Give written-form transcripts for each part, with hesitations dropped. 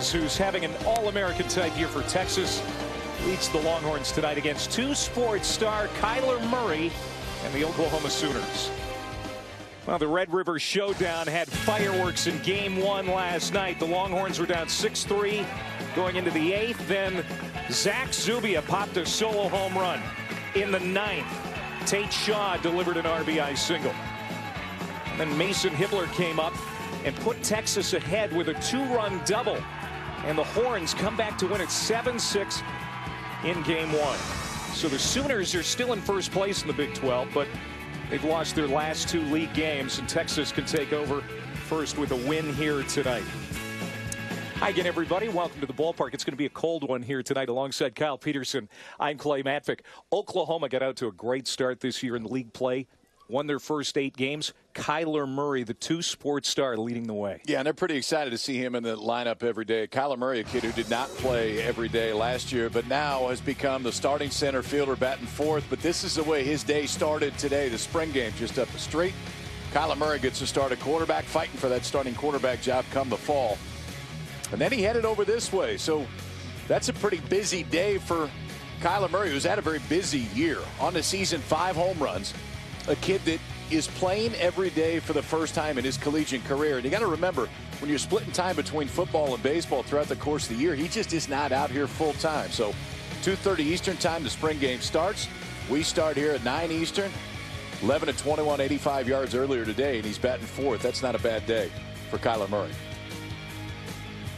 Clemens, who's having an All-American type year for Texas, leads the Longhorns tonight against two-sport star Kyler Murray and the Oklahoma Sooners. Well, the Red River Showdown had fireworks in Game 1 last night. The Longhorns were down 6-3 going into the 8th. Then Zach Zubia popped a solo home run. In the 9th, Tate Shaw delivered an RBI single. And then Mason Hibbler came up and put Texas ahead with a 2-run double. And the Horns come back to win it 7-6 in Game 1. So the Sooners are still in first place in the Big 12, but they've lost their last 2 league games, and Texas can take over first with a win here tonight. Hi again, everybody. Welcome to the ballpark. It's going to be a cold one here tonight alongside Kyle Peterson. I'm Clay Matvick. Oklahoma got out to a great start this year in league play. Won their first 8 games. Kyler Murray, the two-sport star, leading the way. Yeah, and they're pretty excited to see him in the lineup every day. Kyler Murray, a kid who did not play every day last year, but now has become the starting center fielder batting fourth. But this is the way his day started today. The spring game just up the street. Kyler Murray gets to start at quarterback, fighting for that starting quarterback job come the fall. And then he headed over this way. So that's a pretty busy day for Kyler Murray, who's had a very busy year. On the season, 5 home runs. A kid that is playing every day for the first time in his collegiate career. And you got to remember, when you're splitting time between football and baseball throughout the course of the year, he just is not out here full time. So 2:30 Eastern time, the spring game starts. We start here at 9 Eastern. 11 to 21, 85 yards earlier today, and he's batting fourth. That's not a bad day for Kyler Murray.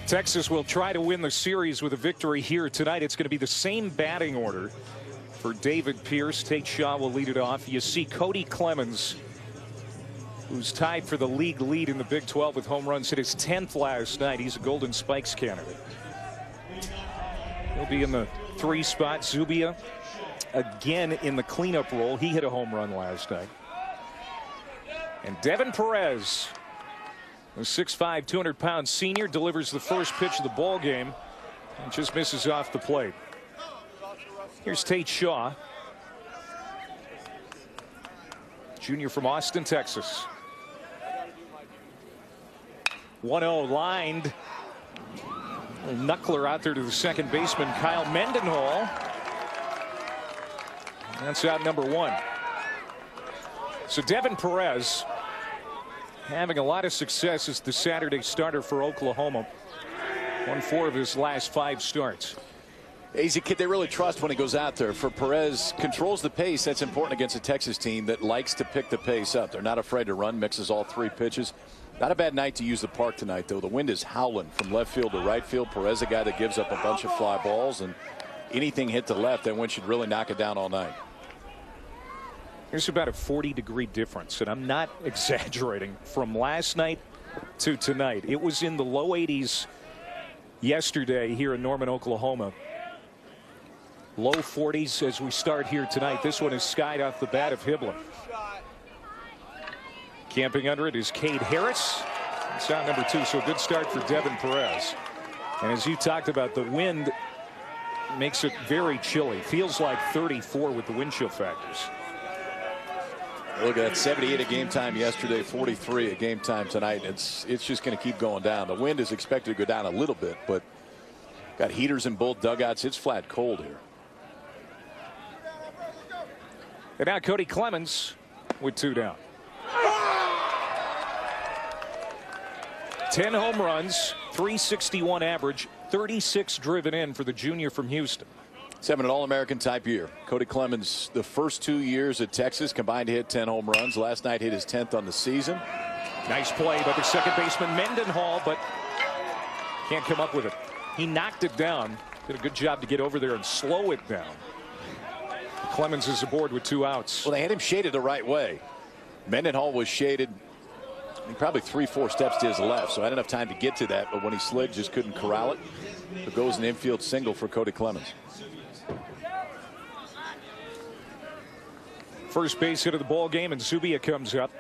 Texas will try to win the series with a victory here tonight. It's going to be the same batting order for David Pierce. Tate Shaw will lead it off. You see Cody Clemens, who's tied for the league lead in the Big 12 with home runs, hit his 10th last night. He's a Golden Spikes candidate. He'll be in the 3 spot. Zubia again in the cleanup role. He hit a home run last night. And Devin Perez, a 6'5", 200-pound senior, delivers the first pitch of the ball game and just misses off the plate. Here's Tate Shaw, junior from Austin, Texas. 1-0 lined. Knuckler out there to the second baseman, Kyle Mendenhall. That's out number 1. So Devin Perez having a lot of success as the Saturday starter for Oklahoma. Won 4 of his last 5 starts. He's a kid they really trust when he goes out there. For Perez, controls the pace. That's important against a Texas team that likes to pick the pace up. They're not afraid to run, mixes all 3 pitches. Not a bad night to use the park tonight, though. The wind is howling from left field to right field. Perez, a guy that gives up a bunch of fly balls, and anything hit to left, that wind should really knock it down all night. There's about a 40-degree difference, and I'm not exaggerating, from last night to tonight. It was in the low 80s yesterday here in Norman, Oklahoma. Low 40s as we start here tonight. This one is skied off the bat of Hibbler. Camping under it is Cade Harris. It's out number 2, so a good start for Devin Perez. And as you talked about, the wind makes it very chilly. Feels like 34 with the wind chill factors. Look at that, 78 at game time yesterday, 43 at game time tonight. It's just going to keep going down. The wind is expected to go down a little bit, but got heaters in both dugouts. It's flat cold here. And now Cody Clemens with 2 down. 10 home runs, 361 average, 36 driven in for the junior from Houston. He's having an All-American type year. Cody Clemens, the first 2 years at Texas, combined to hit 10 home runs. Last night hit his 10th on the season. Nice play by the second baseman Mendenhall, but can't come up with it. He knocked it down. Did a good job to get over there and slow it down. Clemens is aboard with 2 outs. Well, they had him shaded the right way. Mendenhall was shaded probably 3-4 steps to his left, so I had enough time to get to that, but when he slid, just couldn't corral it. It goes an infield single for Cody Clemens. First base hit of the ball game, and Zubia comes up.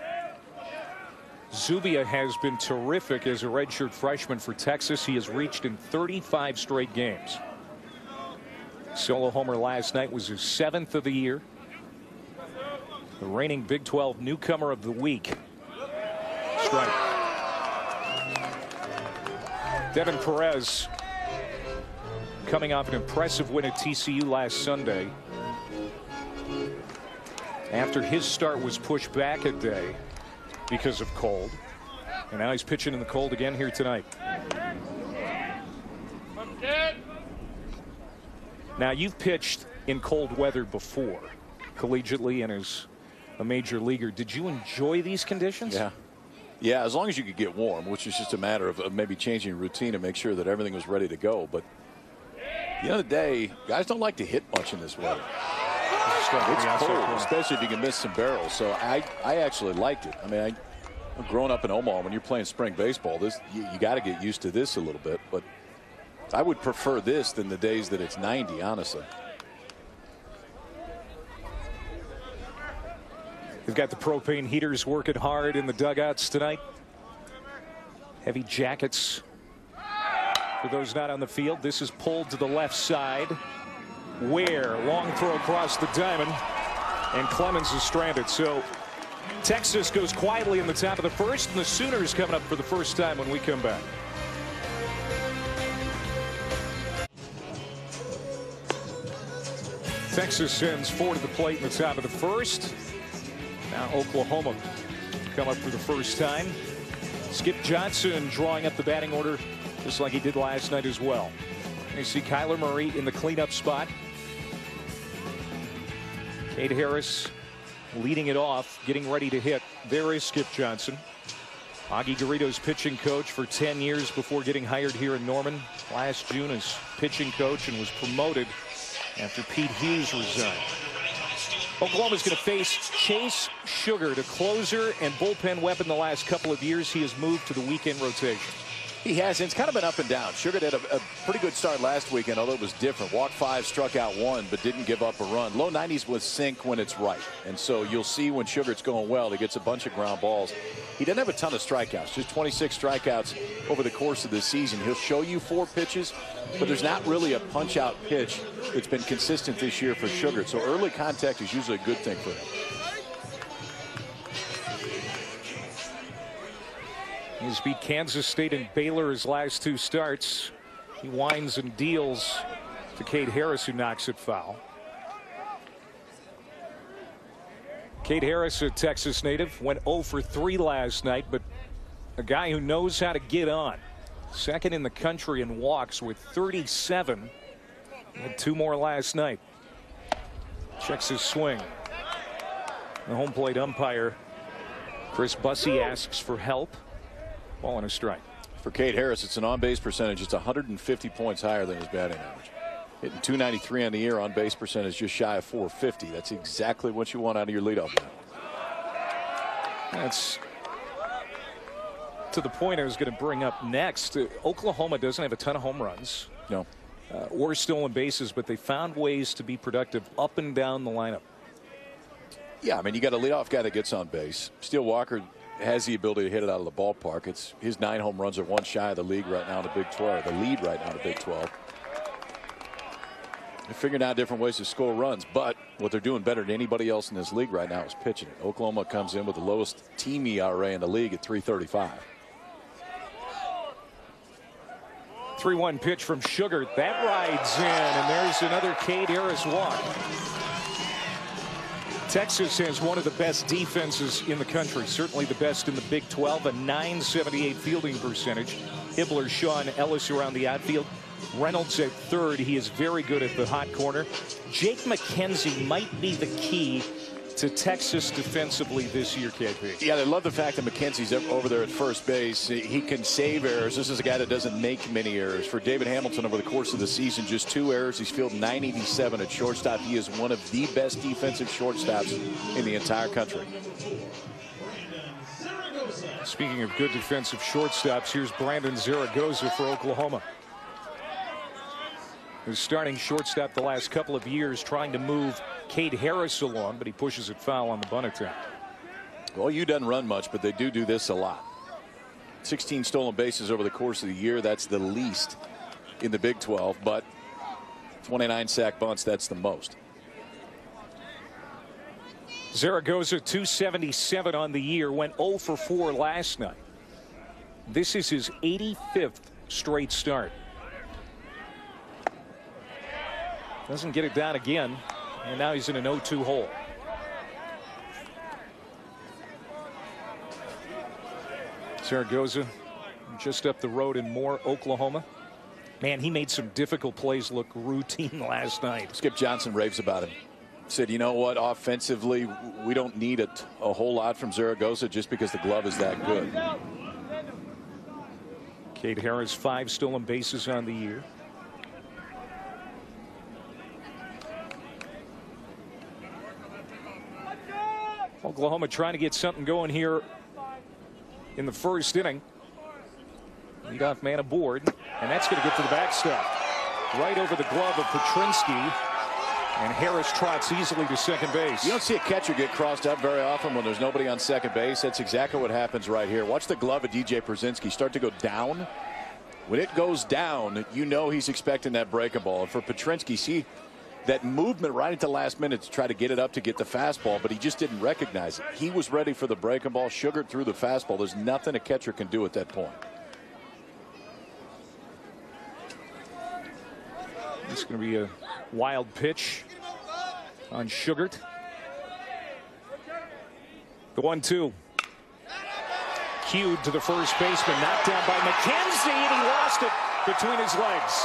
Zubia has been terrific as a redshirt freshman for Texas. He has reached in 35 straight games. Solo homer last night was his 7th of the year. The reigning Big 12 newcomer of the week. Strike. Devin Perez coming off an impressive win at TCU last Sunday after his start was pushed back a day because of cold, and now he's pitching in the cold again here tonight. Now, you've pitched in cold weather before, collegiately and as a major leaguer. Did you enjoy these conditions? Yeah, as long as you could get warm, which is just a matter of maybe changing your routine to make sure that everything was ready to go. But at the end of the day, guys don't like to hit much in this weather. It's cold, especially if you can miss some barrels. So I actually liked it. I mean, growing up in Omaha, when you're playing spring baseball, you got to get used to this a little bit. But I would prefer this than the days that it's 90, honestly. They've got the propane heaters working hard in the dugouts tonight. Heavy jackets for those not on the field. This is pulled to the left side. Ware, long throw across the diamond, and Clemens is stranded. So Texas goes quietly in the top of the first, and the Sooners coming up for the first time when we come back. Texas sends 4 to the plate in the top of the first. Now Oklahoma come up for the first time. Skip Johnson drawing up the batting order just like he did last night as well. You see Kyler Murray in the cleanup spot. Cade Harris leading it off, getting ready to hit. There is Skip Johnson. Augie Garrido's pitching coach for 10 years before getting hired here in Norman last June as pitching coach, and was promoted after Pete Hughes resigned. Oklahoma's going to face Chase Sugar, the closer and bullpen weapon the last couple of years. He has moved to the weekend rotation. He has. It's kind of been up and down. Sugar had a pretty good start last weekend, although it was different. Walked 5, struck out 1, but didn't give up a run. Low 90s with sink when it's right. And so you'll see when Sugar's going well, he gets a bunch of ground balls. He doesn't have a ton of strikeouts, just 26 strikeouts over the course of the season. He'll show you 4 pitches, but there's not really a punch-out pitch that's been consistent this year for Sugar. So early contact is usually a good thing for him. He's beat Kansas State and Baylor his last 2 starts. He winds and deals to Cade Harris, who knocks it foul. Cade Harris, a Texas native, went 0 for 3 last night, but a guy who knows how to get on. Second in the country in walks with 37. He had 2 more last night. Checks his swing. The home plate umpire, Chris Bussey, asks for help. Ball and a strike. For Cade Harris, it's an on-base percentage. It's 150 points higher than his batting average. Hitting .293 on the year, on-base percentage just shy of .450. That's exactly what you want out of your leadoff man. That's to the point I was going to bring up next. Oklahoma doesn't have a ton of home runs. No. Or stolen bases, but they found ways to be productive up and down the lineup. Yeah, I mean, you got a leadoff guy that gets on base. Steele Walker has the ability to hit it out of the ballpark. It's his 9 home runs are 1 shy of the league right now in the Big 12. The lead right now in the Big 12. They're figuring out different ways to score runs, but what they're doing better than anybody else in this league right now is pitching it. Oklahoma comes in with the lowest team ERA in the league at 3.35. 3-1 pitch from Sugar. That rides in, and there's another Cade Harris walk. Texas has one of the best defenses in the country, certainly the best in the Big 12, a .978 fielding percentage. Hibbler, Sean Ellis around the outfield. Reynolds at third. He is very good at the hot corner. Jake McKenzie might be the key to Texas defensively this year, KP. Yeah, they love the fact that McKenzie's over there at first base. He can save errors. This is a guy that doesn't make many errors. For David Hamilton over the course of the season, just 2 errors. He's fielded .987 at shortstop. He is one of the best defensive shortstops in the entire country. Speaking of good defensive shortstops, here's Brandon Zaragoza for Oklahoma. Who's starting shortstop the last couple of years, trying to move Cade Harris along, but he pushes it foul on the bunt attempt. Well, you doesn't run much, but they do this a lot. 16 stolen bases over the course of the year. That's the least in the Big 12, but 29 sack bunts, that's the most. Zaragoza, 277 on the year, went 0 for 4 last night. This is his 85th straight start. Doesn't get it down again, and now he's in an 0-2 hole. Zaragoza just up the road in Moore, Oklahoma. Man, he made some difficult plays look routine last night. Skip Johnson raves about him. Said, you know what, offensively, we don't need a whole lot from Zaragoza just because the glove is that good. Cade Harris, 5 stolen bases on the year. Oklahoma trying to get something going here in the first inning. Leadoff man aboard, and that's going to get to the backstop. Right over the glove of Petrinsky, and Harris trots easily to second base. You don't see a catcher get crossed up very often when there's nobody on second base. That's exactly what happens right here. Watch the glove of DJ Petrinsky start to go down. When it goes down, you know he's expecting that breaking ball. And for Petrinsky, see that movement right at the last minute to try to get it up to get the fastball, but he just didn't recognize it. He was ready for the breaking ball, sugared through the fastball. There's nothing a catcher can do at that point. It's going to be a wild pitch on Sugart. The 1-2. Cued to the first baseman, knocked down by McKenzie, and he lost it between his legs.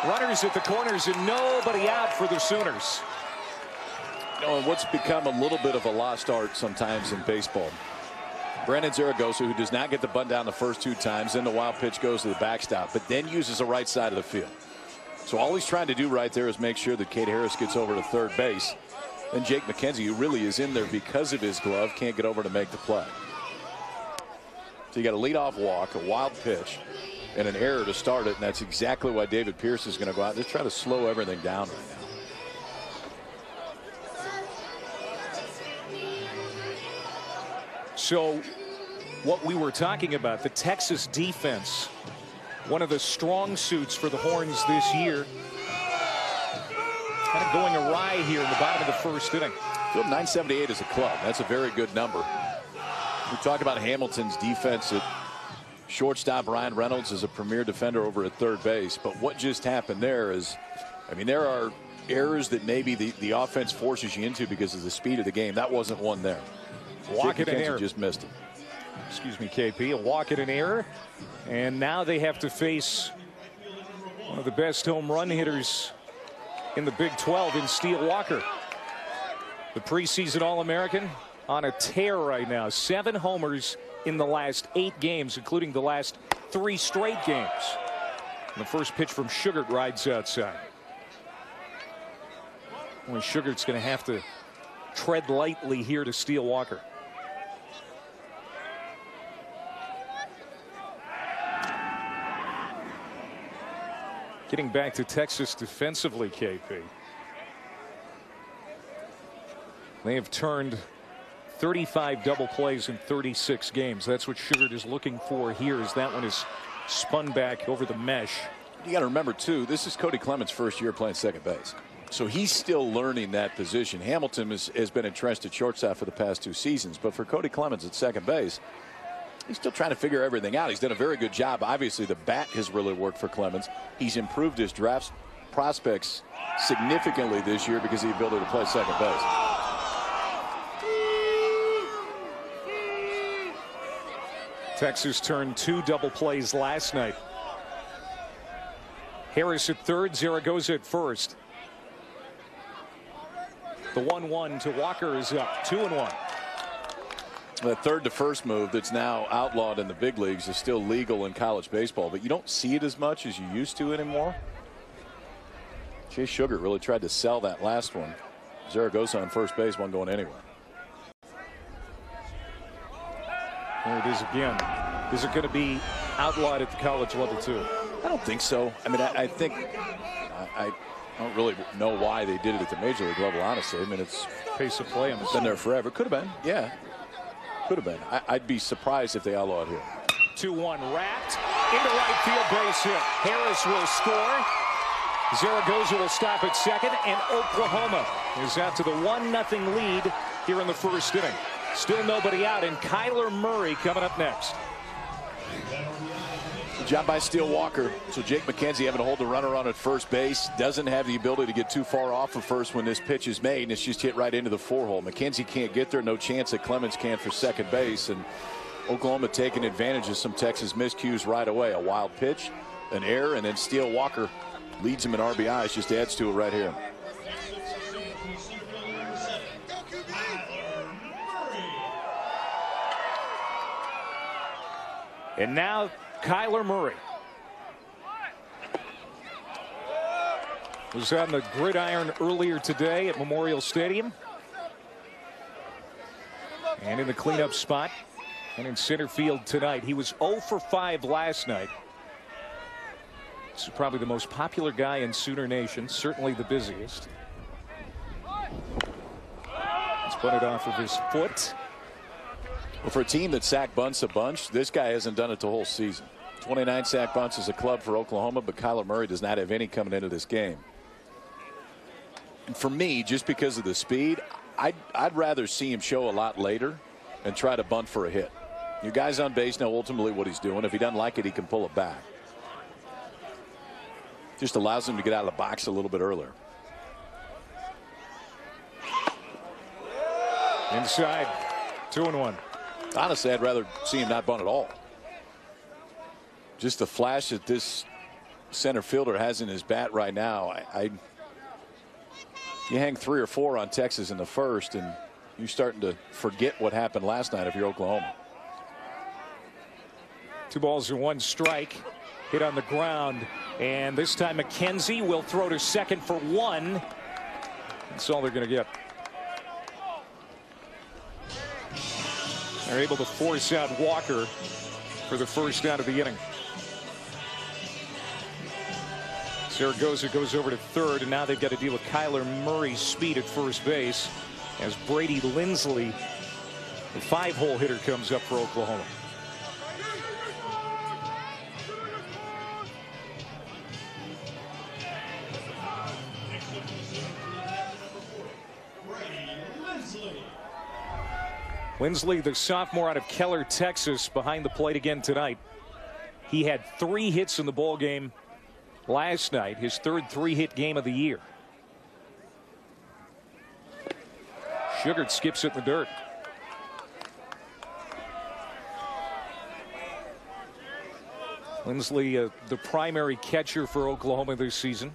Runners at the corners and nobody out for the Sooners. You know, what's become a little bit of a lost art sometimes in baseball. Brandon Zaragoza, who does not get the bunt down the first 2 times, then the wild pitch goes to the backstop, but then uses the right side of the field. So all he's trying to do right there is make sure that Cade Harris gets over to third base. Then Jake McKenzie, who really is in there because of his glove, can't get over to make the play. So you got a leadoff walk, a wild pitch, and an error to start it, and that's exactly why David Pierce is going to go out and just try to slow everything down right now. So what we were talking about, the Texas defense, one of the strong suits for the Horns this year, kind of going awry here in the bottom of the first inning. Field 978 is a club. That's a very good number. We talked about Hamilton's defense at shortstop. Ryan Reynolds is a premier defender over at third base. But what just happened there is, I mean, there are errors that maybe the offense forces you into because of the speed of the game. That wasn't one there. Walk and an error. Just missed it. Excuse me, KP. A walk and an error. And now they have to face one of the best home run hitters in the Big 12 in Steele Walker. The preseason All-American on a tear right now. 7 homers in the last 8 games, including the last 3 straight games. And the first pitch from Sugart rides outside. Well, Sugart's going to have to tread lightly here to Steele Walker. Getting back to Texas defensively, KP. They have turned 35 double plays in 36 games. That's what Sugart is looking for here, as that one is spun back over the mesh. You got to remember, too, this is Cody Clement's first year playing second base. So he's still learning that position. Hamilton has been entrenched at shortstop for the past 2 seasons. But for Cody Clemens at second base, he's still trying to figure everything out. He's done a very good job. Obviously, the bat has really worked for Clemens. He's improved his draft prospects significantly this year because of the ability to play second base. Texas turned 2 double plays last night. Harris at third, Zaragoza at first. The 1-1 to Walker is up, 2-1. The third to first move that's now outlawed in the big leagues is still legal in college baseball, but you don't see it as much as you used to anymore. Chase Sugart really tried to sell that last one. Zaragoza on first base, wasn't going anywhere. There it is again. Is it going to be outlawed at the college level too? I don't think so. I mean, I think I don't really know why they did it at the major league level, honestly. I mean, it's pace of play. It's been there forever. Could have been, yeah. Could have been. I'd be surprised if they outlawed here. 2-1 wrapped into right field, base hit. Harris will score. Zaragoza will stop at second, and Oklahoma is out to the 1-0 lead here in the first inning. Still nobody out, and Kyler Murray coming up next. Job by Steele Walker. So Jake McKenzie having to hold the runner on at first base. Doesn't have the ability to get too far off of first when this pitch is made, and it's just hit right into the 4-hole. McKenzie can't get there. No chance that Clemens can for second base. And Oklahoma taking advantage of some Texas miscues right away. A wild pitch, an error, and then Steele Walker leads him in RBIs. Just adds to it right here. And now Kyler Murray was on the gridiron earlier today at Memorial Stadium. And in the cleanup spot and in center field tonight. He was 0 for 5 last night. This is probably the most popular guy in Sooner Nation, certainly the busiest. He's put it off of his foot. Well, for a team that sack bunts a bunch, this guy hasn't done it the whole season. 29 sack bunts as a club for Oklahoma, but Kyler Murray does not have any coming into this game. And for me, just because of the speed, I'd rather see him show a lot later and try to bunt for a hit. You guys on base know ultimately what he's doing. If he doesn't like it, he can pull it back. Just allows him to get out of the box a little bit earlier. Inside, 2-1. Honestly, I'd rather see him not bunt at all. Just the flash that this center fielder has in his bat right now. You hang 3 or 4 on Texas in the first, and you're starting to forget what happened last night if you're Oklahoma. 2 balls and 1 strike. Hit on the ground, and this time McKenzie will throw to second for 1. That's all they're going to get. They're able to force out Walker for the first out of the inning. Zaragoza goes over to third, and now they've got to deal with Kyler Murray's speed at first base as Brady Lindsley, the 5-hole hitter, comes up for Oklahoma. Lindsley, the sophomore out of Keller, Texas, behind the plate again tonight. He had 3 hits in the ball game last night, his third 3-hit game of the year. Sugar skips it in the dirt. Lindsley, the primary catcher for Oklahoma this season.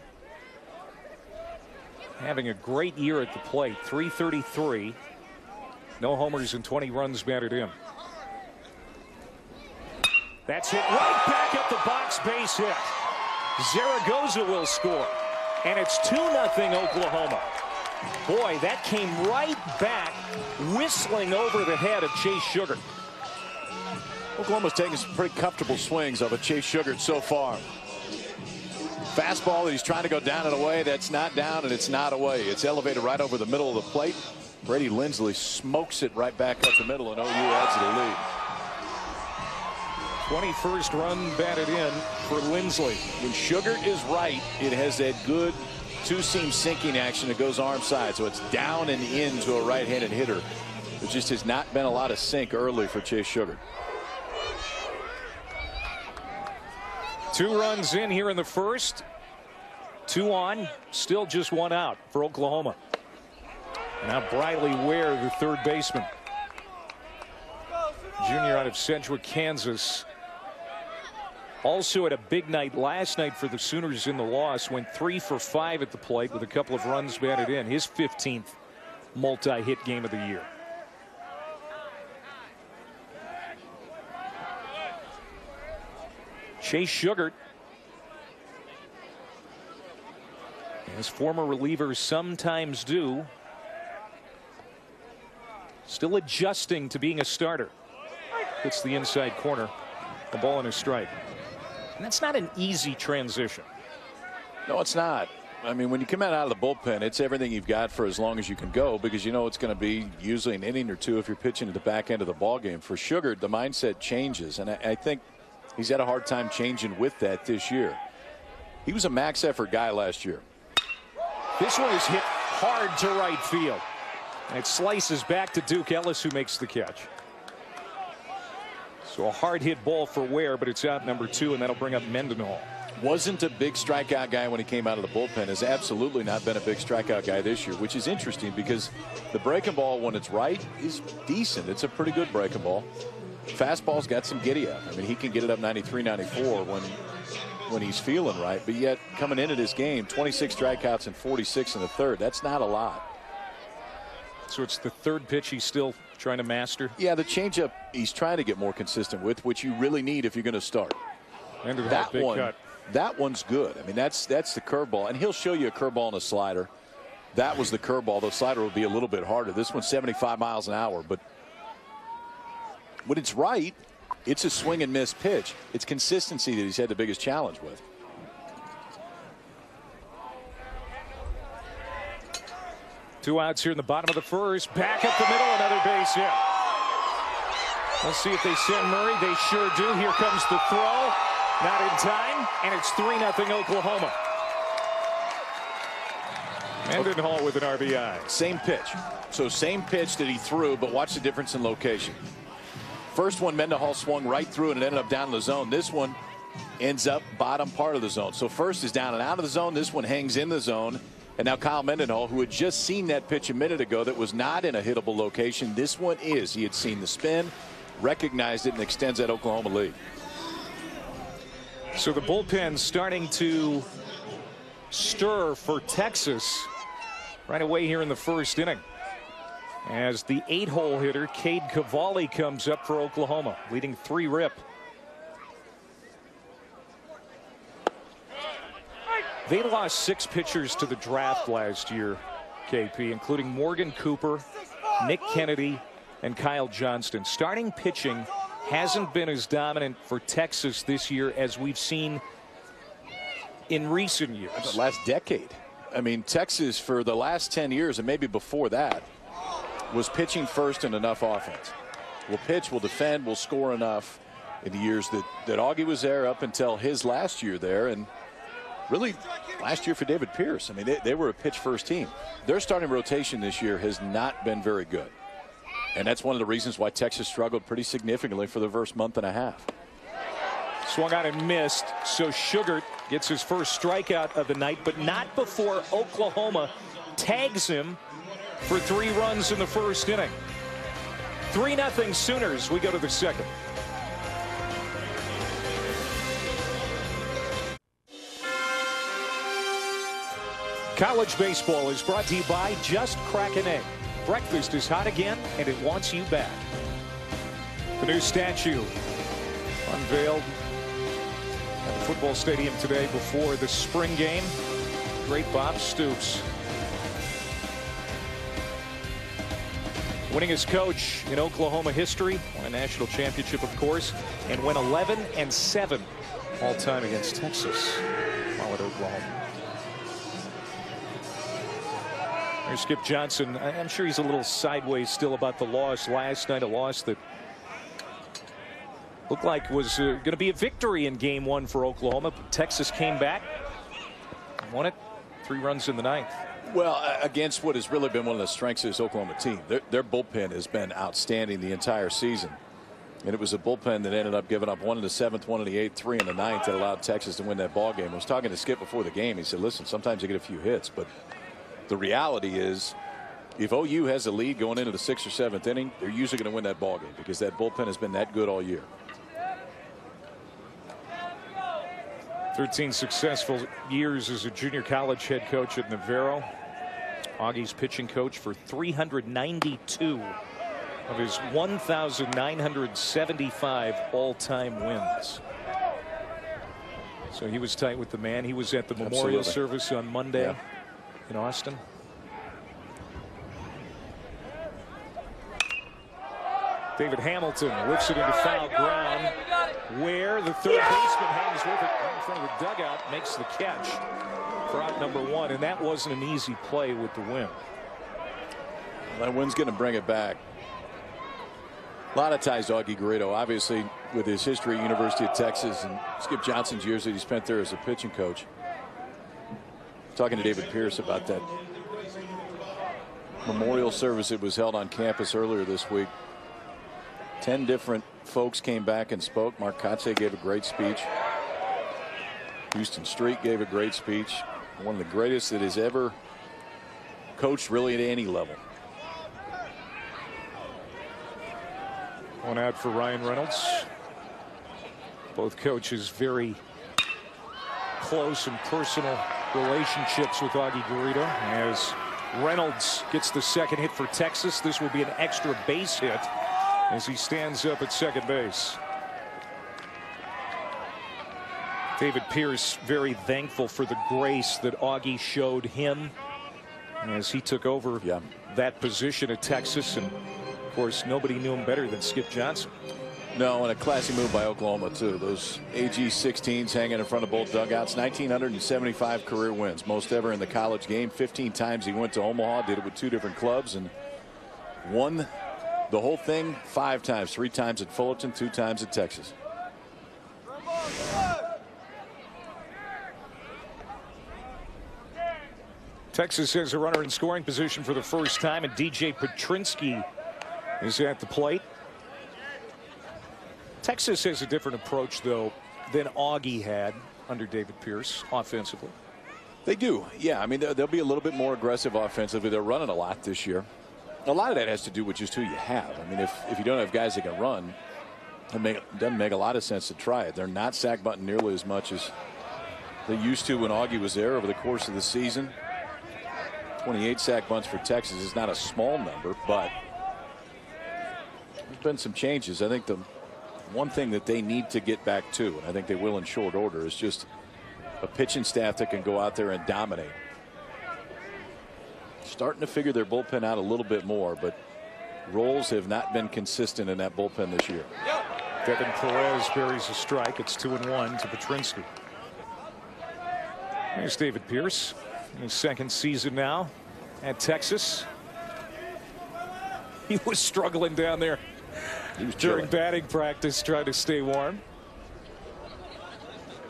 Having a great year at the plate. .333. No homers and 20 runs batted in. That's hit right back at the box, base hit. Zaragoza will score. And it's 2-0 Oklahoma. Boy, that came right back, whistling over the head of Chase Sugar. Oklahoma's taking some pretty comfortable swings of a Chase Sugar so far. Fastball that he's trying to go down and away. That's not down, and it's not away. It's elevated right over the middle of the plate. Brady Lindsley smokes it right back up the middle, and OU adds to the lead. 21st run batted in for Lindsley. When Sugar is right, it has that good 2-seam sinking action that goes arm side, so it's down and in to a right-handed hitter. There just has not been a lot of sink early for Chase Sugar. 2 runs in here in the first. 2 on, still just 1 out for Oklahoma. Now Briley Ware, the third baseman. Junior out of Sedgwick, Kansas. Also had a big night last night for the Sooners in the loss. Went 3 for 5 at the plate with a couple of runs batted in. His 15th multi-hit game of the year. Chase Sugar, as former relievers sometimes do, still adjusting to being a starter. Hits the inside corner. A ball and a strike. And that's not an easy transition. No, it's not. I mean, when you come out of the bullpen, it's everything you've got for as long as you can go, because you know it's going to be usually an inning or 2 if you're pitching at the back end of the ball game. For Sugar, the mindset changes, and I think he's had a hard time changing with that this year. He was a max effort guy last year. This one is hit hard to right field. And it slices back to Duke Ellis, who makes the catch. So a hard hit ball for Ware, but it's out number 2, and that'll bring up Mendenhall. Wasn't a big strikeout guy when he came out of the bullpen. Has absolutely not been a big strikeout guy this year, which is interesting because the breaking ball, when it's right, is decent. It's a pretty good breaking ball. Fastball's got some giddy up. I mean, he can get it up 93, 94 when he's feeling right. But yet, coming into this game, 26 strikeouts and 46 in the third. That's not a lot. So it's the third pitch he's still trying to master? Yeah, the changeup he's trying to get more consistent with, which you really need if you're going to start. That big cut. That one's good. I mean, that's the curveball, and he'll show you a curveball and a slider. That was the curveball. The slider will be a little bit harder. This one's 75 miles an hour, but when it's right, it's a swing and miss pitch. It's consistency that he's had the biggest challenge with. Two outs here in the bottom of the first. Back up the middle, another base hit. We'll see if they send Murray. They sure do. Here comes the throw. Not in time, and it's 3-0 Oklahoma. Mendenhall with an RBI. Same pitch. So same pitch that he threw, but watch the difference in location. First one, Mendenhall swung right through and it ended up down in the zone. This one ends up bottom part of the zone. So first is down and out of the zone. This one hangs in the zone. And now Kyle Mendenhall, who had just seen that pitch a minute ago that was not in a hittable location, this one is. He had seen the spin, recognized it, and extends that Oklahoma lead. So the bullpen's starting to stir for Texas right away here in the first inning, as the 8-hole hitter Cade Cavalli comes up for Oklahoma, leading 3-rip. They lost 6 pitchers to the draft last year, KP, including Morgan Cooper, Nick Kennedy, and Kyle Johnston. Starting pitching hasn't been as dominant for Texas this year as we've seen in recent years. The last decade. I mean, Texas for the last 10 years and maybe before that was pitching first and enough offense. We'll pitch, we'll defend, we'll score enough in the years that Augie was there up until his last year there, and really last year for David Pierce. I mean, they were a pitch first team. Their starting rotation this year has not been very good. And that's one of the reasons why Texas struggled pretty significantly for the first month and a half. Swung out and missed, so Sugart gets his first strikeout of the night, but not before Oklahoma tags him for 3 runs in the first inning. 3-0 Sooners. We go to the second. College baseball is brought to you by Just Crack an Egg. Breakfast is hot again, and it wants you back. The new statue unveiled at the football stadium today before the spring game. Great Bob Stoops. Winningest coach in Oklahoma history. Won a national championship, of course, and went 11-7 all time against Texas while at Oklahoma. There's Skip Johnson. I'm sure he's a little sideways still about the loss last night, a loss that looked like was going to be a victory in game 1 for Oklahoma. But Texas came back, won it, 3 runs in the 9th. Well, against what has really been one of the strengths of this Oklahoma team. Their bullpen has been outstanding the entire season. And it was a bullpen that ended up giving up 1 in the 7th, 1 in the 8th, 3 in the 9th that allowed Texas to win that ball game. I was talking to Skip before the game. He said, listen, sometimes you get a few hits, but the reality is if OU has a lead going into the 6th or 7th inning, they're usually going to win that ball game because that bullpen has been that good all year. 13 successful years as a junior college head coach at Navarro. Augie's pitching coach for 392 of his 1,975 all-time wins. So he was tight with the man. He was at the memorial service on Monday in Austin. David Hamilton lifts it into foul ground, where the third baseman hangs with it in front of the dugout, makes the catch for out number 1, and that wasn't an easy play with the wind. That wind's going to bring it back. A lot of ties to Augie Garrido, obviously, with his history at University of Texas and Skip Johnson's years that he spent there as a pitching coach. Talking to David Pierce about that memorial service that was held on campus earlier this week. 10 different folks came back and spoke. Mark Kotze gave a great speech. Houston Street gave a great speech. One of the greatest that has ever coached really at any level. One out for Ryan Reynolds. Both coaches very close and personal relationships with Augie Garrido. As Reynolds gets the second hit for Texas, this will be an extra base hit as he stands up at second base. David Pierce very thankful for the grace that Augie showed him as he took over that position at Texas. And of course, nobody knew him better than Skip Johnson. No, and a classy move by Oklahoma, too. Those AG-16s hanging in front of both dugouts. 1,975 career wins, most ever in the college game. 15 times he went to Omaha, did it with 2 different clubs, and won the whole thing 5 times. 3 times at Fullerton, 2 times at Texas. Texas has a runner in scoring position for the first time, and DJ Petrinsky is at the plate. Texas has a different approach, though, than Augie had under David Pierce offensively. They do. Yeah, I mean, they'll be a little bit more aggressive offensively. They're running a lot this year. A lot of that has to do with just who you have. I mean, if you don't have guys that can run, it doesn't make a lot of sense to try it. They're not sack bunting nearly as much as they used to when Augie was there over the course of the season. 28 sack bunts for Texas is not a small number, but there's been some changes. I think the one thing that they need to get back to, and I think they will in short order, is just a pitching staff that can go out there and dominate. Starting to figure their bullpen out a little bit more, but roles have not been consistent in that bullpen this year. Devin Perez buries a strike. It's 2-1 to Petrinsky. There's David Pierce in his second season now at Texas. He was struggling down there during batting practice, trying to stay warm.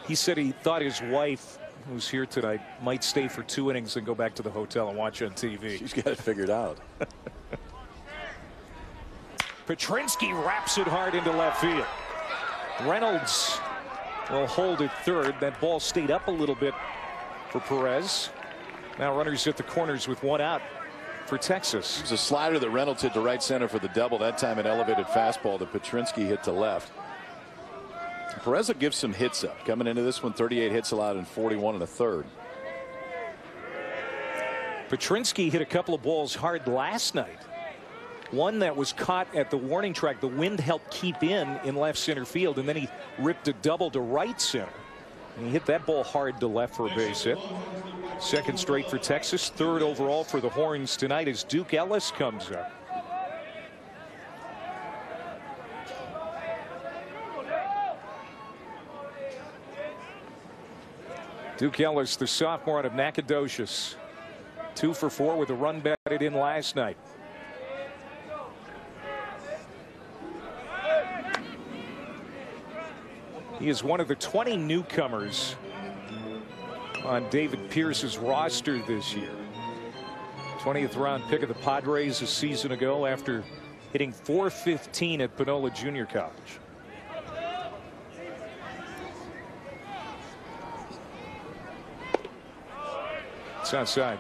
He said he thought his wife, who's here tonight, might stay for 2 innings and go back to the hotel and watch on TV. She's got it figured out. Petrinsky wraps it hard into left field. Reynolds will hold at third. That ball stayed up a little bit for Perez. Now runners at the corners with 1 out for Texas. It was a slider that Reynolds hit to right center for the double. That time an elevated fastball that Petrinsky hit to left. Perez will give some hits up. Coming into this one, 38 hits allowed in 41 1/3. Petrinsky hit a couple of balls hard last night. One that was caught at the warning track. The wind helped keep in left center field, and then he ripped a double to right center. And he hit that ball hard to left for a base hit. Second straight for Texas. 3rd overall for the Horns tonight as Duke Ellis comes up. Duke Ellis, the sophomore out of Nacogdoches. 2 for 4 with a run batted in last night. He is one of the 20 newcomers on David Pierce's roster this year. 20th round pick of the Padres a season ago after hitting .415 at Panola Junior College. It's outside.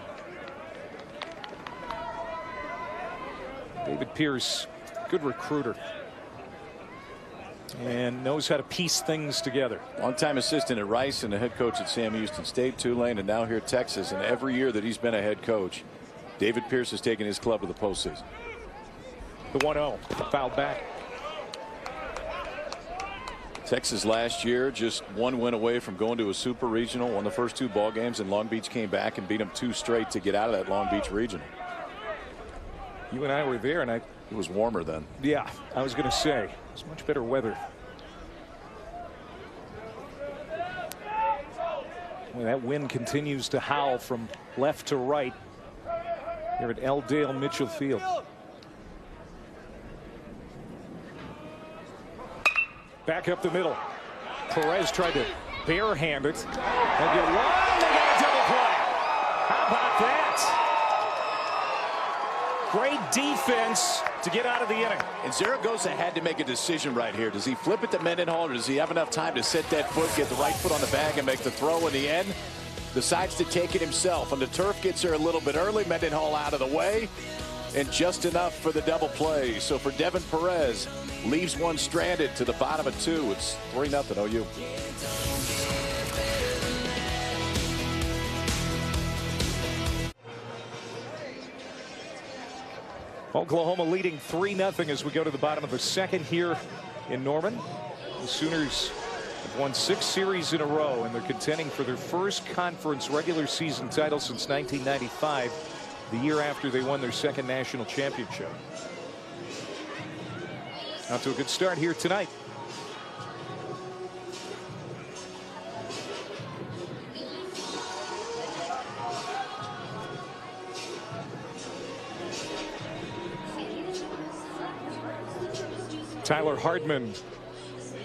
David Pierce, good recruiter, and knows how to piece things together. Longtime assistant at Rice and the head coach at Sam Houston State, Tulane, and now here at Texas. And every year that he's been a head coach, David Pierce has taken his club to the postseason. The 1-0 fouled back. Texas last year just 1 win away from going to a super regional. Won the first 2 ball games, and Long Beach came back and beat them 2 straight to get out of that Long Beach regional. You and I were there, and it was warmer then. Yeah, I was going to say it was much better weather. Well, that wind continues to howl from left to right here at L. Dale Mitchell Field. Back up the middle. Perez tried to barehand it. They'll get 1. They got a double play. How about that? Great defense to get out of the inning. And Zaragoza had to make a decision right here. Does he flip it to Mendenhall, or does he have enough time to set that foot, get the right foot on the bag, and make the throw in the end? Decides to take it himself. And the turf gets there a little bit early. Mendenhall out of the way. And just enough for the double play. So for Devin Perez, leaves one stranded to the bottom of 2. It's 3-0 OU. Oklahoma leading 3-0 as we go to the bottom of the second here in Norman. The Sooners have won 6 series in a row, and they're contending for their first conference regular season title since 1995, the year after they won their second national championship. Out to a good start here tonight. Tyler Hardman,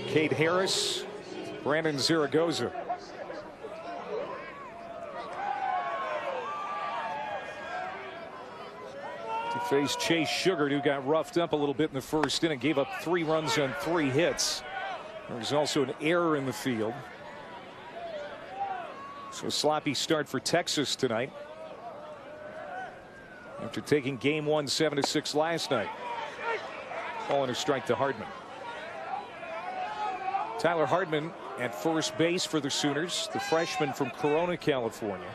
Cade Harris, Brandon Zaragoza. To face Chase Sugar, who got roughed up a little bit in the first inning, gave up 3 runs on 3 hits. There was also an error in the field. So a sloppy start for Texas tonight, after taking game 1 7-6 last night. Ball and a strike to Hardman. Tyler Hardman at first base for the Sooners, the freshman from Corona, California.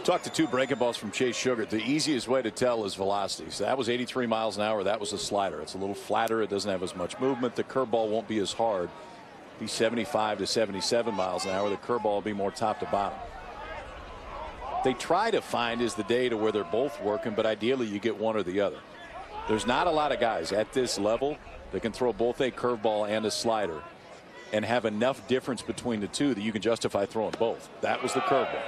Talked to 2 breaking balls from Chase Sugar. The easiest way to tell is velocity. So that was 83 miles an hour. That was a slider. It's a little flatter. It doesn't have as much movement. The curveball won't be as hard. Be 75 to 77 miles an hour. The curveball will be more top to bottom. They try to find is the day to where they're both working, but ideally you get one or the other. There's not a lot of guys at this level that can throw both a curveball and a slider and have enough difference between the two that you can justify throwing both. That was the curveball.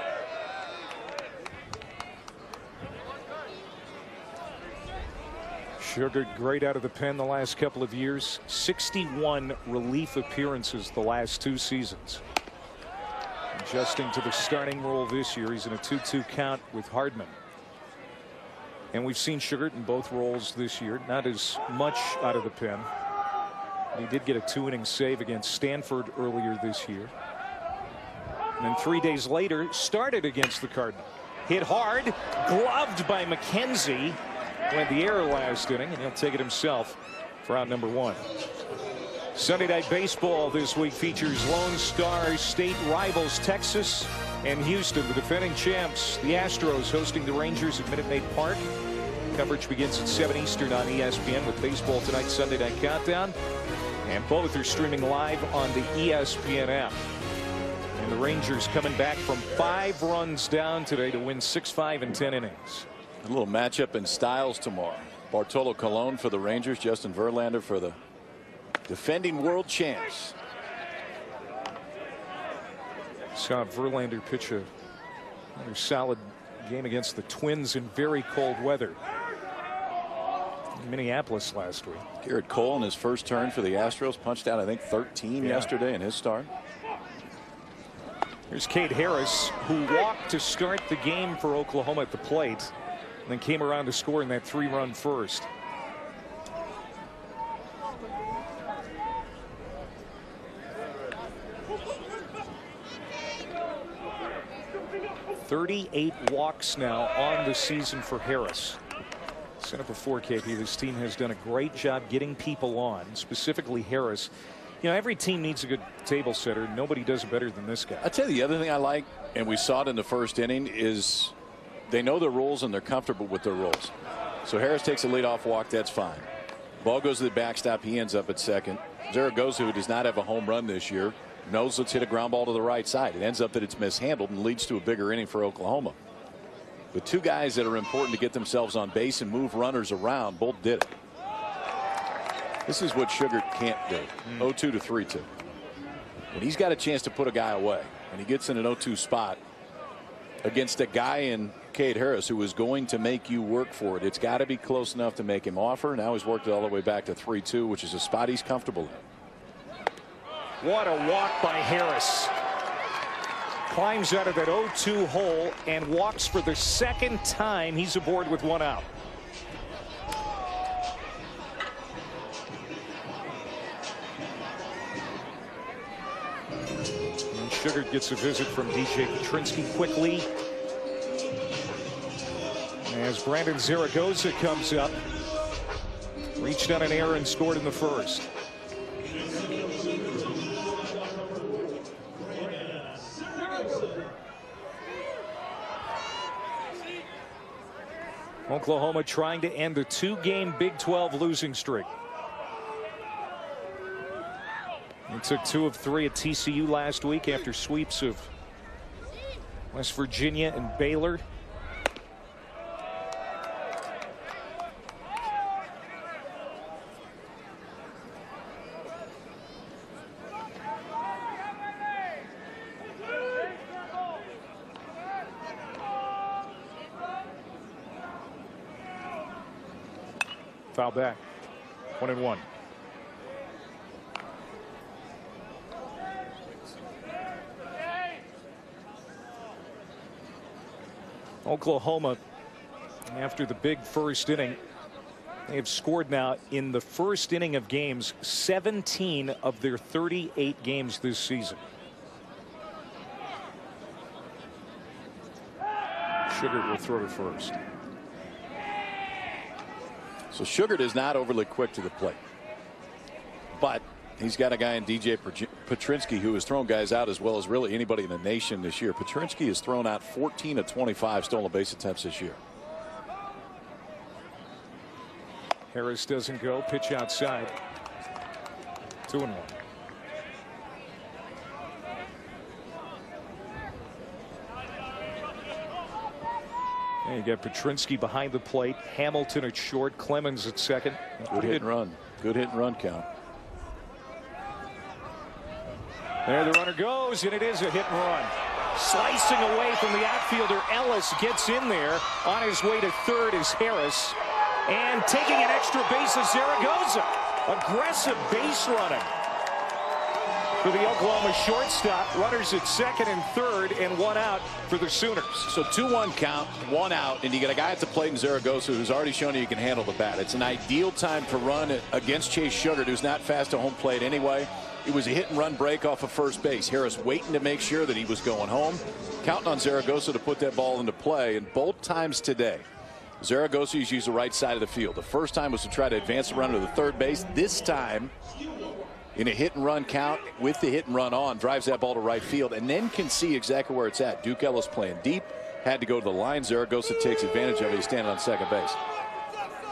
Sugar great out of the pen the last couple of years. 61 relief appearances the last 2 seasons. Adjusting to the starting role this year. He's in a 2-2 count with Hardman. And we've seen Sugar in both roles this year. Not as much out of the pen. He did get a 2-inning save against Stanford earlier this year. And then 3 days later started against the Cardinals. Hit hard, gloved by McKenzie. Went the error last inning, and he'll take it himself for out number 1. Sunday Night Baseball this week features Lone Star State rivals Texas and Houston, the defending champs. The Astros hosting the Rangers at Minute Maid Park. Coverage begins at 7 Eastern on ESPN with Baseball Tonight Sunday Night Countdown. And both are streaming live on the ESPN app. And the Rangers coming back from 5 runs down today to win 6-5 in 10 innings. A little matchup in styles tomorrow. Bartolo Colon for the Rangers, Justin Verlander for the defending world champs. Saw Verlander pitch another solid game against the Twins in very cold weather in Minneapolis last week. Garrett Cole in his first turn for the Astros punched out I think 13 yesterday in his start. Here's Cade Harris, who walked to start the game for Oklahoma at the plate, and then came around to score in that 3-run first. "38 walks now on the season for Harris." Said it before, KP, this team has done a great job getting people on, specifically Harris. You know, every team needs a good table setter. Nobody does it better than this guy. I tell you, the other thing I like, and we saw it in the first inning, is they know their roles and they're comfortable with their roles. So Harris takes a leadoff walk. That's fine. Ball goes to the backstop. He ends up at second. Zaragoza, who does not have a home run this year, knows let's hit a ground ball to the right side. It ends up that it's mishandled and leads to a bigger inning for Oklahoma. But 2 guys that are important to get themselves on base and move runners around both did it. This is what Sugar can't do. 0-2 to 3-2. When he's got a chance to put a guy away and he gets in an 0-2 spot against a guy in Cade Harris, who is going to make you work for it. It's got to be close enough to make him offer. Now he's worked it all the way back to 3-2, which is a spot he's comfortable in. What a walk by Harris. Climbs out of that 0-2 hole and walks for the second time. He's aboard with one out. And Sugar gets a visit from DJ Petrinsky quickly. As Brandon Zaragoza comes up. Reached on an error and scored in the first. Oklahoma trying to end the 2-game Big 12 losing streak. It took 2 of 3 at TCU last week after sweeps of West Virginia and Baylor. Foul back. 1-1. Oklahoma, after the big first inning, they have scored now in the first inning of games 17 of their 38 games this season. Sugar will throw to first. So Sugar is not overly quick to the plate, but he's got a guy in DJ Petrinsky who has thrown guys out as well as really anybody in the nation this year. Petrinsky has thrown out 14 of 25 stolen base attempts this year. Harris doesn't go. Pitch outside. 2-1. And you got Petrinsky behind the plate. Hamilton at short. Clemens at second. Good hit and run. Good hit and run count. There the runner goes, and it is a hit and run. Slicing away from the outfielder. Ellis gets in there. On his way to third is Harris. And taking an extra base is Zaragoza. Aggressive base running for the Oklahoma shortstop. Runners at second and third and one out for the Sooners. So 2-1 count, one out, and you got a guy at the plate in Zaragoza who's already shown you can handle the bat. It's an ideal time to run against Chase Sugar, who's not fast to home plate anyway. It was a hit and run break off of first base. Harris waiting to make sure that he was going home, counting on Zaragoza to put that ball into play. And both times today, Zaragoza has used the right side of the field. The first time was to try to advance the runner to the third base. This time, in a hit and run count with the hit and run on, drives that ball to right field and then can see exactly where it's at. Duke Ellis playing deep, had to go to the line. Zaragoza takes advantage of it. He's standing on second base.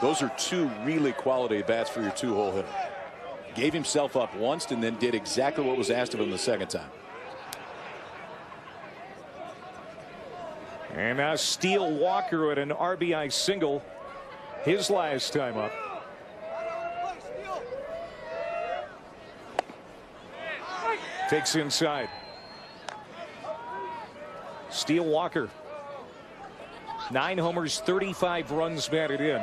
Those are two really quality bats for your two-hole hitter. Gave himself up once and then did exactly what was asked of him the second time. And now Steele Walker at an RBI single, his last time up. Takes inside. Steele Walker, 9 homers, 35 runs batted in.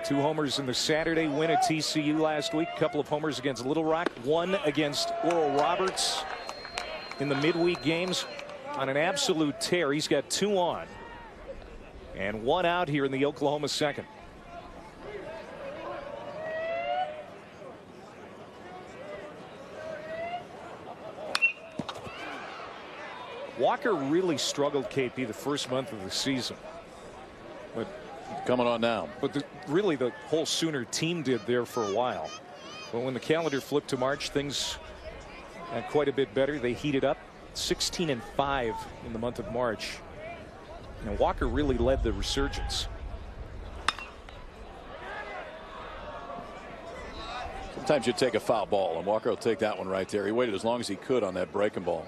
2 homers in the Saturday win at TCU last week. A couple of homers against Little Rock. 1 against Oral Roberts in the midweek games. On an absolute tear. He's got 2 on. And 1 out here in the Oklahoma second. Walker really struggled, KP, the first month of the season. But coming on now. But really the whole Sooner team did there for a while. But when the calendar flipped to March, things got quite a bit better. They heated up. 16-5 in the month of March. And Walker really led the resurgence. Sometimes you take a foul ball, and Walker will take that one right there. He waited as long as he could on that breaking ball.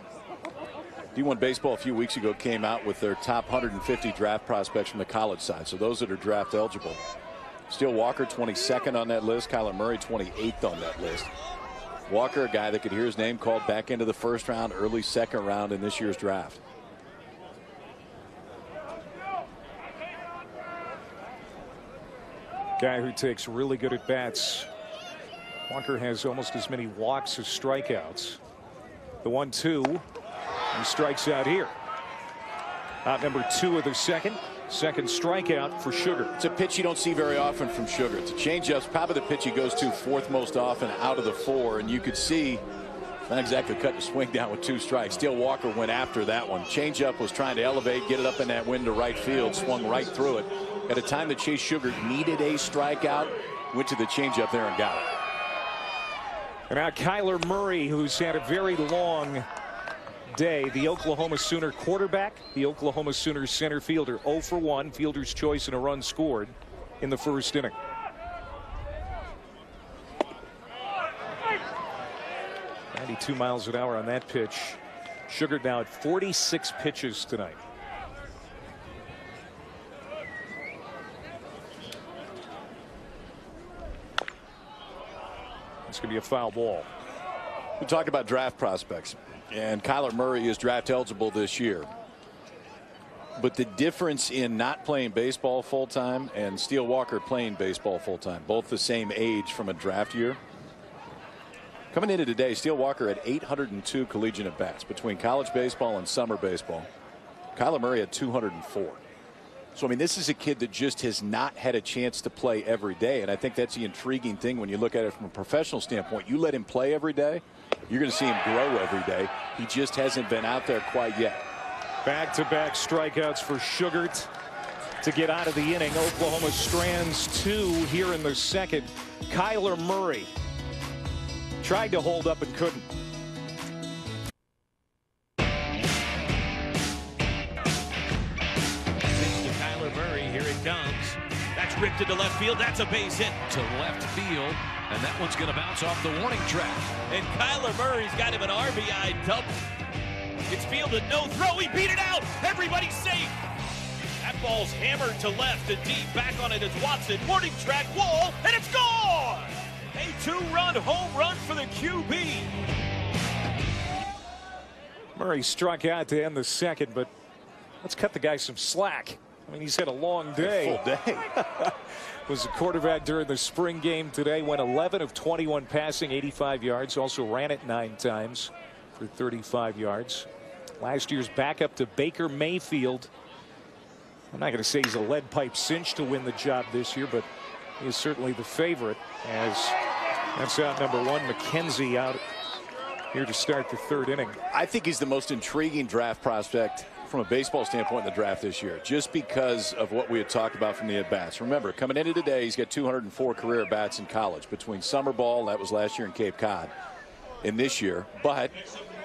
D1 Baseball a few weeks ago came out with their top 150 draft prospects from the college side. So those that are draft eligible. Steele Walker 22nd on that list. Kyler Murray 28th on that list. Walker, a guy that could hear his name called back into the first round, early second round in this year's draft. Guy who takes really good at bats. Walker has almost as many walks as strikeouts. The 1-2. He strikes out here. Out number 2 of the second. Second strikeout for Sugar. It's a pitch you don't see very often from Sugar. It's a changeup, probably the pitch he goes to fourth most often out of the 4. And you could see, not exactly cut the swing down with 2 strikes. Steele Walker went after that one. Changeup was trying to elevate, get it up in that wind to right field, swung right through it. At a time that Chase Sugar needed a strikeout, went to the changeup there and got it. And now Kyler Murray, who's had a very long day, the Oklahoma Sooner quarterback, the Oklahoma Sooners center fielder, 0 for 1, fielder's choice and a run scored in the first inning. .92 miles an hour on that pitch. Sugar now at 46 pitches tonight. It's going to be a foul ball. We talk about draft prospects, and Kyler Murray is draft eligible this year. But the difference in not playing baseball full time and Steele Walker playing baseball full time, both the same age from a draft year. Coming into today, Steele Walker had 802 collegiate at bats between college baseball and summer baseball. Kyler Murray had 204. So, I mean, this is a kid that just has not had a chance to play every day. And I think that's the intriguing thing when you look at it from a professional standpoint. You let him play every day, you're going to see him grow every day. He just hasn't been out there quite yet. Back-to-back strikeouts for Sugart to get out of the inning. Oklahoma strands 2 here in the second. Kyler Murray tried to hold up and couldn't. Comes. That's ripped into left field. That's a base hit to left field, and that one's going to bounce off the warning track. And Kyler Murray's got him an RBI double. It's fielded, no throw. He beat it out. Everybody's safe. That ball's hammered to left and deep. Back on it is Watson. Warning track wall, and it's gone. A 2-run home run for the QB. Murray struck out to end the second, but let's cut the guy some slack. I mean, he's had a long day. Full day. Was a quarterback during the spring game today. Went 11 of 21 passing, 85 yards. Also ran it 9 times for 35 yards. Last year's backup to Baker Mayfield. I'm not going to say he's a lead pipe cinch to win the job this year, but he is certainly the favorite. As that's out number 1. McKenzie out here to start the 3rd inning. I think he's the most intriguing draft prospect from a baseball standpoint in the draft this year, just because of what we had talked about from the at-bats. Remember, coming into today, he's got 204 career at-bats in college between summer ball, that was last year in Cape Cod, and this year, but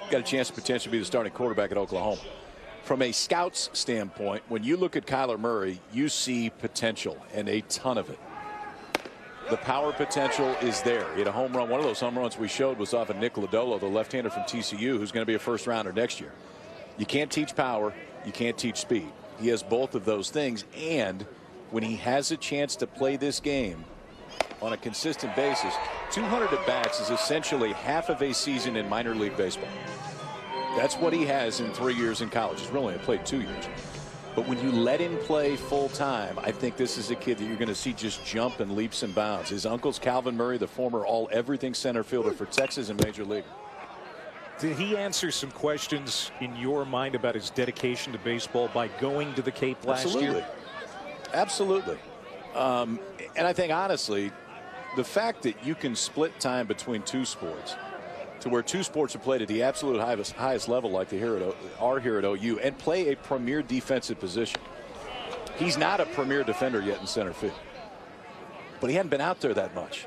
got a chance to potentially be the starting quarterback at Oklahoma. From a scout's standpoint, when you look at Kyler Murray, you see potential, and a ton of it. The power potential is there. He had a home run. One of those home runs we showed was off of Nick Lodolo, the left-hander from TCU, who's going to be a first-rounder next year. You can't teach power. You can't teach speed. He has both of those things. And when he has a chance to play this game on a consistent basis, 200 at-bats is essentially half of a season in minor league baseball. That's what he has in 3 years in college. He's really only played 2 years. But when you let him play full time, I think this is a kid that you're going to see just jump and leaps and bounds. His uncle's Calvin Murray, the former all-everything center fielder for Texas and Major League. Did he answer some questions in your mind about his dedication to baseball by going to the Cape last year? Absolutely. And I think, honestly, the fact that you can split time between 2 sports to where 2 sports are played at the absolute highest level like they are here at OU and play a premier defensive position. He's not a premier defender yet in center field, but he hadn't been out there that much.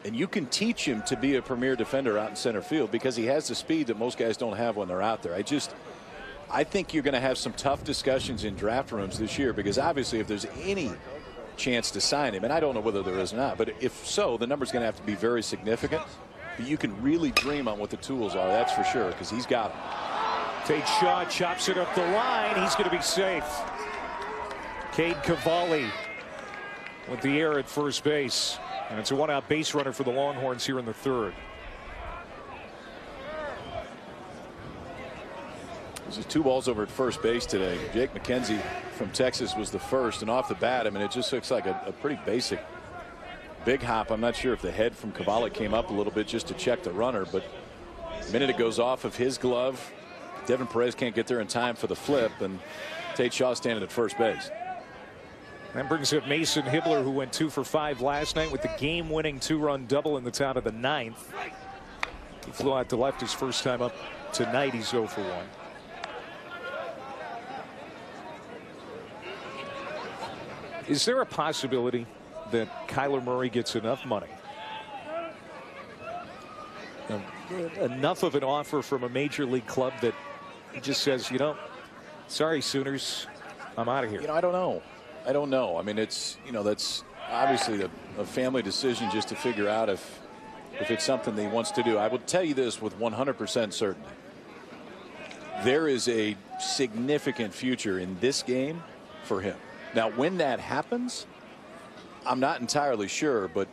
And you can teach him to be a premier defender out in center field because he has the speed that most guys don't have when they're out there. I think you're going to have some tough discussions in draft rooms this year, because obviously if there's any chance to sign him, and I don't know whether there is or not, but if so, the number's going to have to be very significant. But you can really dream on what the tools are, that's for sure, because he's got them. Tate Shaw chops it up the line. He's going to be safe. Cade Cavalli with the air at first base. And it's a 1-out base runner for the Longhorns here in the 3rd. Just 2 balls over at first base today. Jake McKenzie from Texas was the first, and off the bat, I mean, it just looks like a pretty basic big hop. I'm not sure if the head from Cavalli came up a little bit just to check the runner, but the minute it goes off of his glove, Devin Perez can't get there in time for the flip, and Tate Shaw standing at first base. That brings up Mason Hibbler, who went 2 for 5 last night with the game-winning 2-run double in the top of the 9th. He flew out to left his first time up tonight. He's 0 for 1. Is there a possibility that Kyler Murray gets enough money, enough of an offer from a major league club that he just says, you know, sorry, Sooners, I'm out of here? You know, I don't know. I don't know. I mean, it's, you know, that's obviously a family decision just to figure out if it's something that he wants to do. I will tell you this with 100% certainty. There is a significant future in this game for him. Now, when that happens, I'm not entirely sure, but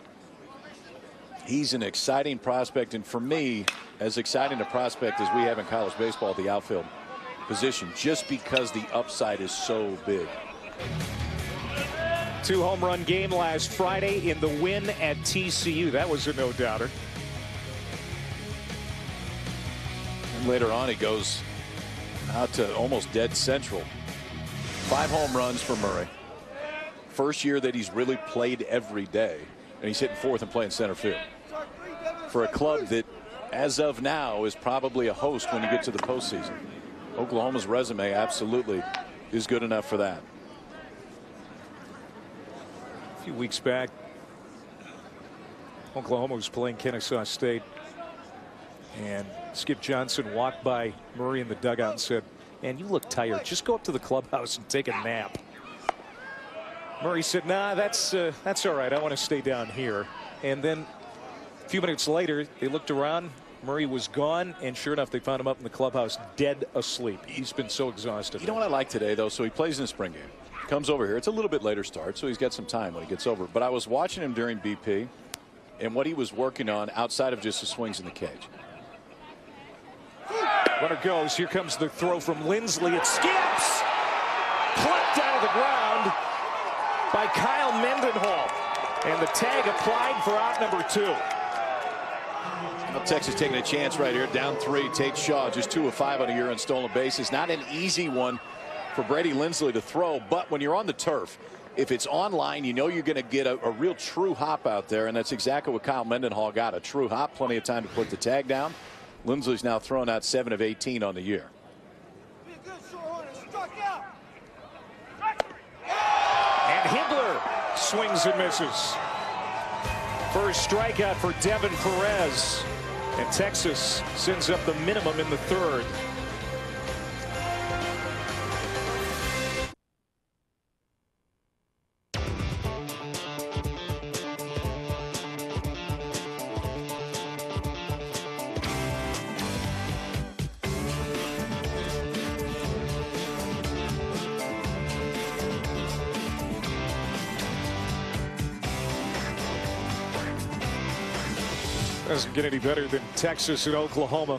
he's an exciting prospect, and for me, as exciting a prospect as we have in college baseball, the outfield position, just because the upside is so big. 2-home-run game last Friday in the win at TCU. That was a no-doubter. And later on, he goes out to almost dead central. 5 home runs for Murray. First year that he's really played every day, and he's hitting 4th and playing center field for a club that, as of now, is probably a host when you get to the postseason. Oklahoma's resume absolutely is good enough for that. A few weeks back, Oklahoma was playing Kennesaw State, and Skip Johnson walked by Murray in the dugout and said, "Man, you look tired. Just go up to the clubhouse and take a nap." Murray said, "Nah, that's all right. I want to stay down here." And then a few minutes later, they looked around. Murray was gone, and sure enough, they found him up in the clubhouse dead asleep. He's been so exhausted. You know what I like today, though? So he plays in the spring game. Comes over here. It's a little bit later start, so he's got some time when he gets over. But I was watching him during BP and what he was working on outside of just the swings in the cage. Runner goes. Here comes the throw from Lindsley. It skips. Plucked out of the ground by Kyle Mendenhall. And the tag applied for out number 2. Well, Texas taking a chance right here. Down 3. Tate Shaw just 2 of 5 on a year on stolen bases. Not an easy one for Brady Lindsley to throw, but when you're on the turf, if it's online, you know you're going to get a real true hop out there, and that's exactly what Kyle Mendenhall got. A true hop, plenty of time to put the tag down. Lindsley's now thrown out 7 of 18 on the year. And Hibbler swings and misses. First strikeout for Devin Perez, and Texas sends up the minimum in the 3rd. Doesn't get any better than Texas and Oklahoma,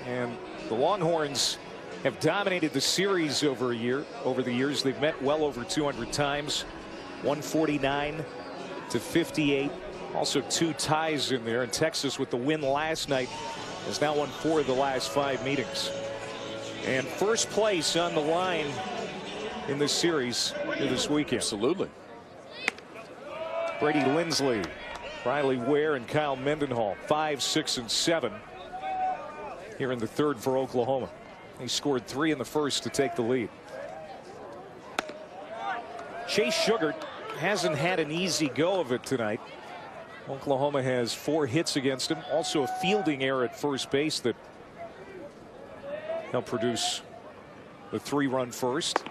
and the Longhorns have dominated the series over the years. They've met well over 200 times, 149 to 58. Also 2 ties in there, and Texas, with the win last night, has now won 4 of the last 5 meetings. And first place on the line in this series here this weekend. Absolutely. Brady Lindsley, Riley Ware, and Kyle Mendenhall, 5, 6, and 7 here in the 3rd for Oklahoma. He scored 3 in the 1st to take the lead. Chase Sugart hasn't had an easy go of it tonight. Oklahoma has 4 hits against him. Also a fielding error at first base that helped produce the 3-run first.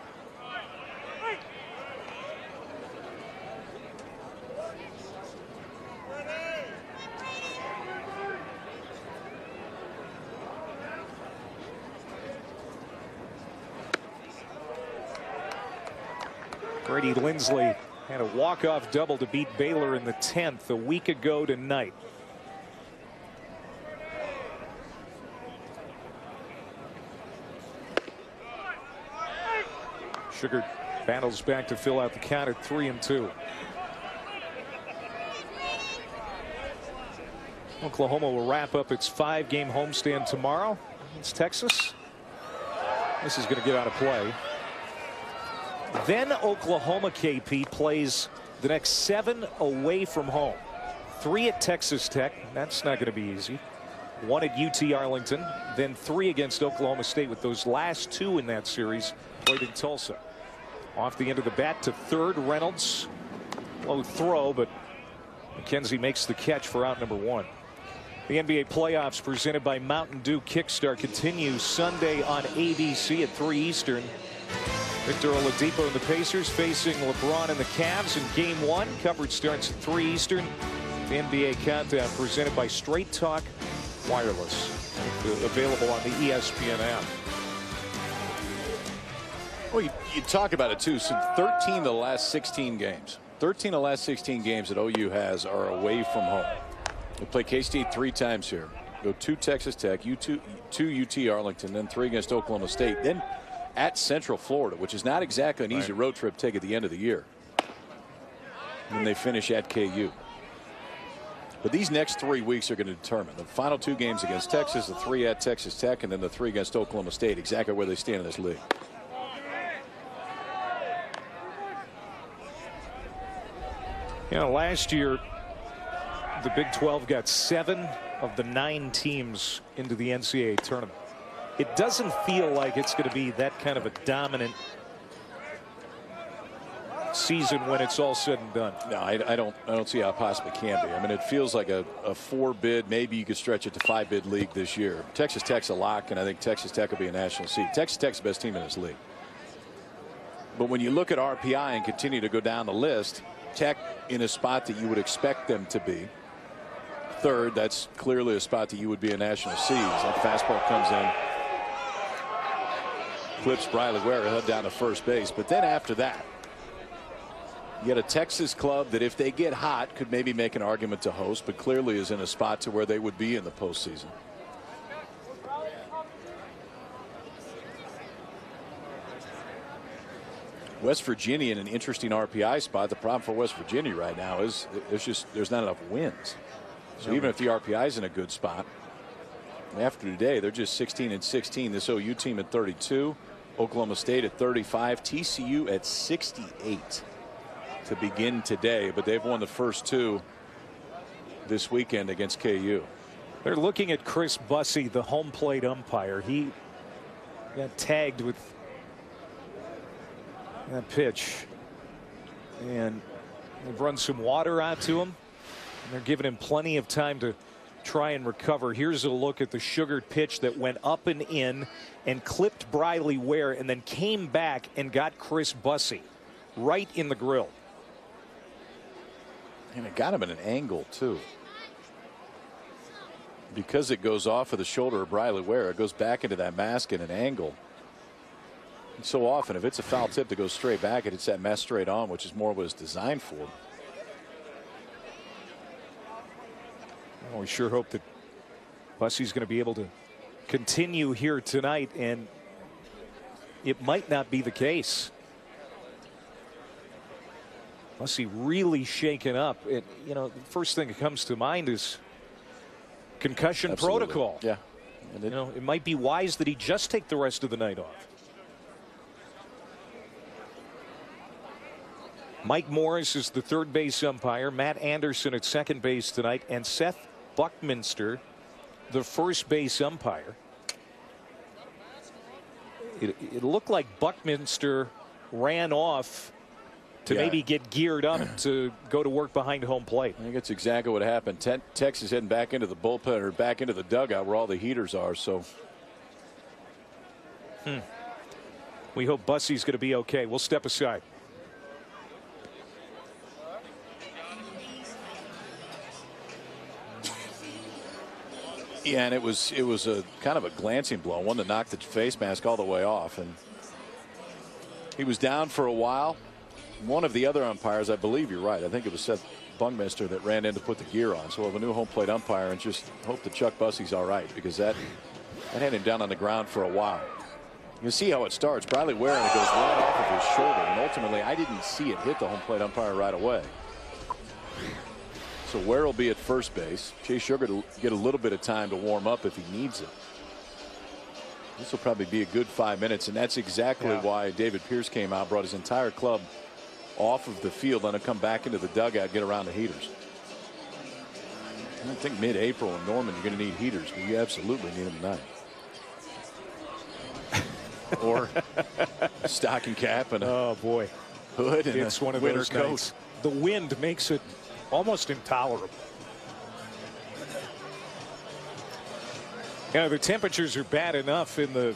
Brady Lindsley had a walk-off double to beat Baylor in the 10th a week ago tonight. Sugar battles back to fill out the count at 3-2. Oklahoma will wrap up its 5-game homestand tomorrow against Texas. This is going to get out of play. Then Oklahoma, KP, plays the next 7 away from home. 3 at Texas Tech. That's not going to be easy. 1 at UT Arlington. Then 3 against Oklahoma State, with those last 2 in that series played in Tulsa. Off the end of the bat to third, Reynolds. Low throw, but McKenzie makes the catch for out number 1. The NBA playoffs presented by Mountain Dew Kickstart continues Sunday on ABC at 3 Eastern. Victor Oladipo and the Pacers facing LeBron and the Cavs in Game 1. Coverage starts at 3 Eastern. The NBA Countdown presented by Straight Talk Wireless. Available on the ESPN app. Well, you talk about it too. So 13 of the last 16 games. 13 of the last 16 games that OU has are away from home. They play K-State 3 times here. Go to Texas Tech, 2 UT Arlington, then 3 against Oklahoma State. Then at Central Florida, which is not exactly an easy road trip to take at the end of the year. And then they finish at KU. But these next 3 weeks are going to determine the final 2 games against Texas, the 3 at Texas Tech, and then the 3 against Oklahoma State, exactly where they stand in this league. You know, last year, the Big 12 got 7 of the 9 teams into the NCAA tournament. It doesn't feel like it's going to be that kind of a dominant season when it's all said and done. No, I don't see how it possibly can be. I mean, it feels like a 4-bid, maybe you could stretch it to 5-bid league this year. Texas Tech's a lock, and I think Texas Tech will be a national seed. Texas Tech's the best team in this league. But when you look at RPI and continue to go down the list, Tech in a spot that you would expect them to be. Third, that's clearly a spot that you would be a national seed. That fastball comes in, clips Briley Ware, head down to first base. But then after that, you got a Texas club that if they get hot could maybe make an argument to host, but clearly is in a spot to where they would be in the postseason. West Virginia in an interesting RPI spot. The problem for West Virginia right now is there's not enough wins. So even if the RPI is in a good spot, after today they're just 16-16. This OU team at 32, Oklahoma State at 35, TCU at 68 to begin today, but they've won the first 2 this weekend against KU. They're looking at Chris Bussey, the home plate umpire. He got tagged with that pitch, and they've run some water out to him, and they're giving him plenty of time to try and recover. Here's a look at the sugared pitch that went up and in and clipped Briley Ware and then came back and got Chris Bussey right in the grill. And it got him at an angle too. Because it goes off of the shoulder of Briley Ware, it goes back into that mask at an angle. And so often if it's a foul tip that goes straight back, it's that mess straight on, which is more what it's designed for. Well, we sure hope that Bussey's going to be able to continue here tonight, and it might not be the case. Bussey really shaken up. You know, the first thing that comes to mind is concussion Absolutely. Protocol. Yeah. You know, it might be wise that he just take the rest of the night off. Mike Morris is the third base umpire. Matt Anderson at second base tonight, and Seth Buckminster, the first base umpire. It looked like Buckminster ran off to maybe get geared up to go to work behind home plate. I think that's exactly what happened. Texas heading back into the bullpen or back into the dugout where all the heaters are. So we hope Bussey's going to be okay. We'll step aside. yeah, and it was a kind of a glancing blow, one that knocked the face mask all the way off, and he was down for a while. One of the other umpires, I believe you're right, I think it was Seth Buckminster that ran in to put the gear on. So we'll have a new home plate umpire and just hope that Chuck Bussey's all right, because that had him down on the ground for a while. You see how it starts. Bradley Ware, and it goes right off of his shoulder. And ultimately, I didn't see it hit the home plate umpire right away. So Ware will be at first base. Chase Sugar to get a little bit of time to warm up if he needs it. This will probably be a good 5 minutes, and that's exactly why David Pierce came out, brought his entire club off of the field, let him come back into the dugout, get around the heaters. I think mid-April in Norman, you're going to need heaters, but you absolutely need them tonight. Or stocking cap and oh boy, hood and it's one of winter those coat. nights. The wind makes it almost intolerable. Yeah, the temperatures are bad enough in the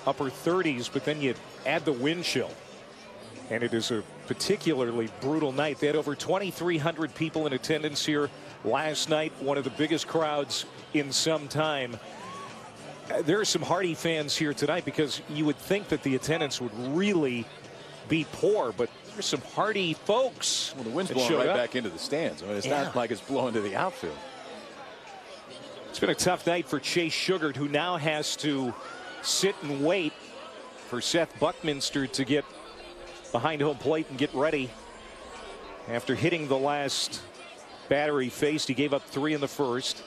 upper 30s, but then you add the wind chill, and it is a particularly brutal night. They had over 2,300 people in attendance here last night, one of the biggest crowds in some time. There are some Hardy fans here tonight because you would think that the attendance would really be poor, but there's some Hardy folks. Well, the wind's blowing right back into the stands. I mean, it's not like it's blowing to the outfield. It's been a tough night for Chase Sugar, who now has to sit and wait for Seth Buckminster to get behind home plate and get ready. After hitting the last batter he faced, he gave up 3 in the first.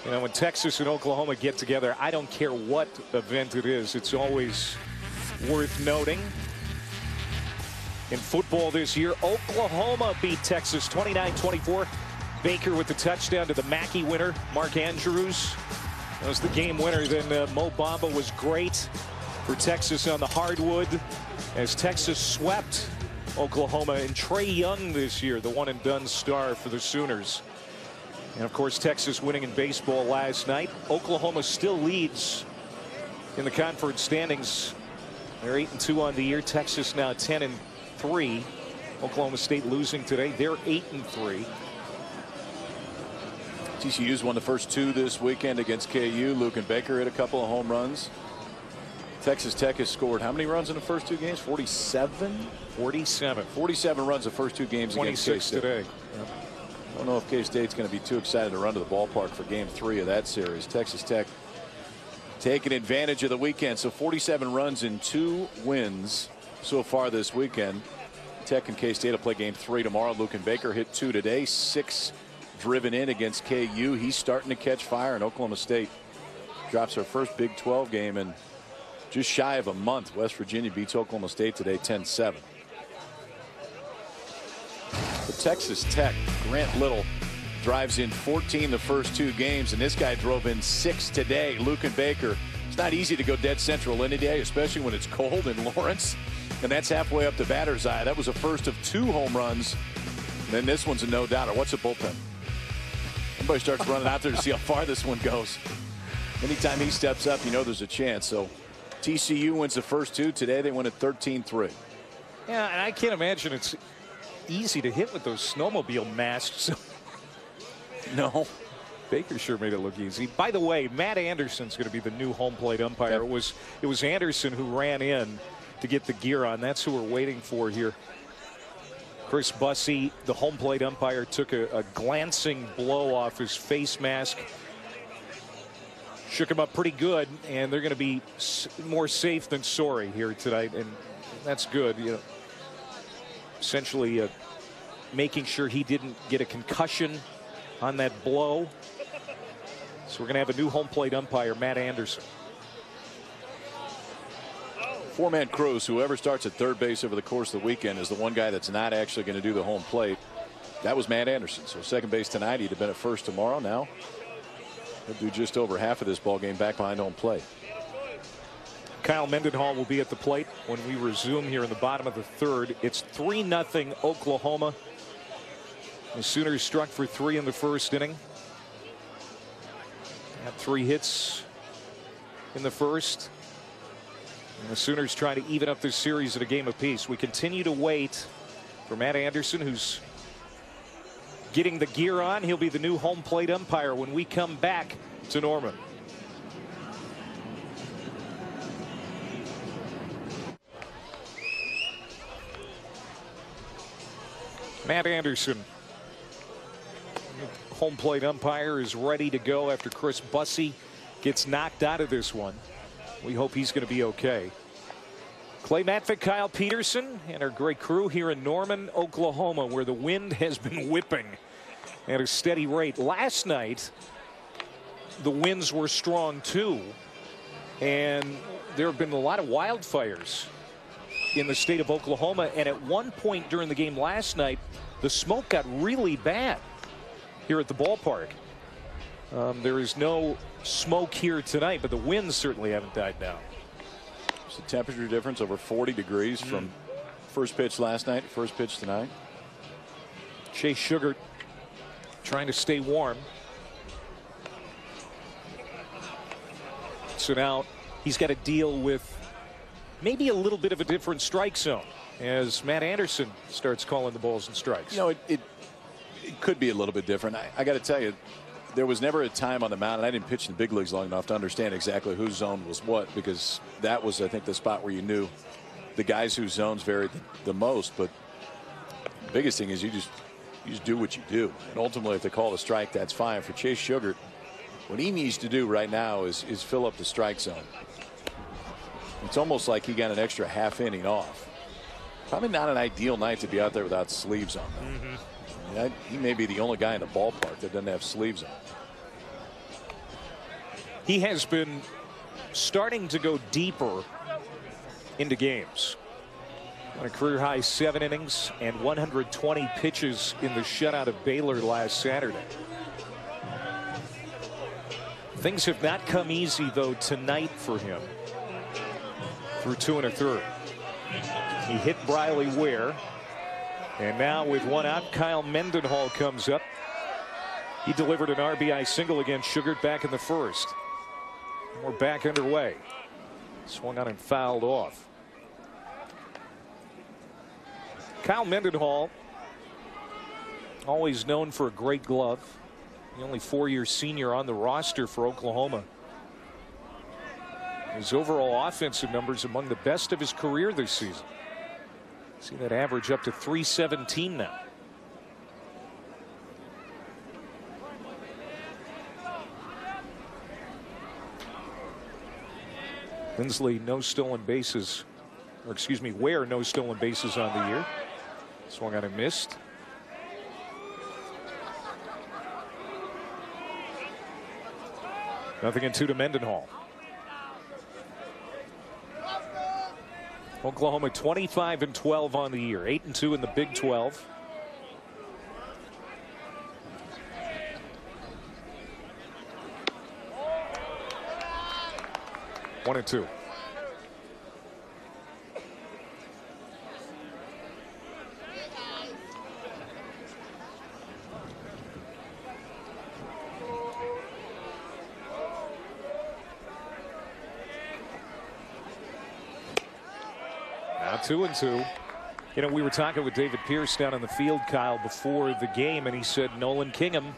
You know, when Texas and Oklahoma get together, I don't care what event it is, it's always worth noting. In football this year, Oklahoma beat Texas 29-24. Baker with the touchdown to the Mackey winner, Mark Andrews. That was the game winner. Then Mo Bamba was great for Texas on the hardwood as Texas swept Oklahoma. And Trey Young this year, the one-and-done star for the Sooners. And of course, Texas winning in baseball last night. Oklahoma still leads in the conference standings. They're 8-2 on the year. Texas now 10-3. Oklahoma State losing today. They're 8-3. TCU's won the first 2 this weekend against KU. Luke and Baker hit a couple of home runs. Texas Tech has scored how many runs in the first 2 games? 47? 47. 47 runs the first 2 games against K-State. 26 today. Yep. I don't know if K-State's going to be too excited to run to the ballpark for game 3 of that series. Texas Tech taking advantage of the weekend. So 47 runs in 2 wins so far this weekend. Tech and K-State will play game 3 tomorrow. Luke and Baker hit 2 today. 6 driven in against KU. He's starting to catch fire, and Oklahoma State drops their first Big 12 game in just shy of a month. West Virginia beats Oklahoma State today 10-7. But Texas Tech, Grant Little drives in 14 the first 2 games, and this guy drove in 6 today. Luke and Baker. It's not easy to go dead central any day, especially when it's cold in Lawrence, and that's halfway up the batter's eye. That was the first of 2 home runs. And then this one's a no-doubter. What's a bullpen? Everybody starts running out there to see how far this one goes. Anytime he steps up, you know there's a chance. So TCU wins the first 2 today. They win at 13-3. Yeah, and I can't imagine it's easy to hit with those snowmobile masks. No. Baker sure made it look easy. By the way, Matt Anderson's going to be the new home plate umpire. Yep. It was Anderson who ran in to get the gear on. That's who we're waiting for here. Chris Bussey, the home plate umpire, took a glancing blow off his face mask. Shook him up pretty good, and they're going to be more safe than sorry here tonight, and that's good. You know, essentially making sure he didn't get a concussion on that blow. So we're going to have a new home plate umpire, Matt Anderson. 4-man crews. Whoever starts at third base over the course of the weekend is the one guy that's not actually going to do the home plate. That was Matt Anderson. So second base tonight. He'd have been at first tomorrow. Now he'll do just over half of this ball game back behind home plate. Kyle Mendenhall will be at the plate when we resume here in the bottom of the 3rd. It's 3-0 Oklahoma. The Sooners struck for 3 in the first inning. Had 3 hits in the first. And the Sooners trying to even up this series at a game apiece. We continue to wait for Matt Anderson, who's getting the gear on. He'll be the new home plate umpire when we come back to Norman. Matt Anderson home plate umpire is ready to go after Chris Bussey gets knocked out of this one. We hope he's going to be okay. Clay Matvick, Kyle Peterson, and our great crew here in Norman, Oklahoma, where the wind has been whipping at a steady rate. Last night, the winds were strong too, and there have been a lot of wildfires in the state of Oklahoma, and at one point during the game last night, the smoke got really bad here at the ballpark. There is no smoke here tonight, but the winds certainly haven't died down. It's a temperature difference over 40 degrees from first pitch last night, first pitch tonight. Chase Sugar trying to stay warm. So now he's got to deal with maybe a little bit of a different strike zone as Matt Anderson starts calling the balls and strikes. You know, it could be a little bit different. I got to tell you, there was never a time on the mound, and I didn't pitch in the big leagues long enough to understand exactly whose zone was what, because that was, I think, the spot where you knew the guys whose zones varied the most. But the biggest thing is you just do what you do, and ultimately, if they call a strike, that's fine. For Chase Sugar, what he needs to do right now is fill up the strike zone. It's almost like he got an extra half inning off. Probably not an ideal night to be out there without sleeves on. He may be the only guy in the ballpark that doesn't have sleeves on. He has been starting to go deeper into games. On a career high 7 innings and 120 pitches in the shutout of Baylor last Saturday. Things have not come easy though tonight for him. Through 2 1/3. He hit Briley Ware. And now with 1 out, Kyle Mendenhall comes up. He delivered an RBI single against Sugar back in the first. We're back underway. Swung on and fouled off. Kyle Mendenhall, always known for a great glove. The only 4-year senior on the roster for Oklahoma. His overall offensive numbers among the best of his career this season. See that average up to .317 now. Lindsley, no stolen bases, or excuse me, Ware, no stolen bases on the year. Swung on and missed. Nothing in 2 to Mendenhall. Oklahoma 25-12 on the year, 8-2 in the Big 12. One and two. Now 2-2. You know, we were talking with David Pierce down on the field, Kyle, before the game, and he said Nolan Kingham,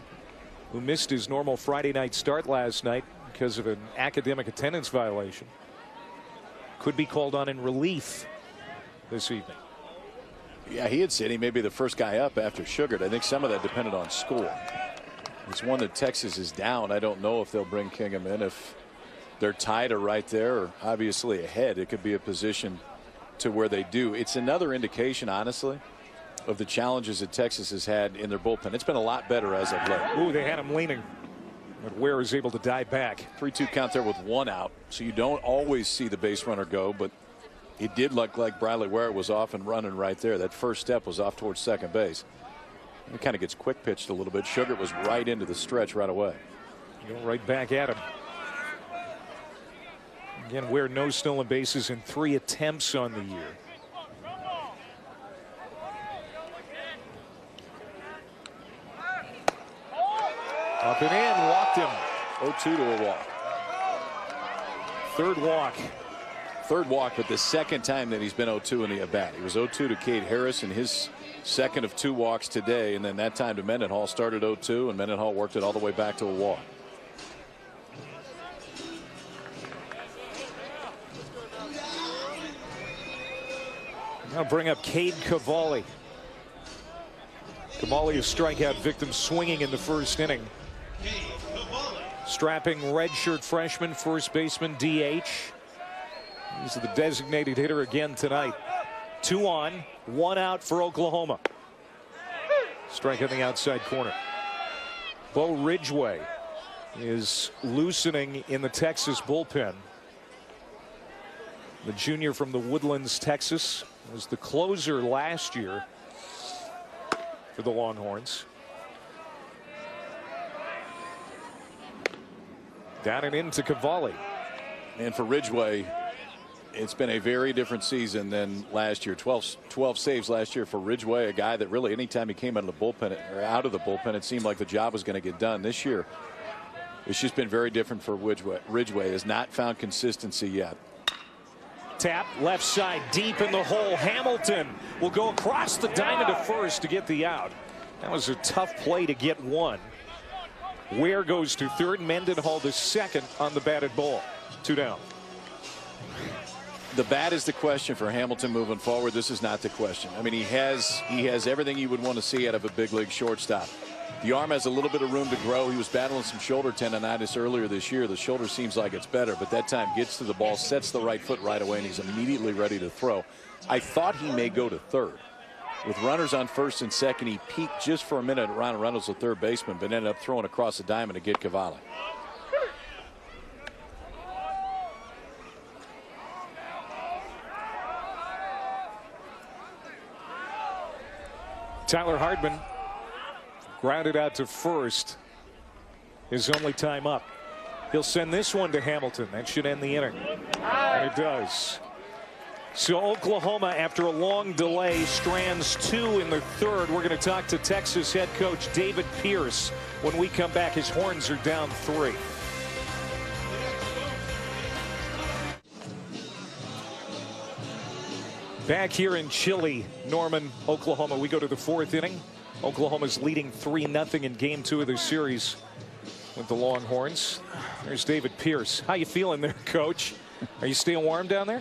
who missed his normal Friday night start last night because of an academic attendance violation, could be called on in relief this evening. Yeah, he had said he may be the first guy up after Sugar. I think some of that depended on score. It's one that Texas is down. I don't know if they'll bring Kingham in. If they're tied or right there or obviously ahead, it could be a position to where they do. It's another indication, honestly, of the challenges that Texas has had in their bullpen. It's been a lot better as of late. Ooh, they had him leaning, but Ware is able to dive back. 3-2 count there with 1 out, so you don't always see the base runner go, but it did look like Briley Ware was off and running right there. That first step was off towards second base. It kind of gets quick pitched a little bit. Sugar was right into the stretch right away. Go right back at him. Again, Ware no stolen bases in 3 attempts on the year. Up and in, walked him. 0-2 to a walk. Third walk. Third walk, but the second time that he's been 0-2 in the at-bat. He was 0-2 to Cade Harris in his second of 2 walks today, and then that time to Mendenhall started 0-2, and Mendenhall worked it all the way back to a walk. I'll bring up Cade Cavalli. Cavalli, a strikeout victim, swinging in the first inning. Strapping redshirt freshman, first baseman, DH. He's the designated hitter again tonight. 2 on, 1 out for Oklahoma. Strike on the outside corner. Bo Ridgway is loosening in the Texas bullpen. The junior from the Woodlands, Texas, was the closer last year for the Longhorns. Down and into Cavalli. And for Ridgway, it's been a very different season than last year. 12 saves last year for Ridgway, a guy that really anytime he came out of the bullpen, it seemed like the job was going to get done. This year, it's just been very different for Ridgway. Ridgway has not found consistency yet. Tap left side deep in the hole. Hamilton will go across the diamond to first to get the out. That was a tough play to get one. Ware goes to third. Mendenhall to second on the batted ball. 2 down. The bat is the question for Hamilton moving forward. This is not the question. I mean, he has everything you would want to see out of a big league shortstop. The arm has a little bit of room to grow. He was battling some shoulder tendonitis earlier this year. The shoulder seems like it's better, but that time gets to the ball, sets the right foot right away, and he's immediately ready to throw. I thought he may go to third. With runners on first and second, he peaked just for a minute at Ryan Reynolds, the third baseman, but ended up throwing across the diamond to get Cavalli. Tyler Hardman grounded out to first. His only time up. He'll send this one to Hamilton. That should end the inning. And it does. So Oklahoma, after a long delay, strands 2 in the third. We're going to talk to Texas head coach David Pierce when we come back. His Horns are down 3. Back here in chilly Norman, Oklahoma, we go to the 4th inning. Oklahoma's leading 3-0 in game 2 of the series with the Longhorns. There's David Pierce. How you feeling there, Coach? Are you staying warm down there?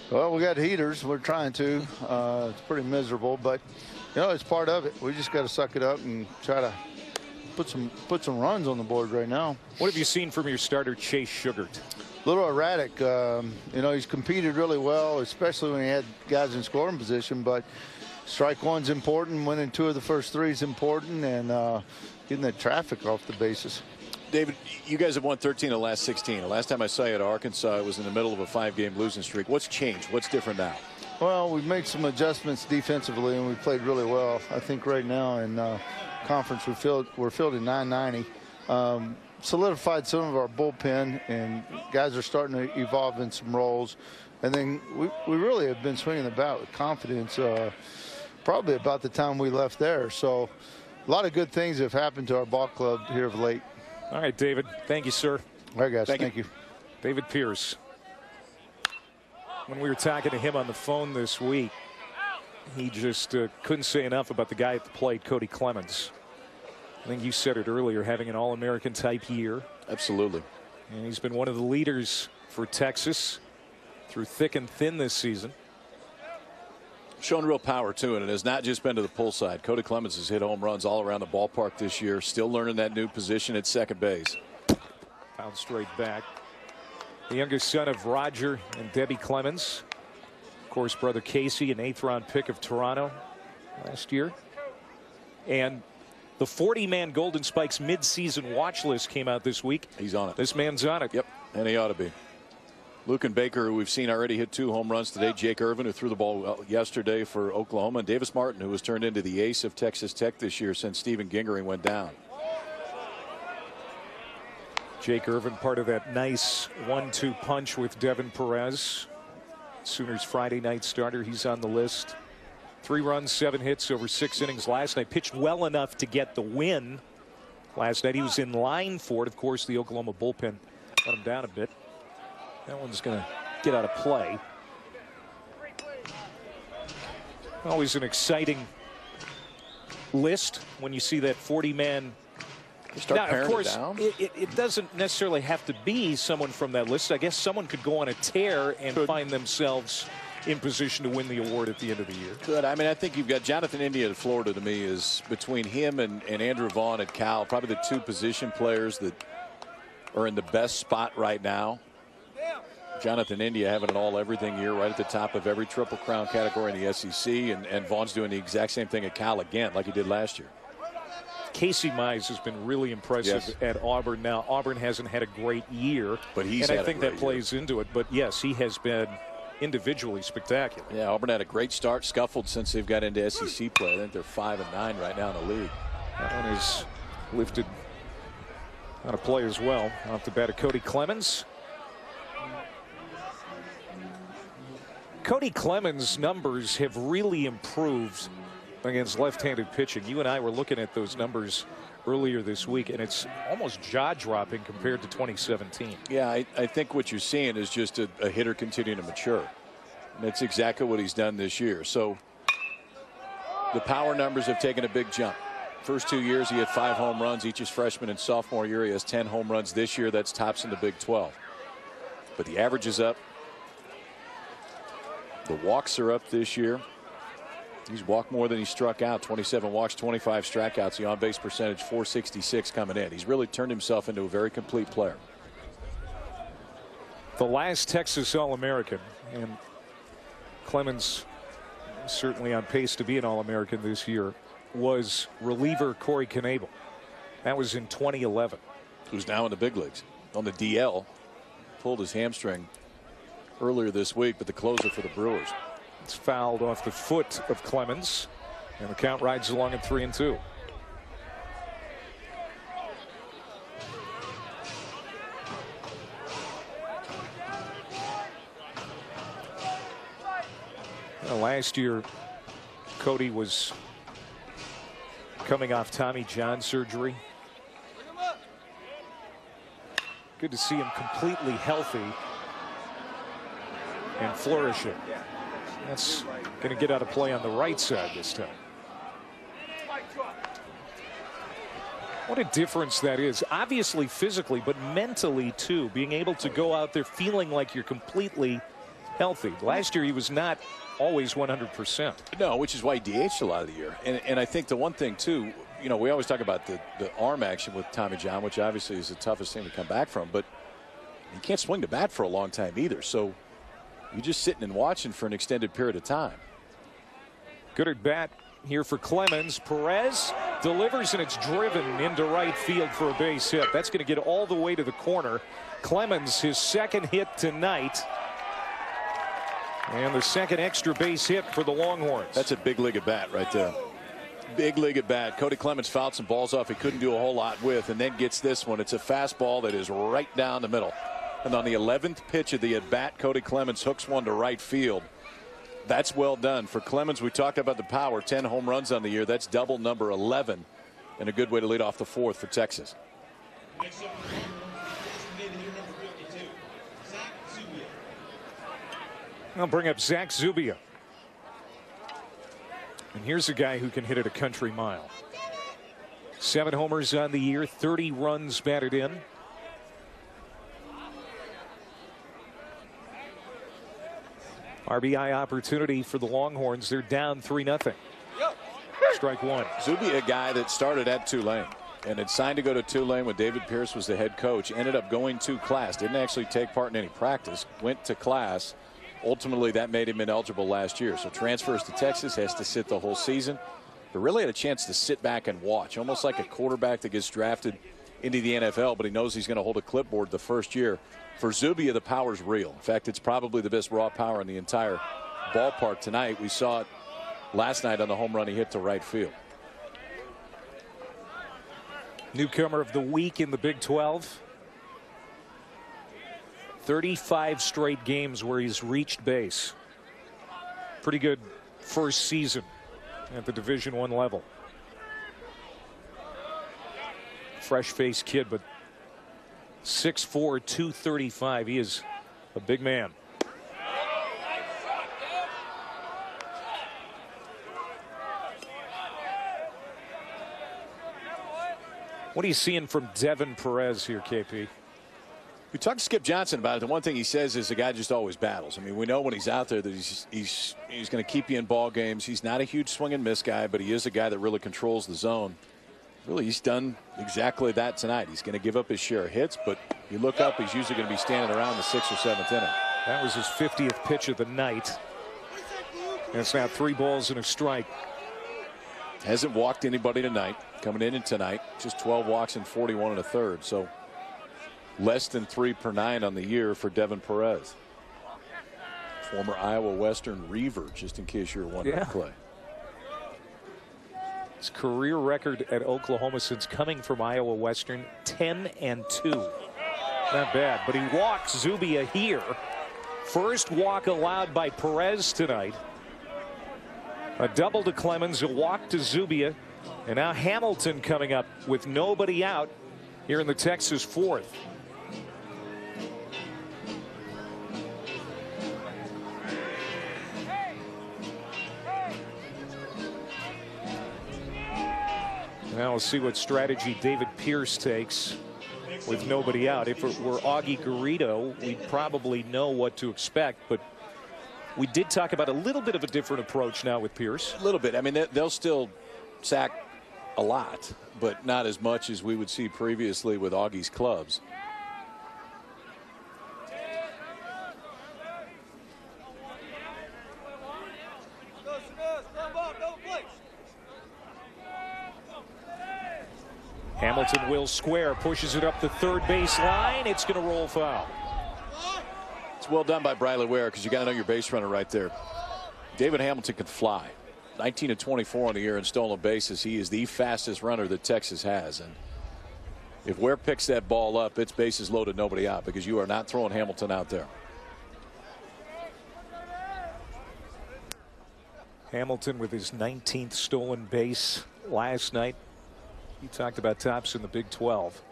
Well, we got heaters. We're trying to. It's pretty miserable, but you know, it's part of it. We just got to suck it up and try to put some runs on the board right now. What have you seen from your starter, Chase Sugart? A little erratic. You know, he's competed really well, especially when he had guys in scoring position. But strike 1's important. Winning 2 of the first 3 is important, and getting that traffic off the bases. David, you guys have won 13 of the last 16. The last time I saw you at Arkansas, it was in the middle of a 5-game losing streak. What's changed? What's different now? Well, we've made some adjustments defensively, and we played really well. I think right now in conference we're fielding 990. Solidified some of our bullpen, and guys are starting to evolve in some roles. And then we really have been swinging the bat with confidence probably about the time we left there. So a lot of good things have happened to our ball club here of late. All right, David. Thank you, sir. All right, guys. Thank you. David Pierce. When we were talking to him on the phone this week, he just couldn't say enough about the guy at the plate, Cody Clemens. I think you said it earlier, having an All-American type year. Absolutely. And he's been one of the leaders for Texas through thick and thin this season. Shown real power too, and it has not just been to the pull side. Cody Clemens has hit home runs all around the ballpark this year, still learning that new position at second base. Fouled straight back. The youngest son of Roger and Debbie Clemens. Of course, brother Casey, an 8th-round pick of Toronto last year. And the 40-man Golden Spikes mid-season watch list came out this week. He's on it. This man's on it. Yep, and he ought to be. Lucan Baker, who we've seen already hit 2 home runs today. Jake Irvin, who threw the ball yesterday for Oklahoma. And Davis Martin, who was turned into the ace of Texas Tech this year since Stephen Gingering went down. Jake Irvin, part of that nice 1-2 punch with Devin Perez. Sooners Friday night starter. He's on the list. 3 runs, 7 hits over 6 innings last night. Pitched well enough to get the win last night. He was in line for it. Of course, the Oklahoma bullpen let him down a bit. That one's going to get out of play. Always an exciting list when you see that 40-man. Now, of course, it doesn't necessarily have to be someone from that list. I guess someone could go on a tear and find themselves in position to win the award at the end of the year. Good. I mean, I think you've got Jonathan India at Florida. To me, is between him and Andrew Vaughn at Cal, probably the two position players that are in the best spot right now. Jonathan India having an all-everything year, right at the top of every Triple Crown category in the SEC, and Vaughn's doing the exact same thing at Cal again, like he did last year. Casey Mize has been really impressive at Auburn. Now, Auburn hasn't had a great year, but I think that plays into it. But yes, he has been individually spectacular. Yeah, Auburn had a great start, scuffled since they've got into SEC play. I think they're 5-9 right now in the league. That one is lifted on a play as well. Off the bat of Cody Clemens. Cody Clemens' numbers have really improved against left-handed pitching. You and I were looking at those numbers earlier this week, and it's almost jaw-dropping compared to 2017. Yeah, I think what you're seeing is just a hitter continuing to mature. And that's exactly what he's done this year. So the power numbers have taken a big jump. First 2 years, he had 5 home runs. Each his freshman and sophomore year, he has 10 home runs this year. That's tops in the Big 12. But the average is up. The walks are up this year. He's walked more than he struck out. 27 walks, 25 strikeouts. The on-base percentage, .466 coming in. He's really turned himself into a very complete player. The last Texas All-American, and Clemens certainly on pace to be an All-American this year, was reliever Corey Knebel. That was in 2011. Who's now in the big leagues on the DL. Pulled his hamstring earlier this week, but the closer for the Brewers. It's fouled off the foot of Clemens, and the count rides along at 3-2. Last year, Cody was coming off Tommy John surgery. Good to see him completely healthy and flourishing. That's going to get out of play on the right side this time. What a difference that is. Obviously physically, but mentally too. Being able to go out there feeling like you're completely healthy. Last year he was not always 100%. No, which is why he DH'd a lot of the year. And I think the one thing too, you know, we always talk about the arm action with Tommy John, which obviously is the toughest thing to come back from. But he can't swing the bat for a long time either. So you're just sitting and watching for an extended period of time. Good at bat here for Clemens. Perez delivers, and it's driven into right field for a base hit. That's going to get all the way to the corner. Clemens, his second hit tonight. And the second extra base hit for the Longhorns. That's a big league at bat right there. Big league at bat. Cody Clemens fouled some balls off he couldn't do a whole lot with, and then gets this one. It's a fastball that is right down the middle. And on the 11th pitch of the at bat, Cody Clemens hooks one to right field. That's well done for Clemens. We talked about the power. 10 home runs on the year. That's double number 11, and a good way to lead off the fourth for Texas. I'll bring up Zach Zubia. And here's a guy who can hit it a country mile. 7 homers on the year, 30 runs batted in. RBI opportunity for the Longhorns. They're down 3-0. Strike one. Zubia, a guy that started at Tulane and had signed to go to Tulane when David Pierce was the head coach. Ended up going to class. Didn't actually take part in any practice. Went to class. Ultimately, that made him ineligible last year. So transfers to Texas, has to sit the whole season. But really had a chance to sit back and watch. Almost like a quarterback that gets drafted into the NFL, but he knows he's going to hold a clipboard the first year. For Zubia, the power's real. In fact, it's probably the best raw power in the entire ballpark tonight. We saw it last night on the home run he hit to right field. Newcomer of the week in the Big 12. 35 straight games where he's reached base. Pretty good first season at the Division I level. Fresh-faced kid, but 6'4", 235. He is a big man. What are you seeing from Devin Perez here, KP? We talked to Skip Johnson about it. The one thing he says is the guy just always battles. I mean, we know when he's out there that he's going to keep you in ball games. He's not a huge swing and miss guy, but he is a guy that really controls the zone. Really, he's done exactly that tonight. He's going to give up his share of hits, but you look up, he's usually going to be standing around the 6th or 7th inning. That was his 50th pitch of the night. And it's now 3 balls and a strike. Hasn't walked anybody tonight. Coming in tonight, just 12 walks and 41 1/3. So less than 3 per 9 on the year for Devin Perez. Former Iowa Western Reaver, just in case you're wondering, Clay. His career record at Oklahoma since coming from Iowa Western, 10-2. Not bad, but he walks Zubia here. First walk allowed by Perez tonight. A double to Clemens, a walk to Zubia, and now Hamilton coming up with nobody out here in the Texas 4th. Now we'll see what strategy David Pierce takes with nobody out. If it were Augie Garrido, we'd probably know what to expect, but we did talk about a little bit of a different approach now with Pierce. A little bit. I mean, they'll still sack a lot, but not as much as we would see previously with Augie's clubs. Hamilton will square, pushes it up the third base line. It's going to roll foul. It's well done by Briley Ware, because you got to know your base runner right there. David Hamilton can fly. 19-24 on the year in stolen bases. He is the fastest runner that Texas has. And if Ware picks that ball up, it's bases loaded, nobody out, because you are not throwing Hamilton out there. Hamilton with his 19th stolen base last night. He talked about tops in the Big 12.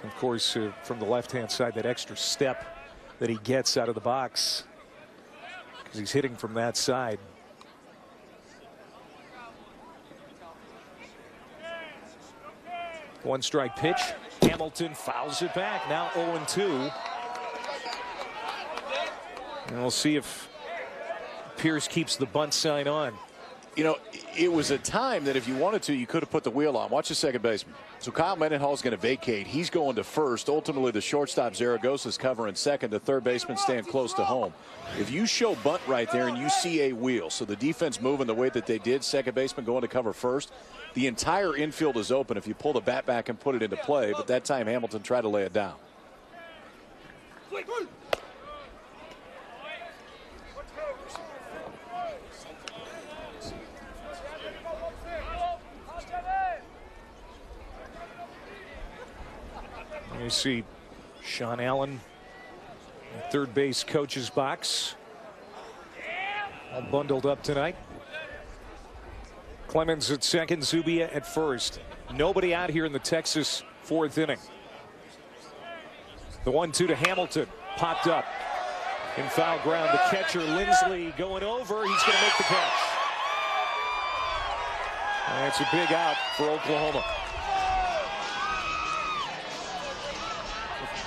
Of course, from the left-hand side, that extra step that he gets out of the box because he's hitting from that side. One strike pitch. Hamilton fouls it back. Now 0-2. And we'll see if Pierce keeps the bunt sign on. You know, it was a time that if you wanted to, you could have put the wheel on. Watch the second baseman. So Kyle Mendenhall is going to vacate. He's going to first. Ultimately, the shortstop Zaragoza's covering second. The third baseman staying close to home. If you show bunt right there and you see a wheel, so the defense moving the way that they did, second baseman going to cover first, the entire infield is open if you pull the bat back and put it into play. But that time Hamilton tried to lay it down. You see Sean Allen, third base coach's box, all bundled up tonight. Clemens at second, Zubia at first. Nobody out here in the Texas 4th inning. The 1-2 to Hamilton, popped up in foul ground. The catcher Lindsley going over. He's going to make the catch. That's a big out for Oklahoma.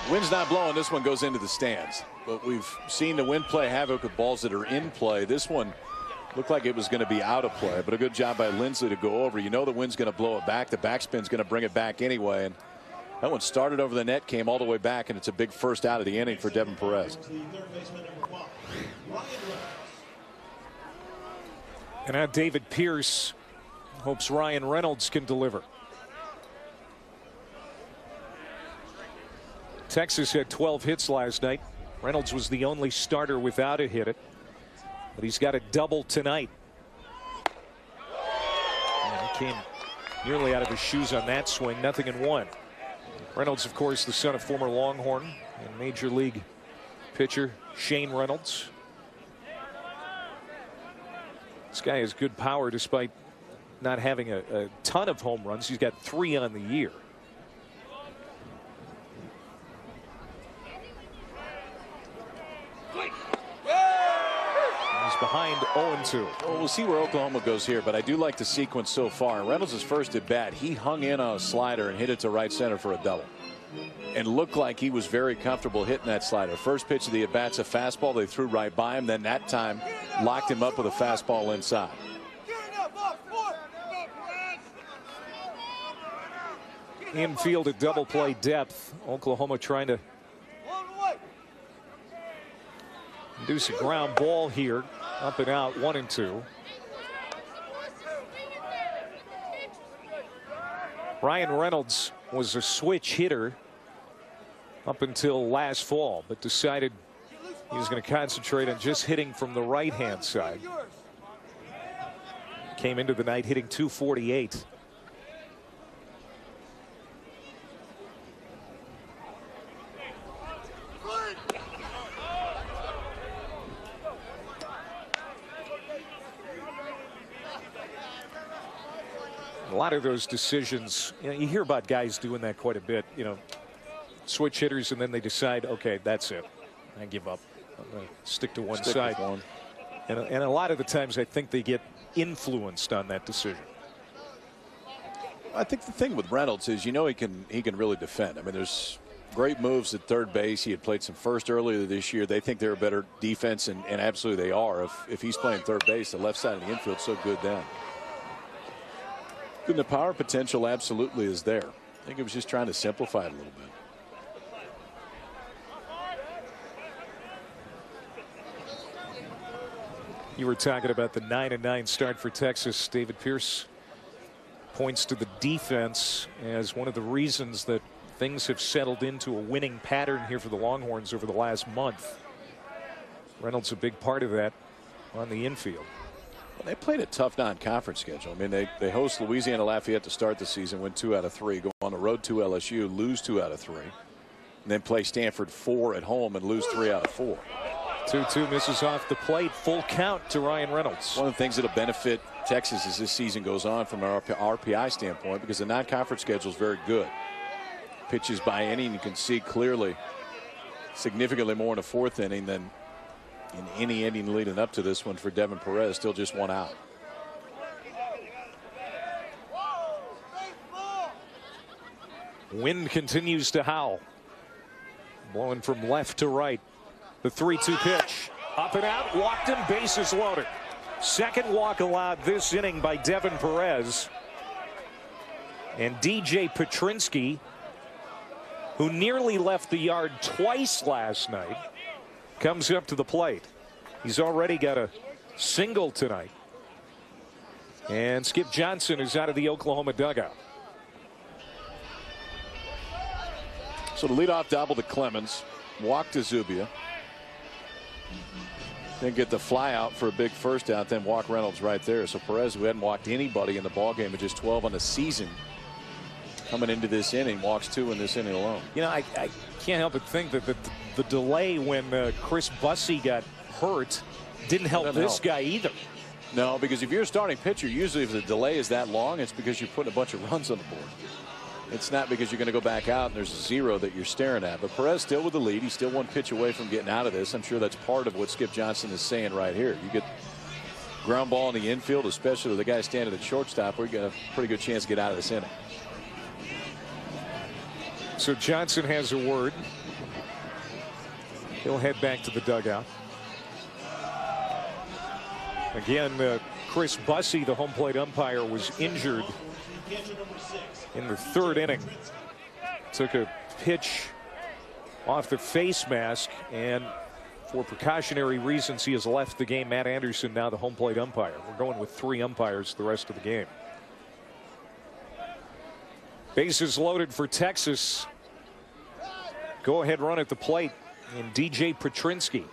Wind's not blowing. This one goes into the stands. But we've seen the wind play havoc with balls that are in play. This one looked like it was going to be out of play. But a good job by Lindsley to go over. You know the wind's going to blow it back. The backspin's going to bring it back anyway. And that one started over the net, came all the way back, and it's a big first out of the inning for Devin Perez. And now David Pierce hopes Ryan Reynolds can deliver. Texas had 12 hits last night. Reynolds was the only starter without a hit, but he's got a double tonight. And he came nearly out of his shoes on that swing. 0-1. Reynolds, of course, the son of former Longhorn and Major League pitcher Shane Reynolds. This guy has good power despite not having a ton of home runs. He's got 3 on the year. Behind 0-2. Well, we'll see where Oklahoma goes here, but I do like the sequence so far. Reynolds' first at bat, he hung in on a slider and hit it to right center for a double. and looked like he was very comfortable hitting that slider. First pitch of the at-bat's a fastball. They threw right by him. Then that time locked him up with a fastball inside. Infield at double play depth. Oklahoma trying to induce a ground ball here. Up and out, 1-2. Ryan Reynolds was a switch hitter up until last fall, but decided he was going to concentrate on just hitting from the right-hand side. Came into the night hitting .248. A lot of those decisions, you hear about guys doing that quite a bit, switch hitters, and then they decide, okay, that's it. I give up. I'm going to stick to one side. And a lot of the times I think they get influenced on that decision. I think the thing with Reynolds is, he can really defend. I mean, there's great moves at third base. He had played some first earlier this year. They think they're a better defense, and absolutely they are. If he's playing third base, the left side of the infield's so good then. And the power potential absolutely is there. I think it was just trying to simplify it a little bit. You were talking about the 9-9 start for Texas. David Pierce points to the defense as one of the reasons that things have settled into a winning pattern here for the Longhorns over the last month. Reynolds a big part of that on the infield. Well, they played a tough non-conference schedule. I mean, they host Louisiana Lafayette to start the season, win 2 out of 3, go on the road to LSU, lose 2 out of 3, and then play Stanford 4 at home and lose 3 out of 4. 2-2 misses off the plate. Full count to Ryan Reynolds. One of the things that'll benefit Texas as this season goes on from an RPI standpoint, because the non-conference schedule is very good. Pitches by inning, you can see clearly significantly more in the 4th inning than in any inning leading up to this one for Devin Perez. Still just 1 out. Wind continues to howl. Blowing from left to right. The 3-2 pitch. Up and out. Walked him. Bases loaded. Second walk allowed this inning by Devin Perez. And DJ Petrinsky, who nearly left the yard twice last night, comes up to the plate. He's already got a single tonight. And Skip Johnson is out of the Oklahoma dugout. So the leadoff double to Clemens, walk to Zubia, then get the fly out for a big first out, then walk Reynolds right there. So Perez, who hadn't walked anybody in the ballgame at just 12 on the season, coming into this inning, walks 2 in this inning alone. I can't help but think that the delay when Chris Bussey got hurt didn't help this guy either. No, because if you're a starting pitcher, usually if the delay is that long, it's because you're putting a bunch of runs on the board. It's not because you're going to go back out and there's a 0 that you're staring at. But Perez still with the lead. He's still 1 pitch away from getting out of this. I'm sure that's part of what Skip Johnson is saying right here. You get ground ball in the infield, especially with the guy standing at shortstop, where you got a pretty good chance to get out of this inning. So Johnson has a word. He'll head back to the dugout. Again, Chris Bussey, the home plate umpire, was injured in the 3rd inning. Took a pitch off the face mask, and for precautionary reasons, he has left the game. Matt Anderson now the home plate umpire. We're going with 3 umpires the rest of the game. Bases loaded for Texas. Go ahead run at the plate in DJ Petrinsky.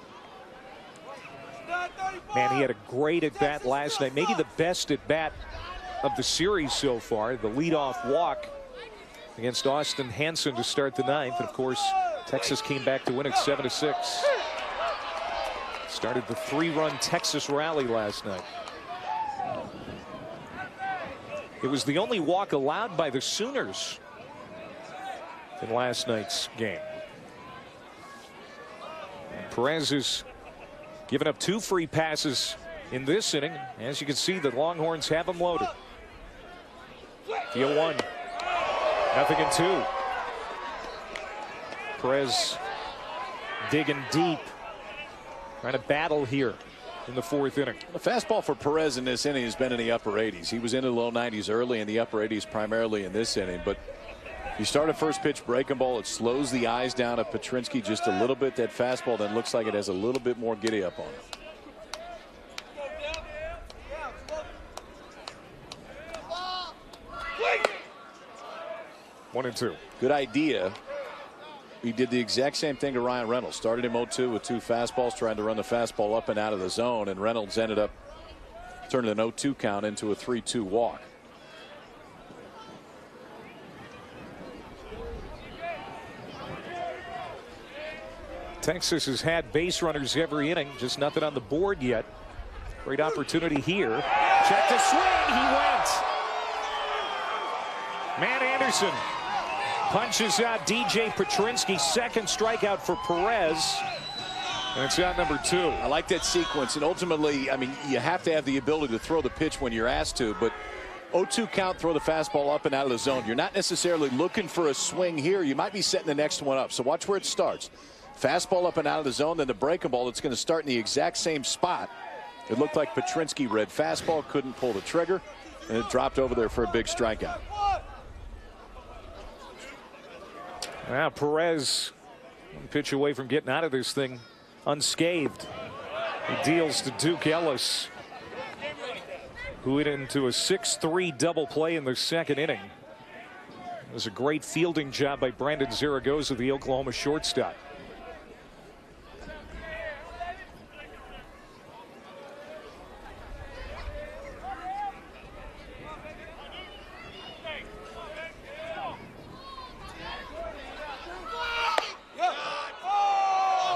Man, he had a great at bat last night, maybe the best at bat of the series so far. The leadoff walk against Austin Hansen to start the 9th. And of course, Texas came back to win it 7-6. Started the 3-run Texas rally last night. It was the only walk allowed by the Sooners in last night's game. Perez has given up 2 free passes in this inning. As you can see, the Longhorns have them loaded. The 0-1. 0-2. Perez digging deep, trying to battle here in the 4th inning. The fastball for Perez in this inning has been in the upper 80s. He was in the low 90s early, in the upper 80s primarily in this inning. But you start a first pitch breaking ball, it slows the eyes down of Petrinsky just a little bit. That fastball then looks like it has a little bit more giddy up on it. 1-2. Good idea. He did the exact same thing to Ryan Reynolds. Started him 0-2 with 2 fastballs, trying to run the fastball up and out of the zone, and Reynolds ended up turning an 0-2 count into a 3-2 walk. Texas has had base runners every inning, just nothing on the board yet. Great opportunity here. Check to swing. He went. Matt Anderson punches out DJ Petrinsky. Second strikeout for Perez. And it's out number 2. I like that sequence. And ultimately, I mean, you have to have the ability to throw the pitch when you're asked to. But 0-2 count, throw the fastball up and out of the zone. You're not necessarily looking for a swing here. You might be setting the next one up. So watch where it starts. Fastball up and out of the zone, then the breaking ball that's going to start in the exact same spot. It looked like Petrinsky read fastball, couldn't pull the trigger, and it dropped over there for a big strikeout. Now Perez, one pitch away from getting out of this thing unscathed. He deals to Duke Ellis, who hit into a 6-3 double play in the 2nd inning. It was a great fielding job by Brandon Zaragoza, the Oklahoma shortstop.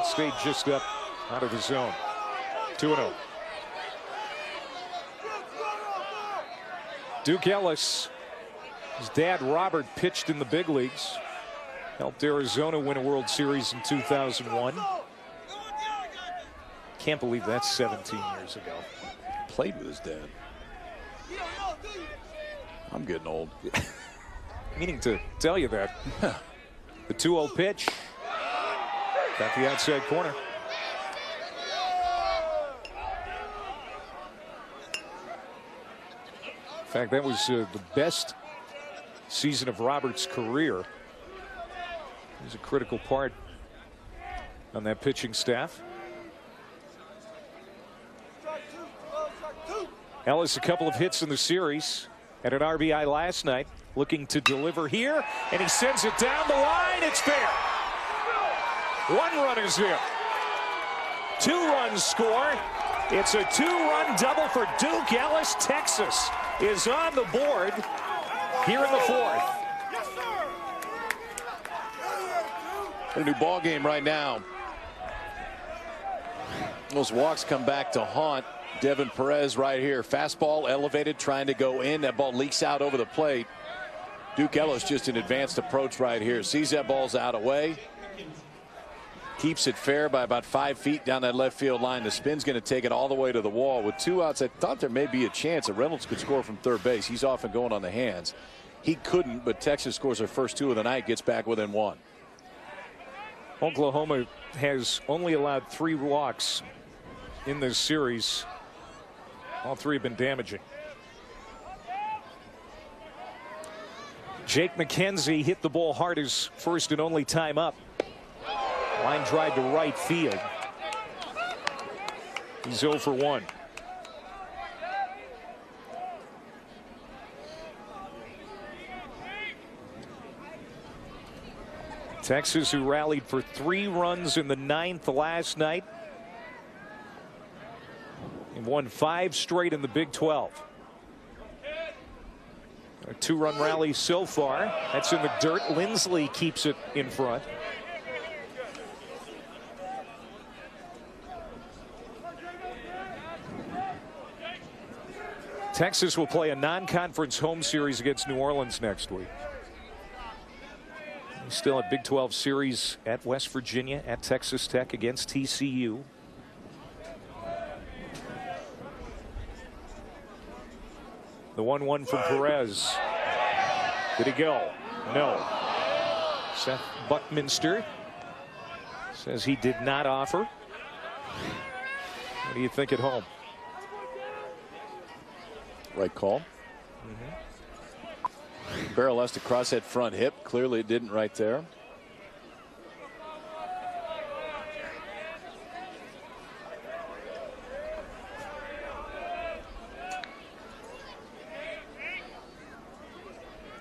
Stayed just up out of the zone. 2-0. Duke Ellis, his dad Robert pitched in the big leagues, helped Arizona win a World Series in 2001. Can't believe that's 17 years ago. Played with his dad. I'm getting old. Meaning to tell you that. The 2-0 pitch. At the outside corner. In fact, that was the best season of Robert's career. He was a critical part on that pitching staff. Ellis, a couple of hits in the series, had an RBI last night, looking to deliver here, and he sends it down the line. It's fair. 1 run is in. 2 runs score. It's a 2-run double for Duke Ellis. Texas is on the board here in the 4th. A new ball game right now. Those walks come back to haunt Devin Perez right here. Fastball elevated, trying to go in. That ball leaks out over the plate. Duke Ellis just an advanced approach right here. Sees that ball's out of way. Keeps it fair by about 5 feet down that left field line. The spin's going to take it all the way to the wall. With 2 outs, I thought there may be a chance that Reynolds could score from third base. He's often going on the hands. He couldn't, but Texas scores their first 2 of the night, gets back within 1. Oklahoma has only allowed 3 walks in this series. All 3 have been damaging. Jake McKenzie hit the ball hard his first and only time up. Line drive to right field. He's 0 for 1. Texas, who rallied for 3 runs in the 9th last night, and won 5 straight in the Big 12. A 2-run rally so far. That's in the dirt. Lindsley keeps it in front. Texas will play a non-conference home series against New Orleans next week. Still a Big 12 series at West Virginia, at Texas Tech against TCU. The 1-1 from Perez. Did he go? No. Seth Buckminster Says he did not offer. What do you think at home? Right call. Barrel has to cross that front hip. Clearly it didn't right there.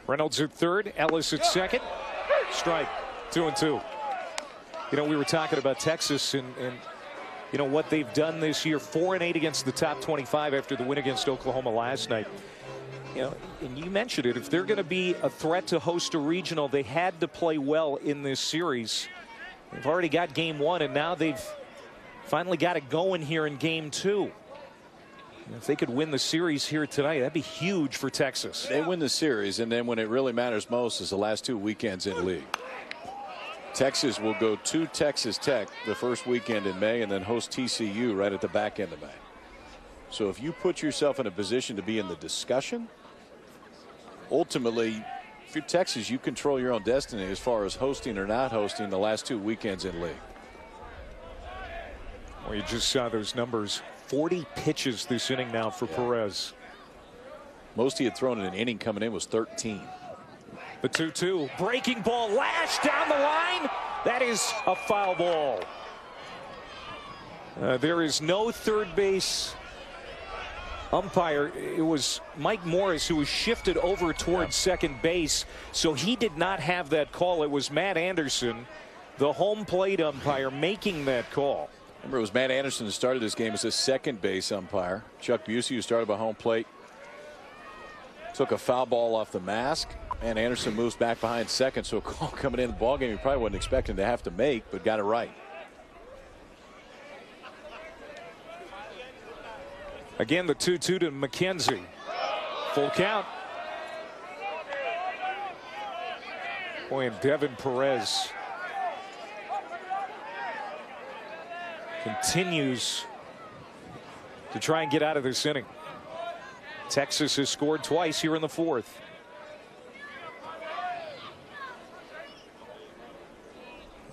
Reynolds at third, Ellis at second. Strike, 2-2. You know, we were talking about Texas and you know what they've done this year. 4-8 against the top 25 after the win against Oklahoma last night. You know, and you mentioned it. If they're going to be a threat to host a regional, they had to play well in this series. They've already got game one, and now they've finally got it going here in game two. If they could win the series here tonight, that'd be huge for Texas. They win the series, and then when it really matters most is the last 2 weekends in the league. Texas will go to Texas Tech the first weekend in May and then host TCU right at the back end of May. So if you put yourself in a position to be in the discussion, ultimately, if you're Texas, you control your own destiny as far as hosting or not hosting the last 2 weekends in the league. Well, you just saw those numbers. 40 pitches this inning now for Perez. Most he had thrown in an inning coming in was 13. The 2-2 breaking ball lashed down the line. That is a foul ball. There is no third base umpire. It was Mike Morris who was shifted over towards second base, so he did not have that call. It was Matt Anderson, the home plate umpire, making that call. Remember, it was Matt Anderson who started this game as a second base umpire. Chuck Busey, who started by home plate, took a foul ball off the mask, and Anderson moves back behind second. So a call coming in the ballgame he probably wasn't expecting to have to make, but got it right. Again, the 2-2 to McKenzie. Full count. Boy, and Devin Perez continues to try and get out of this inning. Texas has scored twice here in the fourth.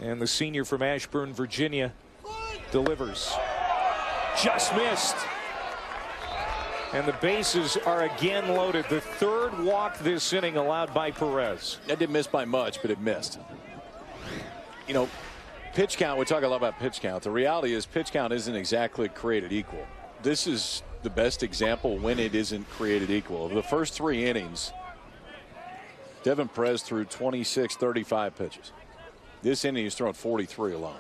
And the senior from Ashburn, Virginia, delivers. Just missed. And the bases are again loaded. The third walk this inning allowed by Perez. That didn't miss by much, but it missed. You know, pitch count, we talk a lot about pitch count. The reality is pitch count isn't exactly created equal. This is the best example when it isn't created equal. The first 3 innings, Devin Perez threw 26, 35 pitches. This inning he's thrown 43 alone.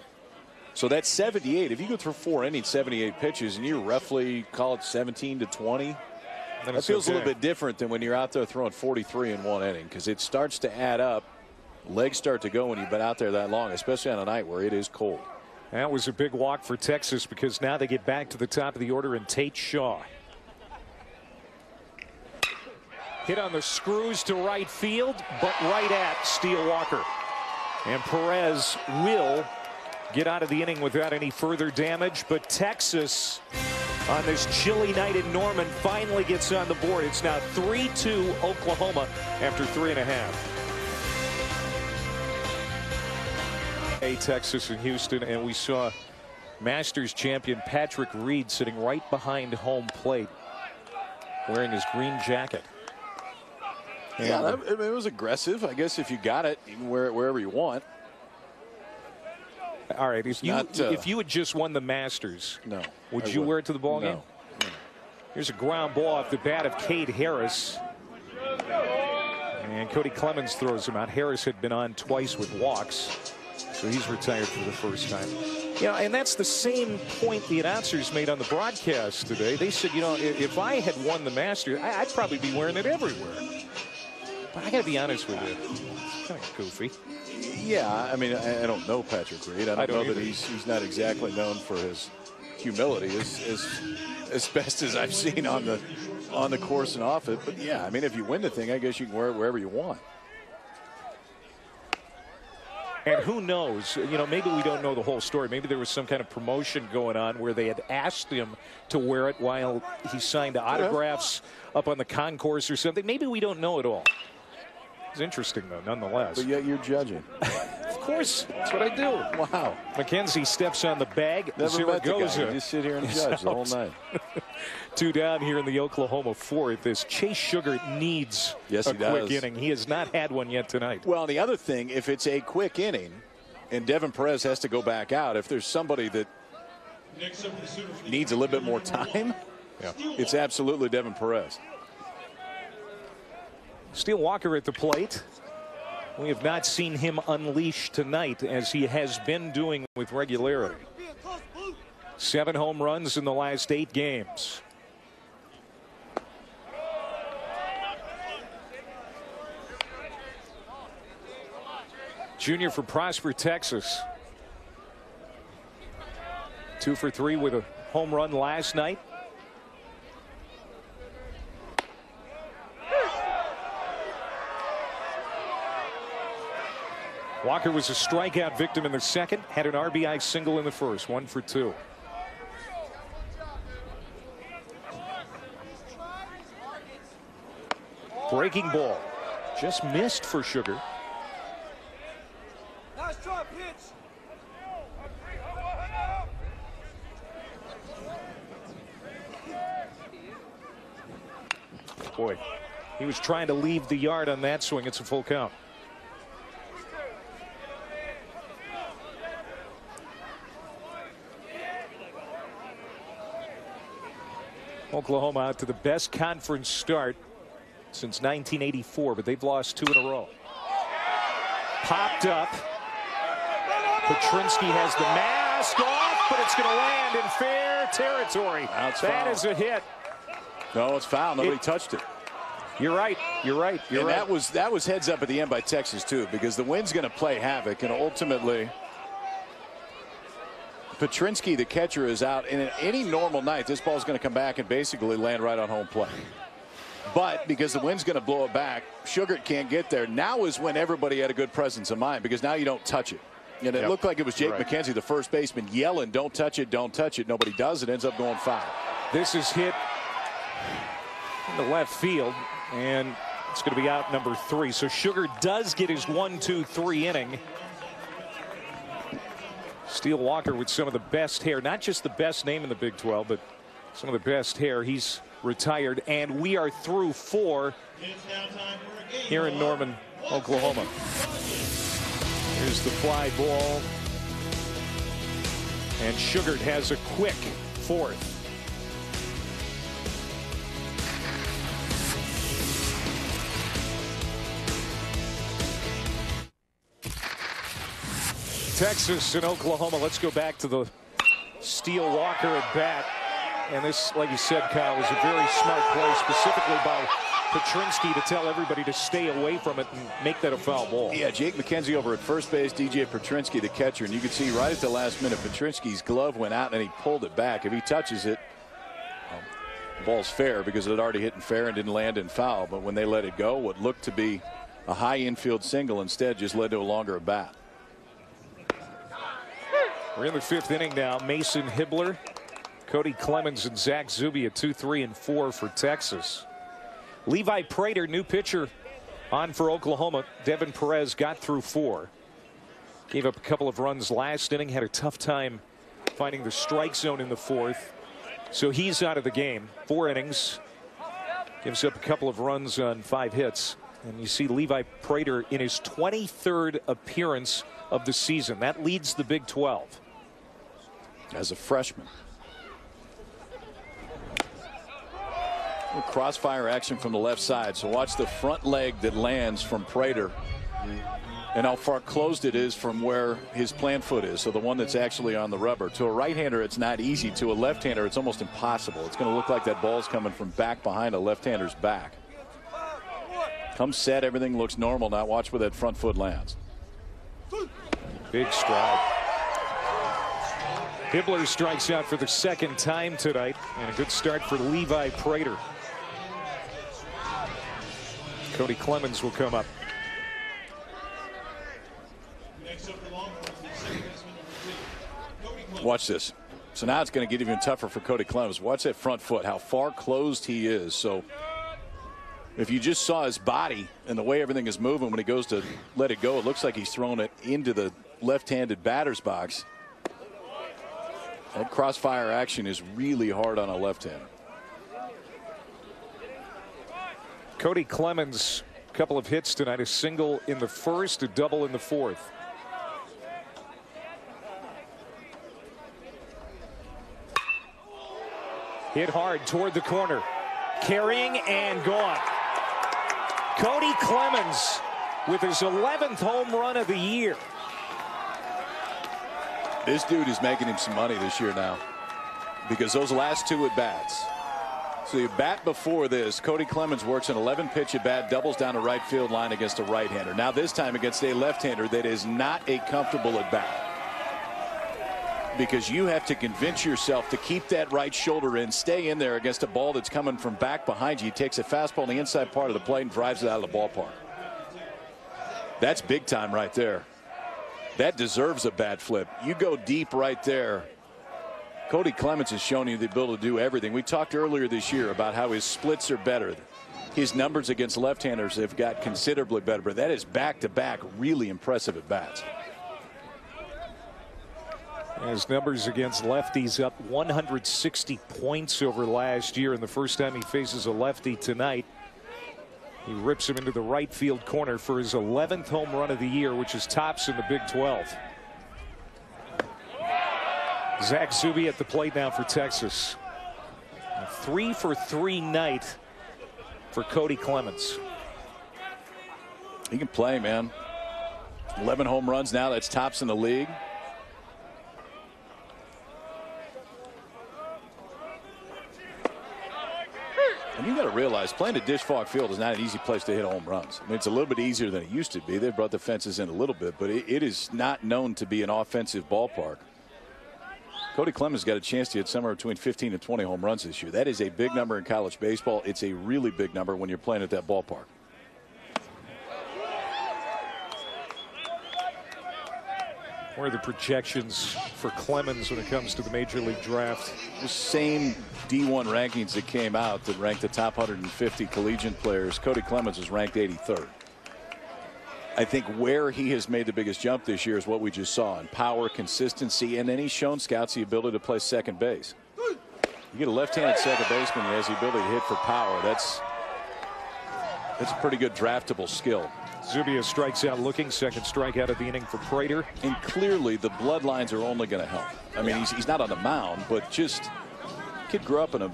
So that's 78. If you go through 4 innings, 78 pitches, and you roughly call it 17 to 20, that feels a little bit different than when you're out there throwing 43 in 1 inning, because it starts to add up. Legs start to go when you've been out there that long, especially on a night where it is cold. That was a big walk for Texas, because now they get back to the top of the order in Tate Shaw. Hit on the screws to right field, but right at Steele Walker. And Perez will get out of the inning without any further damage, but Texas on this chilly night in Norman finally gets on the board. It's now 3-2 Oklahoma after 3.5. Texas and Houston, and we saw Masters champion Patrick Reed sitting right behind home plate wearing his green jacket. Yeah, it was aggressive. I guess if you got it, you can wear it wherever you want. All right, if you had just won the Masters, would you wear it to the ball game? No. Here's a ground ball off the bat of Cade Harris. And Cody Clemens throws him out. Harris had been on twice with walks, so he's retired for the first time. You know, and that's the same point the announcers made on the broadcast today. They said, you know, if I had won the Masters, I'd probably be wearing it everywhere. But I got to be honest with you, it's kind of goofy. Yeah, I mean, I don't know Patrick Reed. I don't know that he's not exactly known for his humility as best as I've seen on the course and off it. But yeah, I mean, if you win the thing, I guess you can wear it wherever you want. And who knows, you know, maybe we don't know the whole story. Maybe there was some kind of promotion going on where they had asked him to wear it while he signed autographs up on the concourse or something. Maybe we don't know it all. It's interesting, though, nonetheless. But yet you're judging. Of course. That's what I do. Wow. McKenzie steps on the bag. Never met the guy. Goes. You just sit here and judge the whole night. 2 down here in the Oklahoma fourth as Chase Sugar needs a quick inning. He has not had one yet tonight. Well, the other thing, if it's a quick inning and Devin Perez has to go back out, if there's somebody that needs a little bit more time, it's absolutely Devin Perez. Steele Walker at the plate. We have not seen him unleash tonight as he has been doing with regularity. 7 home runs in the last 8 games. Junior for Prosper, Texas. 2 for 3 with a home run last night. Walker was a strikeout victim in the second, had an RBI single in the first. 1 for 2. Breaking ball. Just missed for Sugar. Nice try, pitch. Boy, he was trying to leave the yard on that swing. It's a full count. Oklahoma out to the best conference start since 1984, but they've lost 2 in a row. Popped up. Petrinsky has the mask off, but it's going to land in fair territory. That is a hit. No, it's foul. Nobody touched it. You're right. You're right. You're right. That was heads up at the end by Texas too, because the wind's going to play havoc, and ultimately Petrinsky, the catcher, is out. And in any normal night, this ball is going to come back and basically land right on home plate. But because the wind's going to blow it back, Sugar can't get there. Now is when everybody had a good presence of mind, because now you don't touch it. And it looked like it was Jake McKenzie, the first baseman, yelling, "Don't touch it, don't touch it." Nobody does. It ends up going foul. This is hit in the left field, and it's going to be out number 3. So Sugar does get his 1-2-3 inning. Steele Walker with some of the best hair, not just the best name in the Big 12, but some of the best hair. He's retired, and we are through 4 here in Norman, Oklahoma. Here's the fly ball, and Sugar has a quick 4th. Texas and Oklahoma. Let's go back to the Steele Walker at bat. And this, like you said, Kyle, was a very smart play, specifically by Petrinsky, to tell everybody to stay away from it and make that a foul ball. Yeah, Jake McKenzie over at first base, DJ Petrinsky, the catcher. And you can see right at the last minute, Petrinsky's glove went out and he pulled it back. If he touches it, the ball's fair because it had already hit in fair and didn't land in foul. But when they let it go, what looked to be a high infield single instead just led to a longer at bat. We're in the 5th inning now. Mason Hibbler, Cody Clemens, and Zach Zuby at 2, 3, and 4 for Texas. Levi Prater, new pitcher, on for Oklahoma. Devin Perez got through 4. Gave up a couple of runs last inning. Had a tough time finding the strike zone in the 4th. So he's out of the game. 4 innings. Gives up a couple of runs on 5 hits. And you see Levi Prater in his 23rd appearance of the season. That leads the Big 12. As a freshman. Crossfire action from the left side. So watch the front leg that lands from Prater and how far closed it is from where his plant foot is. So the one that's actually on the rubber. To a right-hander, it's not easy. To a left-hander, it's almost impossible. It's going to look like that ball's coming from back behind a left-hander's back. Comes set, everything looks normal. Now watch where that front foot lands. Big stride. Hibbler strikes out for the 2nd time tonight, and a good start for Levi Prater. Cody Clemens will come up. Watch this. So now it's going to get even tougher for Cody Clemens. Watch that front foot, how far closed he is. So If you just saw his body and the way everything is moving when he goes to let it go, it looks like he's throwing it into the left-handed batter's box. That crossfire action is really hard on a left-hander. Cody Clemens, a couple of hits tonight, a single in the first, a double in the fourth. Hit hard toward the corner. Carrying and gone. Cody Clemens with his 11th home run of the year. This dude is making him some money this year now, because those last two at bats. So you bat before this, Cody Clemens works an 11-pitch at bat, doubles down the right field line against a right-hander. Now this time against a left-hander that is not a comfortable at bat, because you have to convince yourself to keep that right shoulder in, stay in there against a ball that's coming from back behind you. He takes a fastball on the inside part of the plate and drives it out of the ballpark. That's big time right there. That deserves a bat flip. You go deep right there. Cody Clemens has shown you the ability to do everything. We talked earlier this year about how his splits are better. His numbers against left-handers have got considerably better, but that is back-to-back really impressive at bats. His numbers against lefties up 160 points over last year, and the first time he faces a lefty tonight, he rips him into the right field corner for his 11th home run of the year, which is tops in the Big 12. Zach Zuby at the plate now for Texas. A 3-for-3 night for Cody Clemens. He can play, man. 11 home runs now. That's tops in the league. And you got to realize playing at Dish Falk Field is not an easy place to hit home runs. I mean, it's a little bit easier than it used to be. They've brought the fences in a little bit, but it is not known to be an offensive ballpark. Cody Clemens got a chance to hit somewhere between 15 and 20 home runs this year. That is a big number in college baseball. It's a really big number when you're playing at that ballpark. What are the projections for Clemens when it comes to the Major League Draft? The same D1 rankings that came out that ranked the top 150 collegiate players. Cody Clemens is ranked 83rd. I think where he has made the biggest jump this year is what we just saw in power, consistency, and then he's shown scouts the ability to play second base. You get a left-handed second baseman who has the ability to hit for power. That's a pretty good draftable skill. Zubia strikes out looking, second strikeout of the inning for Prater. And clearly the bloodlines are only going to help. I mean, he's not on the mound, but just kid grew up in a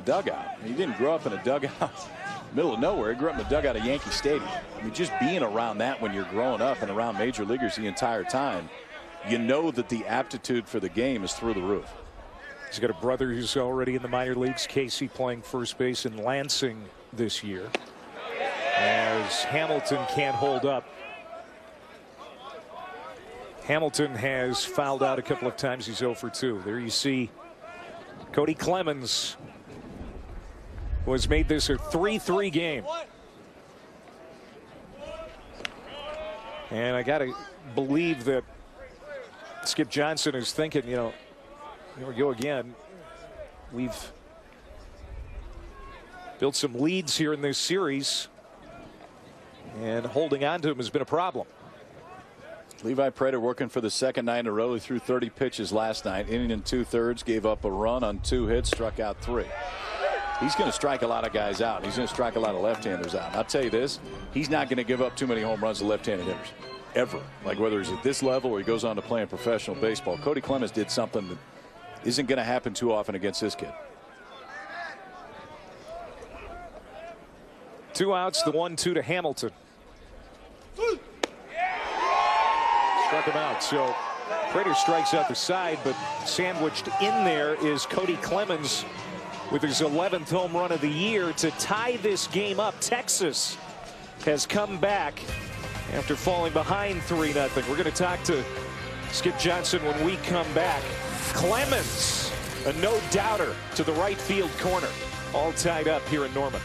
dugout. He didn't grow up in a dugout middle of nowhere. He grew up in the dugout at Yankee Stadium. I mean, just being around that when you're growing up and around major leaguers the entire time, you know that the aptitude for the game is through the roof. He's got a brother who's already in the minor leagues, Casey, playing first base in Lansing this year, as Hamilton can't hold up. Hamilton has fouled out a couple of times. He's 0 for 2. There you see Cody Clemens, who has made this a 3-3 game. And I got to believe that Skip Johnson is thinking, you know, here we go again. We've built some leads here in this series, and holding on to him has been a problem. Levi Prater working for the second night in a row. He threw 30 pitches last night, inning and 2/3, gave up a run on 2 hits, struck out 3. He's going to strike a lot of guys out. He's going to strike a lot of left-handers out. And I'll tell you this, he's not going to give up too many home runs to left-handed hitters, ever. Like whether he's at this level or he goes on to playing professional baseball. Cody Clemens did something that isn't going to happen too often against this kid. 2 outs, the 1-2 to Hamilton. Struck him out. So Prater strikes out the side, but sandwiched in there is Cody Clemens with his 11th home run of the year to tie this game up. Texas has come back after falling behind 3-0. We're going to talk to Skip Johnson when we come back. Clemens, a no-doubter to the right field corner, all tied up here in Norman.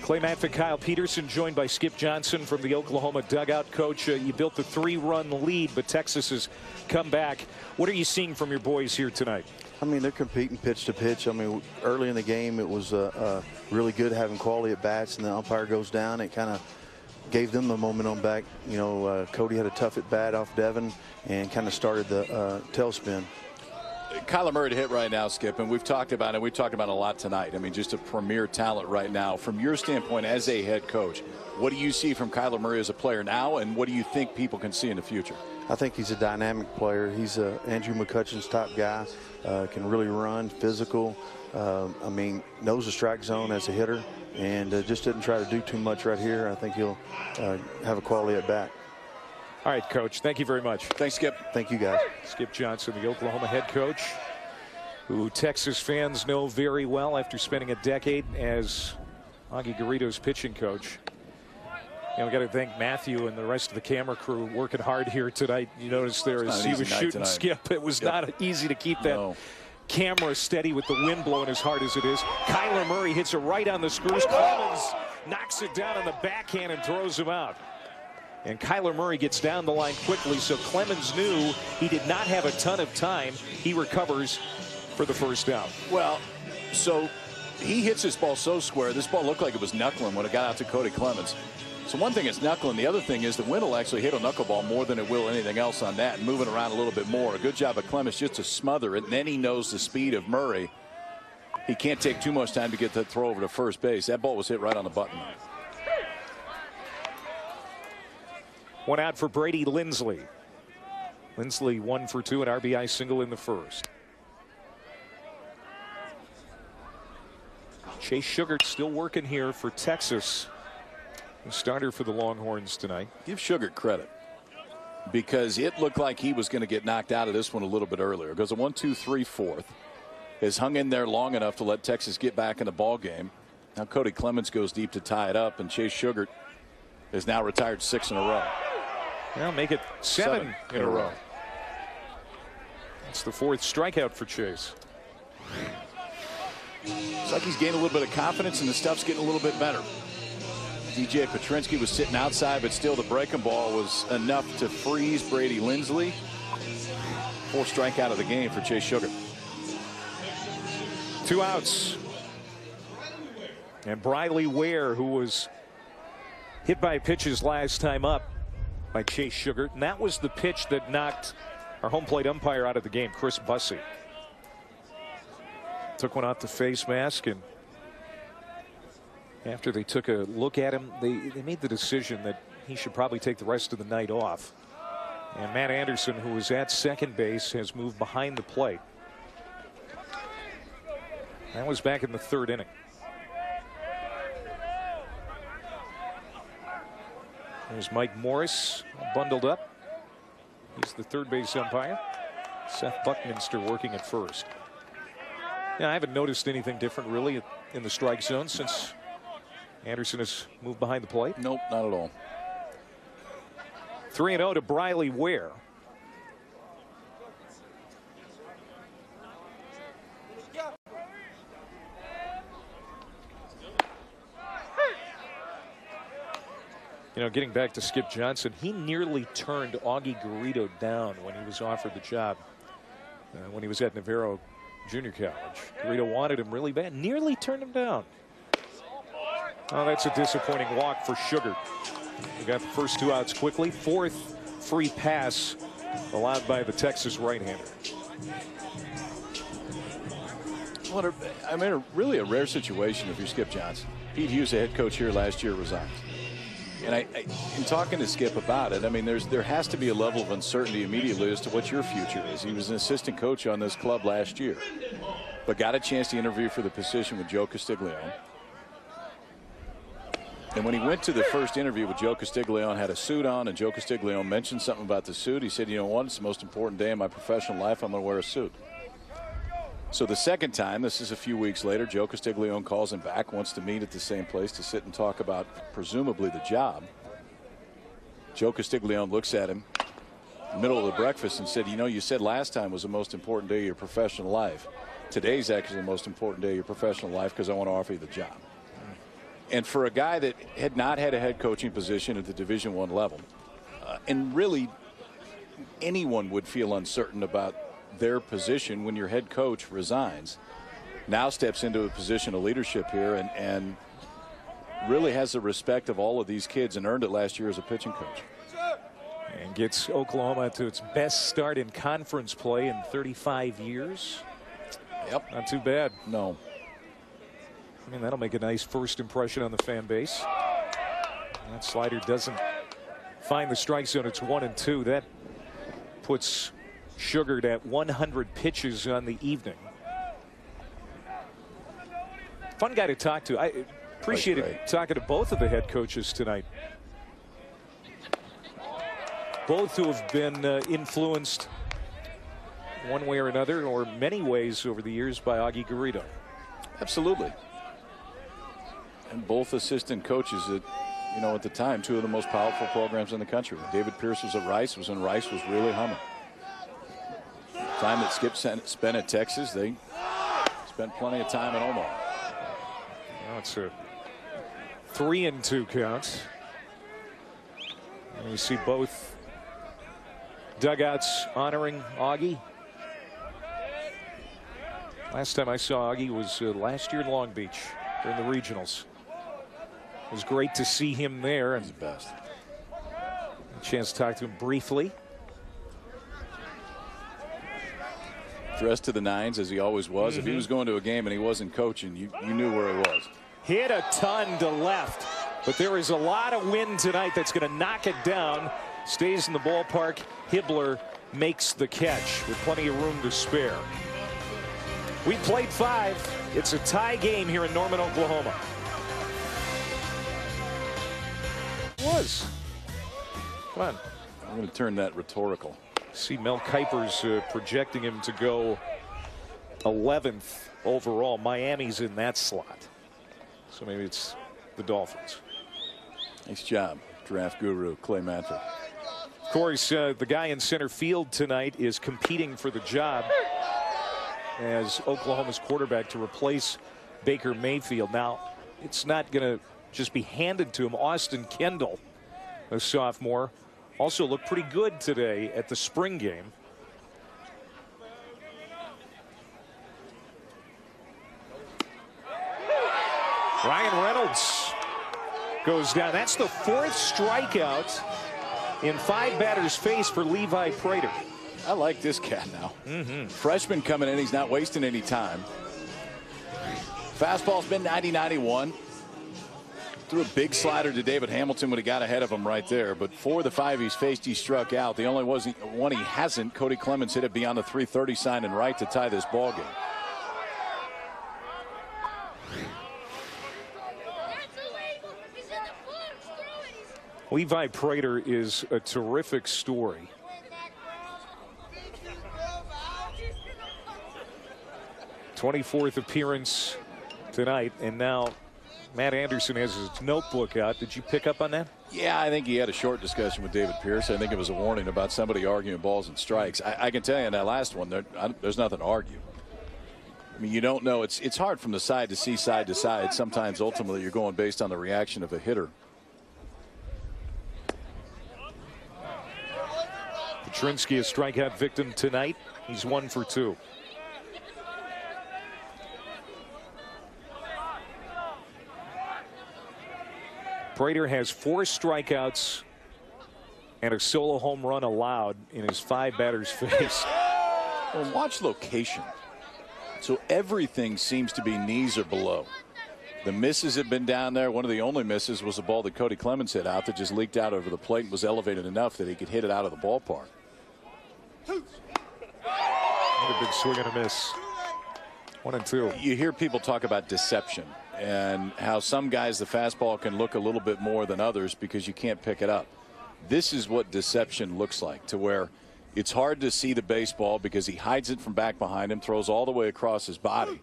Clay Matvick, Kyle Peterson, joined by Skip Johnson from the Oklahoma dugout. Coach, you built the 3-run lead, but Texas has come back. What are you seeing from your boys here tonight? I mean, they're competing pitch to pitch. I mean, early in the game, it was really good having quality at bats, and the umpire goes down. It kind of gave them the momentum back. You know, Cody had a tough at bat off Devin and kind of started the tailspin. Kyler Murray to hit right now, Skip, and we've talked about it. We've talked about it a lot tonight. I mean, just a premier talent right now. From your standpoint as a head coach, what do you see from Kyler Murray as a player now, and what do you think people can see in the future? I think he's a dynamic player. He's Andrew McCutcheon's top guy. Can really run, physical. I mean, knows the strike zone as a hitter, and just didn't try to do too much right here. I think he'll have a quality at bat. All right, Coach, thank you very much. Thanks, Skip. Thank you, guys. Skip Johnson, the Oklahoma head coach, who Texas fans know very well after spending a decade as Augie Garrido's pitching coach. You know, we got to thank Matthew and the rest of the camera crew working hard here tonight. You notice there as he was shooting tonight. Skip, it was not easy to keep that camera steady with the wind blowing as hard as it is. Kyler Murray hits it right on the screws. Clemens knocks it down on the backhand and throws him out. And Kyler Murray gets down the line quickly, so Clemens knew he did not have a ton of time. He recovers for the first out. Well, so he hits this ball so square. This ball looked like it was knuckling when it got out to Cody Clemens. So one thing is knuckling. The other thing is the wind will actually hit a knuckleball more than it will anything else on that, and moving around a little bit more. A good job of Clemens just to smother it, and then he knows the speed of Murray. He can't take too much time to get that throw over to first base. That ball was hit right on the button. One out for Brady Lindsley. Lindsley 1 for 2, an RBI single in the first. Chase Sugart's still working here for Texas. The starter for the Longhorns tonight. Give Sugart credit, because it looked like he was going to get knocked out of this one a little bit earlier. It goes a 1-2-3 fourth. Has hung in there long enough to let Texas get back in the ball game. Now Cody Clemens goes deep to tie it up, and Chase Sugart is now retired 6 in a row. Now make it 7 in a row. It's the 4th strikeout for Chase. It's like he's gained a little bit of confidence, and the stuff's getting a little bit better. DJ Petrinsky was sitting outside, but still the breaking ball was enough to freeze Brady Lindsley. 4th strikeout of the game for Chase Sugart. 2 outs. And Briley Ware, who was hit by pitches last time up by Chase Sugart, and that was the pitch that knocked our home plate umpire out of the game, Chris Bussey. Took one off the face mask, and after they took a look at him, they made the decision that he should probably take the rest of the night off. And Matt Anderson, who was at second base, has moved behind the plate. That was back in the 3rd inning. There's Mike Morris bundled up. He's the 3rd base umpire. Seth Buckminster working at first. Yeah, I haven't noticed anything different really in the strike zone since Anderson has moved behind the plate. Nope, not at all. 3-0 to Briley Ware. You know, getting back to Skip Johnson, he nearly turned Augie Garrido down when he was offered the job when he was at Navarro Junior College. Garrido wanted him really bad, nearly turned him down. Oh, that's a disappointing walk for Sugart. We got the first 2 outs quickly. 4th free pass allowed by the Texas right-hander. Well, I mean, really a rare situation if you're Skip Johnson. Pete Hughes, the head coach here last year, resigns. And in talking to Skip about it, I mean, there has to be a level of uncertainty immediately as to what your future is. He was an assistant coach on this club last year, but got a chance to interview for the position with Joe Castiglione. And when he went to the first interview with Joe Castiglione, had a suit on, and Joe Castiglione mentioned something about the suit. He said, you know what, it's the most important day in my professional life. I'm going to wear a suit. So the second time, this is a few weeks later, Joe Castiglione calls him back, wants to meet at the same place to sit and talk about presumably the job. Joe Castiglione looks at him in the middle of the breakfast and said, you know, you said last time was the most important day of your professional life. Today's actually the most important day of your professional life because I want to offer you the job. And for a guy that had not had a head coaching position at the Division I level, and really anyone would feel uncertain about their position when your head coach resigns. Now steps into a position of leadership here and really has the respect of all of these kids and earned it last year as a pitching coach. And gets Oklahoma to its best start in conference play in 35 years. Yep. Not too bad. No. I mean, that'll make a nice first impression on the fan base. That slider doesn't find the strike zone. It's 1-2. That puts Sugared at 100 pitches on the evening. Fun guy to talk to. I appreciated talking to both of the head coaches tonight. Both who have been influenced one way or another, or many ways over the years, by Augie Garrido. Absolutely. And both assistant coaches that, you know, at the time, two of the most powerful programs in the country. When David Pierce was at Rice, was when Rice was really humming. Time that Skip spent at Texas, they spent plenty of time in Omaha. Now it's a 3-2 count. And we see both dugouts honoring Augie. Last time I saw Augie was last year in Long Beach during the regionals. It was great to see him there. And he's the best. A chance to talk to him briefly. Dressed to the nines as he always was. If he was going to a game and he wasn't coaching, you knew where he was. Hit a ton to left, but there is a lot of wind tonight that's going to knock it down. Stays in the ballpark. Hibbler makes the catch with plenty of room to spare. We played 5. It's a tie game here in Norman, Oklahoma. Was. Come on. I'm going to turn that rhetorical. See Mel Kiper's projecting him to go 11th overall. Miami's in that slot. So maybe it's the Dolphins. Nice job, draft guru Clay Mather. Of course, the guy in center field tonight is competing for the job as Oklahoma's quarterback to replace Baker Mayfield. Now, it's not going to just be handed to him. Austin Kendall, a sophomore, also looked pretty good today at the spring game. Ryan Reynolds goes down. That's the 4th strikeout in 5 batters faced for Levi Prater. I like this cat now. Freshman coming in. He's not wasting any time. Fastball's been 90-91. Threw a big slider to David Hamilton when he got ahead of him right there. But 4 of the 5 he's faced, he struck out. The only one he hasn't, Cody Clemens hit it beyond the 330 sign and right to tie this ball game. Levi Prater is a terrific story. '24th appearance tonight, and now Matt Anderson has his notebook out. Did you pick up on that? Yeah, I think he had a short discussion with David Pierce. I think it was a warning about somebody arguing balls and strikes. I can tell you in that last one, there's nothing to argue. I mean, you don't know. It's hard from the side to see side to side. Sometimes ultimately you're going based on the reaction of a hitter. Petrinsky, a strikeout victim tonight. He's 1 for 2. Prater has 4 strikeouts and a solo home run allowed in his 5 batters faced. Well, watch location. So everything seems to be knees or below. The misses have been down there. One of the only misses was a ball that Cody Clemens hit out that just leaked out over the plate and was elevated enough that he could hit it out of the ballpark. Another big swing and a miss. 1-2. You hear people talk about deception and how some guys the fastball can look a little bit more than others because you can't pick it up. This is what deception looks like, to where it's hard to see the baseball because he hides it from back behind him, throws all the way across his body.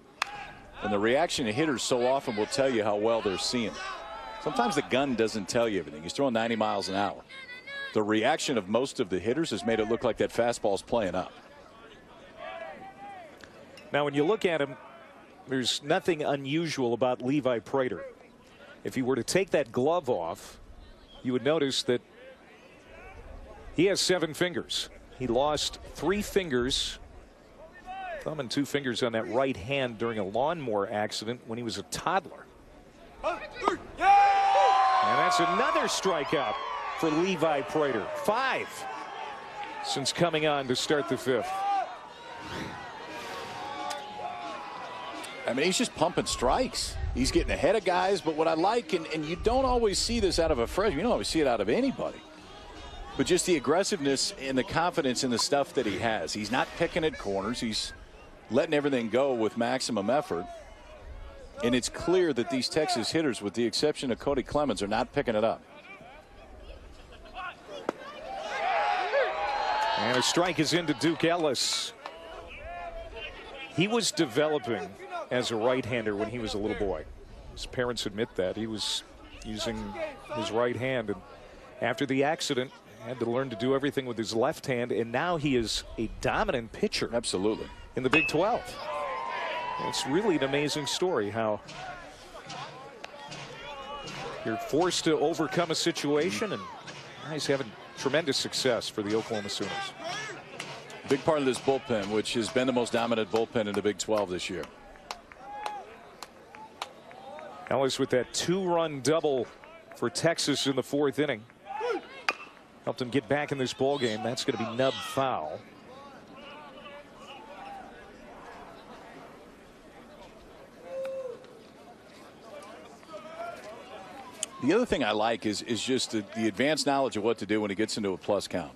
And the reaction of hitters so often will tell you how well they're seeing it. Sometimes the gun doesn't tell you everything. He's throwing 90 miles an hour. The reaction of most of the hitters has made it look like that fastball's playing up. Now, when you look at him, there's nothing unusual about Levi Prater. If he were to take that glove off, you would notice that he has 7 fingers. He lost 3 fingers thumb and 2 fingers on that right hand during a lawnmower accident when he was a toddler. And that's another strikeout for Levi Prater. 5 since coming on to start the 5th. I mean, he's just pumping strikes. He's getting ahead of guys. But what I like, and you don't always see this out of a freshman. You don't always see it out of anybody. But just the aggressiveness and the confidence in the stuff that he has. He's not picking at corners. He's letting everything go with maximum effort. And it's clear that these Texas hitters, with the exception of Cody Clemens, are not picking it up. And a strike is into Duke Ellis. He was developing as a right-hander when he was a little boy. His parents admit that. He was using his right hand, and after the accident, had to learn to do everything with his left hand, and now he is a dominant pitcher. Absolutely. In the Big 12. It's really an amazing story how you're forced to overcome a situation, and he's having tremendous success for the Oklahoma Sooners. Big part of this bullpen, which has been the most dominant bullpen in the Big 12 this year. Ellis with that 2-run double for Texas in the 4th inning. Helped him get back in this ball game. That's going to be nub foul. The other thing I like is just the advanced knowledge of what to do when he gets into a plus count.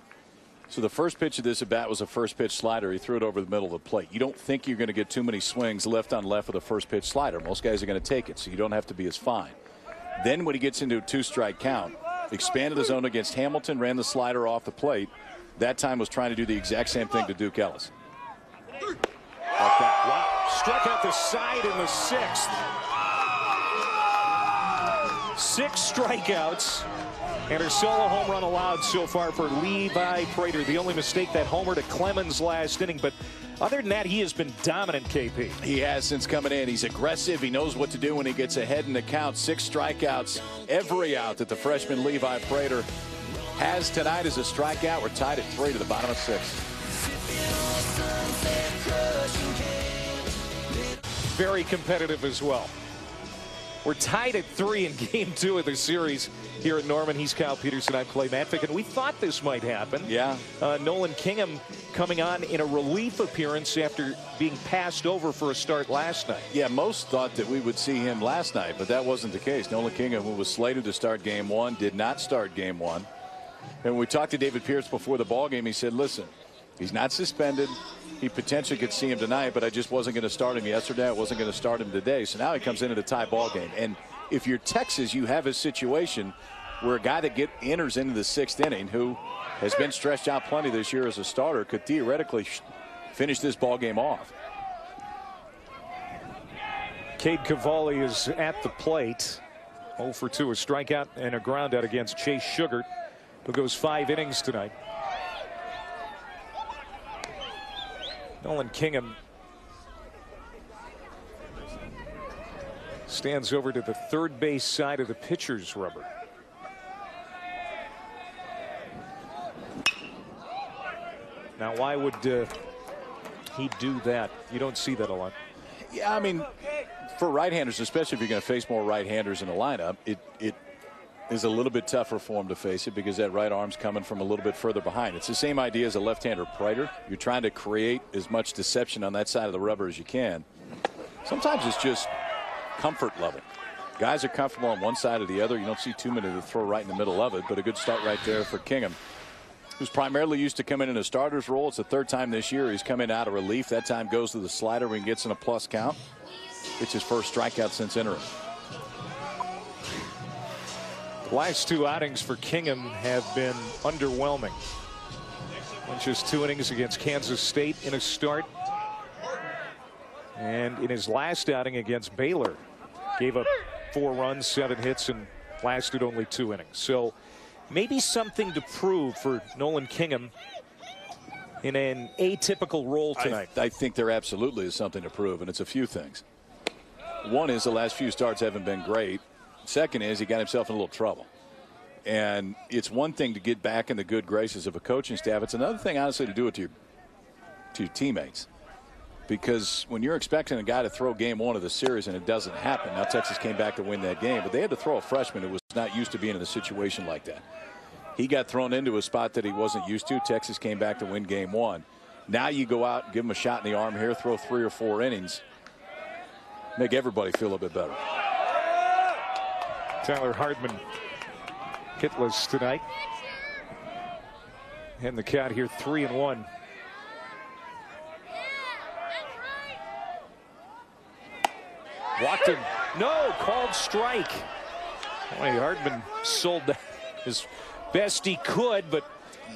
So the first pitch of this at bat was a first pitch slider. He threw it over the middle of the plate. You don't think you're going to get too many swings left on left with a first pitch slider. Most guys are going to take it, so you don't have to be as fine. Then when he gets into a 2-strike count, expanded the zone against Hamilton, ran the slider off the plate. That time was trying to do the exact same thing to Duke Ellis. Wow. Struck out the side in the 6th. 6 strikeouts and a solo home run allowed so far for Levi Prater. The only mistake, that homer to Clemens last inning. But other than that, he has been dominant, KP. He has since coming in. He's aggressive. He knows what to do when he gets ahead in the count. 6 strikeouts every out that the freshman Levi Prater has tonight is a strikeout. We're tied at 3 to the bottom of 6. Very competitive as well. We're tied at 3 in game 2 of the series here at Norman. He's Kyle Peterson. I'm Clay Matvick, and we thought this might happen. Yeah. Nolan Kingham coming on in a relief appearance after being passed over for a start last night. Yeah, most thought that we would see him last night, but that wasn't the case. Nolan Kingham, who was slated to start game 1, did not start game 1. And when we talked to David Pierce before the ball game, he said, listen, he's not suspended. He potentially could see him tonight, but I just wasn't going to start him yesterday. I wasn't going to start him today. So now he comes into the tie ball game. And if you're Texas, you have a situation where a guy that enters into the 6th inning, who has been stretched out plenty this year as a starter, could theoretically finish this ball game off. Cade Cavalli is at the plate. 0 for 2, a strikeout and a ground out against Chase Sugart, who goes 5 innings tonight. Nolan Kingham stands over to the third base side of the pitcher's rubber. Now, why would he do that? You don't see that a lot. Yeah, I mean, for right-handers, especially if you're going to face more right-handers in the lineup, it is a little bit tougher for him to face it because that right arm's coming from a little bit further behind. It's the same idea as a left-hander Prater. You're trying to create as much deception on that side of the rubber as you can. Sometimes it's just comfort level. Guys are comfortable on one side or the other. You don't see too many to throw right in the middle of it, but a good start right there for Kingham, who's primarily used to coming in a starter's role. It's the 3rd time this year he's come in out of relief. That time goes to the slider when he gets in a plus count. It's his first strikeout since entering. The last 2 outings for Kingham have been underwhelming. Went just 2 innings against Kansas State in a start. And in his last outing against Baylor, gave up 4 runs, 7 hits, and lasted only 2 innings. So maybe something to prove for Nolan Kingham in an atypical role tonight. I think there absolutely is something to prove, and it's a few things. One is the last few starts haven't been great. Second is he got himself in a little trouble. And it's one thing to get back in the good graces of a coaching staff. It's another thing, honestly, to do it to your teammates. because when you're expecting a guy to throw game one of the series and it doesn't happen. Now Texas came back to win that game, but they had to throw a freshman who was not used to being in a situation like that. He got thrown into a spot that he wasn't used to. Texas came back to win game one. Now you go out, give him a shot in the arm here, throw 3 or 4 innings, make everybody feel a bit better. Tyler Hardman hitless tonight. And the count here 3-1. Walked him. No, called strike. Boy, Hardman sold that as best he could, but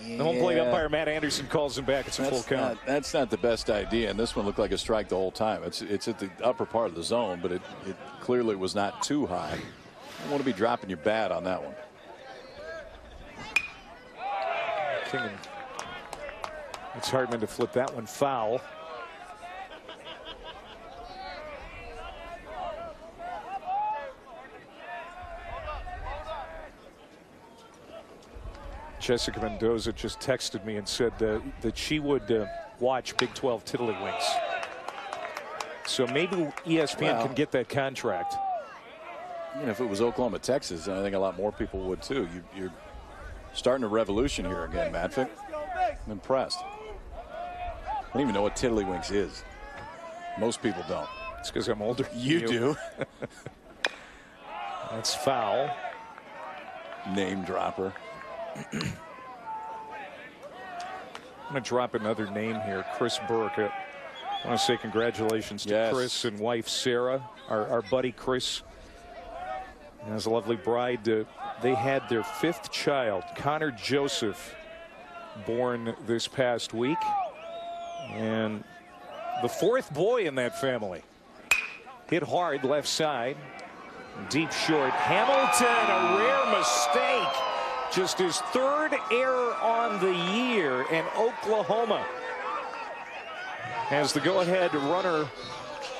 the home plate umpire Matt Anderson calls him back. It's a full count. That's not the best idea, and this one looked like a strike the whole time. It's at the upper part of the zone, but it clearly was not too high. You don't want to be dropping your bat on that one. Kingham. It's Hardman to flip that one foul. Jessica Mendoza just texted me and said that she would watch Big 12 Tiddlywinks. So maybe ESPN can get that contract. If it was Oklahoma, Texas, I think a lot more people would too. You're starting a revolution here again, Matvick. I'm impressed. I don't even know what Tiddlywinks is. Most people don't. It's because I'm older. You do. That's foul. Name dropper. I'm going to drop another name here, Chris Burke. I want to say congratulations to Chris and wife Sarah, our buddy Chris. And his lovely bride. They had their 5th child, Connor Joseph, born this past week. And the 4th boy in that family. Hit hard left side. Deep short. Hamilton, a rare mistake. Just his 3rd error on the year, and Oklahoma has the go-ahead runner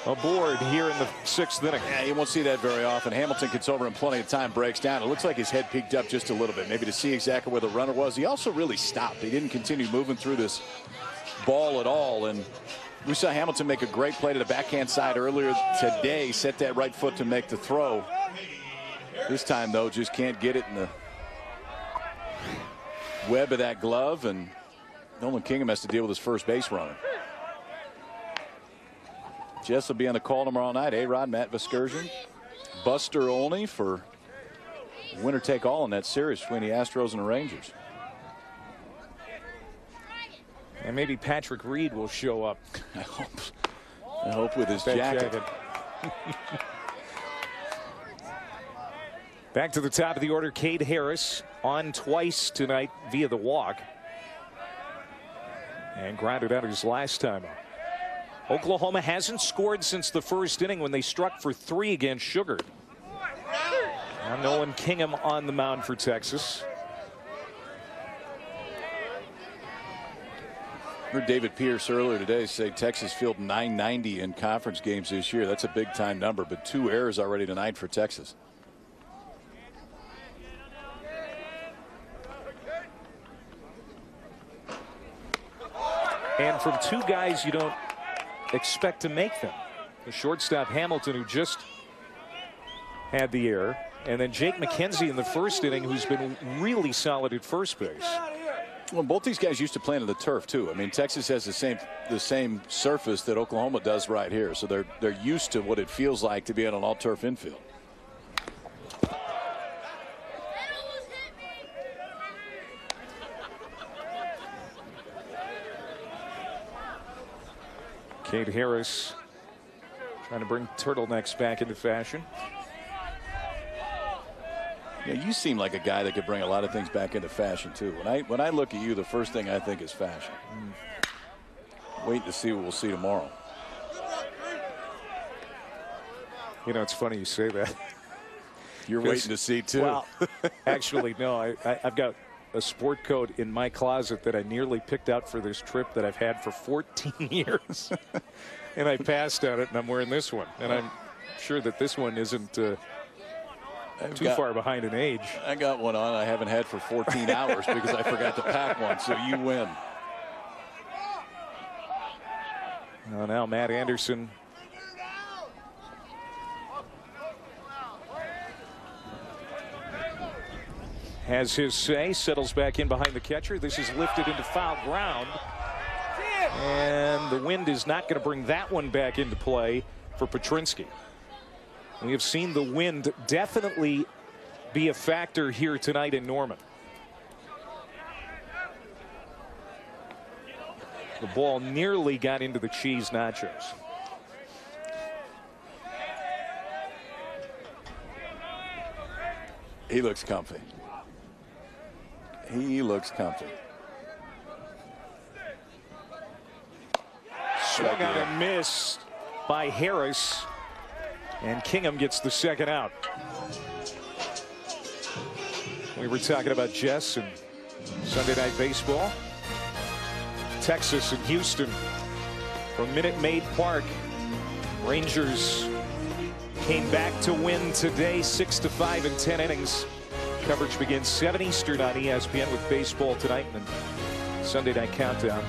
aboard here in the 6th inning. Yeah, you won't see that very often. Hamilton gets over in plenty of time, breaks down. It looks like his head peeked up just a little bit, maybe to see exactly where the runner was. He also really stopped. He didn't continue moving through this ball at all, and we saw Hamilton make a great play to the backhand side earlier today, set that right foot to make the throw. This time, though, just can't get it in the web of that glove, and Nolan Kingham has to deal with his first base runner. Jess will be on the call tomorrow night. A-Rod, Matt Vasgersian, Buster Olney for winner take all in that series between the Astros and the Rangers. And maybe Patrick Reed will show up. I hope with his jacket. Back to the top of the order, Cade Harris on twice tonight via the walk. And grounded out his last time up. Oklahoma hasn't scored since the 1st inning when they struck for 3 against Sugar. Now Nolan Kingham on the mound for Texas. Heard David Pierce earlier today say Texas fielded 990 in conference games this year. That's a big time number, but 2 errors already tonight for Texas. And from 2 guys you don't expect to make them. The shortstop Hamilton, who just had the error, and then Jake McKenzie in the 1st inning, who's been really solid at first base. Well, both these guys used to play on the turf too. I mean, Texas has the same surface that Oklahoma does right here, so they're used to what it feels like to be on an all-turf infield. Cade Harris trying to bring turtlenecks back into fashion. Yeah, you seem like a guy that could bring a lot of things back into fashion too. When I look at you, the first thing I think is fashion. Wait to see what we'll see tomorrow. You know, it's funny you say that. You're waiting to see too. Well, actually, no. I've got a sport coat in my closet that I nearly picked out for this trip that I've had for 14 years. And I passed on it, and I'm wearing this one. And I'm sure that this one isn't too far behind in age. I got one on I haven't had for 14 hours because I forgot to pack one, so you win. Well, now Matt Anderson has his say, settles back in behind the catcher. This is lifted into foul ground. And the wind is not going to bring that one back into play for Petrinsky. We have seen the wind definitely be a factor here tonight in Norman. The ball nearly got into the cheese nachos. He looks comfy. He looks comfy. Swung on and missed by Harris, and Kingham gets the second out. We were talking about Jess and Sunday Night Baseball. Texas and Houston from Minute Maid Park. Rangers came back to win today, 6-5 in 10 innings. Coverage begins 7 Eastern on ESPN with baseball tonight and Sunday Night Countdown.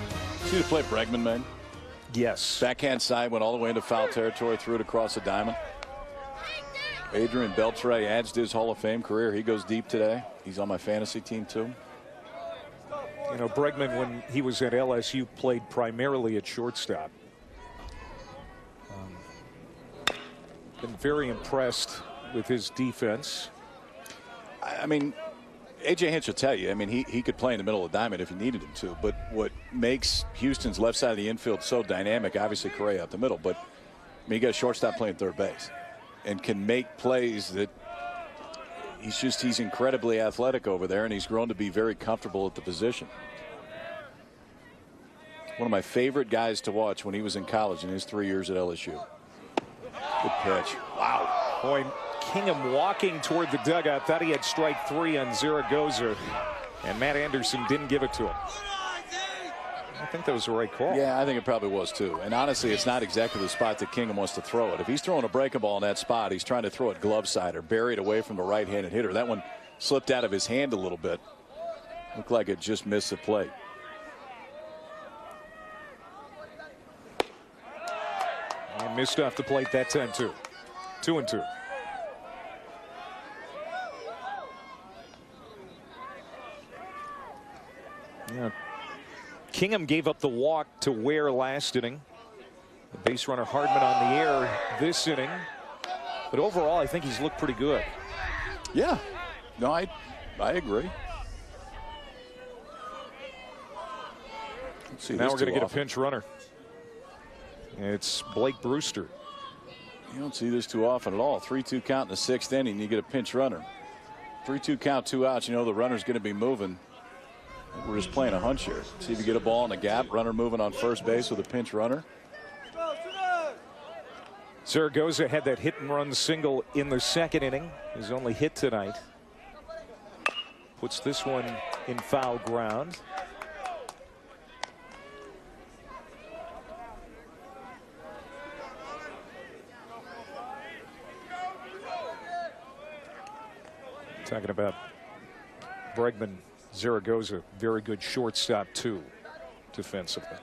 See the play Bregman made? Yes. Backhand side went all the way into foul territory, threw it across the diamond. Adrian Beltre adds to his Hall of Fame career. He goes deep today. He's on my fantasy team too. You know, Bregman, when he was at LSU, played primarily at shortstop. Been very impressed with his defense. I mean, A.J. Hinch will tell you, I mean, he could play in the middle of the diamond if he needed him to. But what makes Houston's left side of the infield so dynamic, obviously Correa out the middle, but I mean, you got a shortstop playing third base and can make plays that he's incredibly athletic over there, and he's grown to be very comfortable at the position. One of my favorite guys to watch when he was in college in his 3 years at LSU. Good pitch. Wow. Boy, Kingham walking toward the dugout, thought he had strike 3 on Zaragoza, and Matt Anderson didn't give it to him. I think that was the right call. Yeah, I think it probably was too. And honestly, it's not exactly the spot that Kingham wants to throw it. If he's throwing a breaking ball in that spot, he's trying to throw it glove side or bury it away from the right-handed hitter. That one slipped out of his hand a little bit. Looked like it just missed the plate. And missed off the plate that time too. 2-2. Yeah. Kingham gave up the walk to Ware last inning. The base runner Hardman on the air this inning. But overall, I think he's looked pretty good. Yeah. No, I agree. Let's see, now we're going to get a pinch runner. It's Blake Brewster. You don't see this too often at all. 3-2 count in the 6th inning. You get a pinch runner. 3-2 count, 2 outs. You know the runner's going to be moving. We're just playing a hunch here. See if you get a ball in the gap. Runner moving on first base with a pinch runner. Zaragoza had that hit and run single in the 2nd inning. His only hit tonight. Puts this one in foul ground. Talking about Bregman, Zaragoza, very good shortstop too, defensively.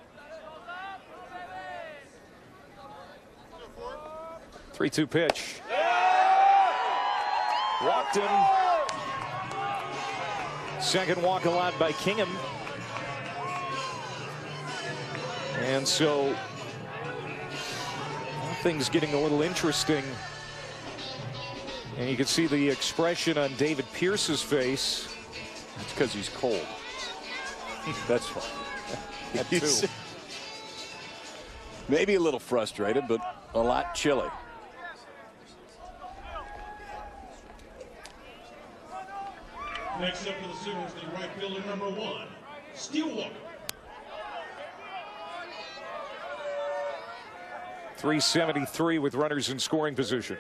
3-2 pitch. Walked him. Second walk allowed by Kingham. And so things getting a little interesting. And you can see the expression on David Pierce's face. It's because he's cold. That's why. That too. Maybe a little frustrated, but a lot chilly. Next up for the Sooners, the right fielder number 1, Steelwalker. 373 with runners in scoring position.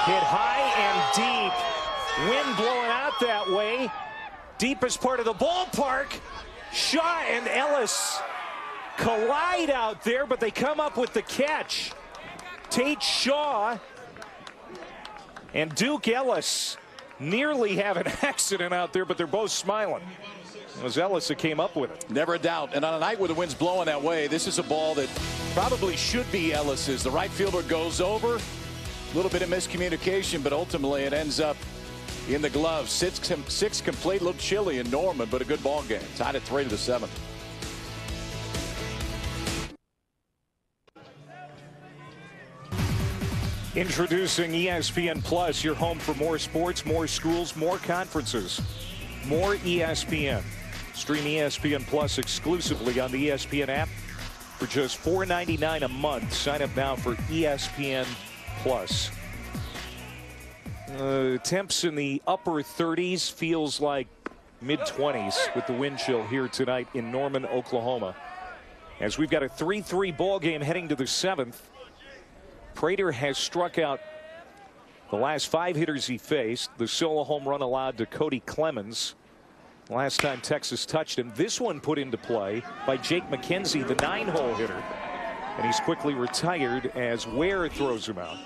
Hit high and deep. Wind blowing out that way. Deepest part of the ballpark. Shaw and Ellis collide out there, but they come up with the catch. Tate Shaw and Duke Ellis nearly have an accident out there, but they're both smiling. It was Ellis that came up with it. Never a doubt. And on a night where the wind's blowing that way, this is a ball that probably should be Ellis's. The right fielder goes over. A little bit of miscommunication, but ultimately it ends up in the glove. Six complete. A little chilly in Norman, but a good ball game. Tied at 3 to the 7th. Introducing ESPN Plus, your home for more sports, more schools, more conferences, more ESPN. Stream ESPN Plus exclusively on the ESPN app for just $4.99 a month. Sign up now for ESPN Plus. Temps in the upper 30s, feels like mid-20s with the wind chill here tonight in Norman, Oklahoma. As we've got a 3-3 ball game heading to the 7th. Prater has struck out the last 5 hitters he faced. The solo home run allowed to Cody Clemens last time Texas touched him. This one put into play by Jake McKenzie, the 9-hole hitter. And he's quickly retired as Ware throws him out.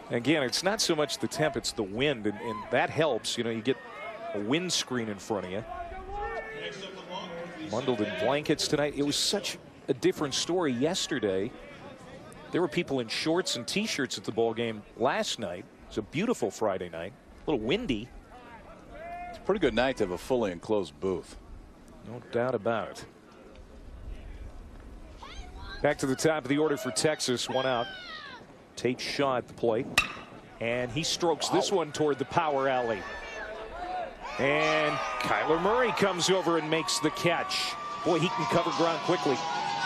Again, it's not so much the temp, it's the wind, and that helps. You know, you get a wind screen in front of you. Bundled in blankets tonight. It was such a different story yesterday. There were people in shorts and T-shirts at the ball game last night. It was a beautiful Friday night. A little windy. It's a pretty good night to have a fully enclosed booth. No doubt about it. Back to the top of the order for Texas. One out. Tate Shaw at the plate. And he strokes this one toward the power alley. And Kyler Murray comes over and makes the catch. Boy, he can cover ground quickly.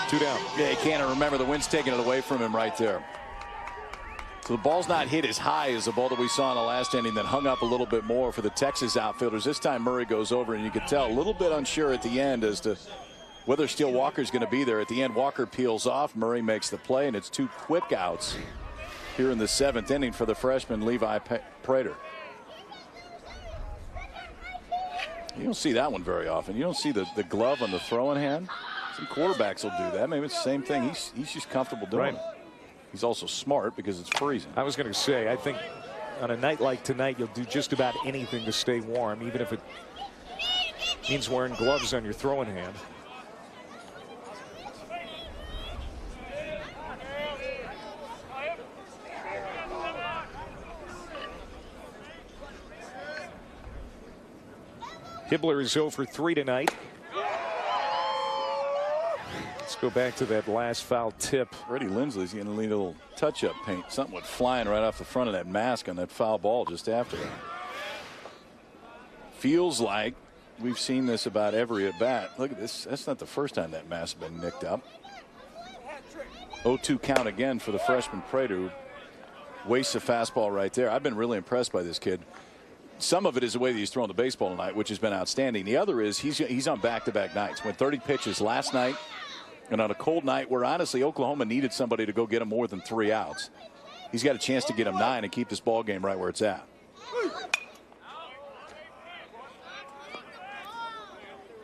2 down. Yeah, he can't remember. The wind's taking it away from him right there. So the ball's not hit as high as the ball that we saw in the last inning that hung up a little bit more for the Texas outfielders. This time Murray goes over, and you can tell a little bit unsure at the end as to whether Steele Walker's going to be there. At the end, Walker peels off. Murray makes the play, and it's 2 quick outs here in the 7th inning for the freshman Levi Prater. You don't see that one very often. You don't see the glove on the throwing hand. Some quarterbacks will do that. Maybe it's the same thing. He's just comfortable doing it. He's also smart because it's freezing. I was going to say, I think on a night like tonight, you'll do just about anything to stay warm, even if it means wearing gloves on your throwing hand. Hibbler is 0 for 3 tonight. Let's go back to that last foul tip. Freddie Lindsley's getting a little touch-up paint. Something went flying right off the front of that mask on that foul ball just after that. Feels like we've seen this about every at-bat. Look at this. That's not the first time that mask has been nicked up. 0-2 count again for the freshman Prater, who wastes a fastball right there. I've been really impressed by this kid. Some of it is the way that he's throwing the baseball tonight, which has been outstanding. The other is he's on back-to-back nights. Went 30 pitches last night, and on a cold night where honestly Oklahoma needed somebody to go get him more than 3 outs. He's got a chance to get him 9 and keep this ball game right where it's at.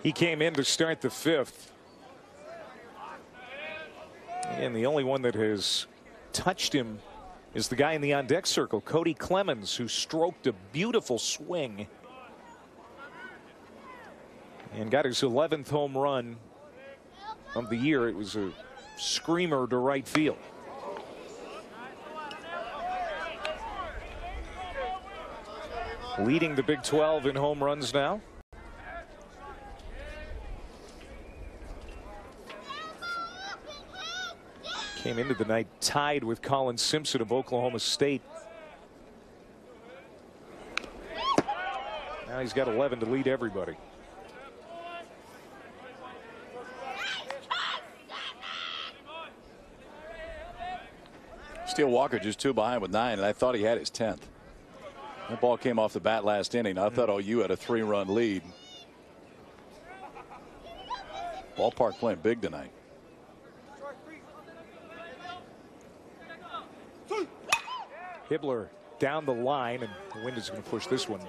He came in to start the 5th. And the only one that has touched him is the guy in the on-deck circle, Cody Clemens, who stroked a beautiful swing and got his 11th home run of the year. It was a screamer to right field. Leading the Big 12 in home runs now. Came into the night tied with Colin Simpson of Oklahoma State. Now he's got 11 to lead everybody. Steele Walker just 2 behind with 9, and I thought he had his 10th. That ball came off the bat last inning. I thought OU had a 3-run lead. Ballpark playing big tonight. Hibbler down the line, and the wind is going to push this one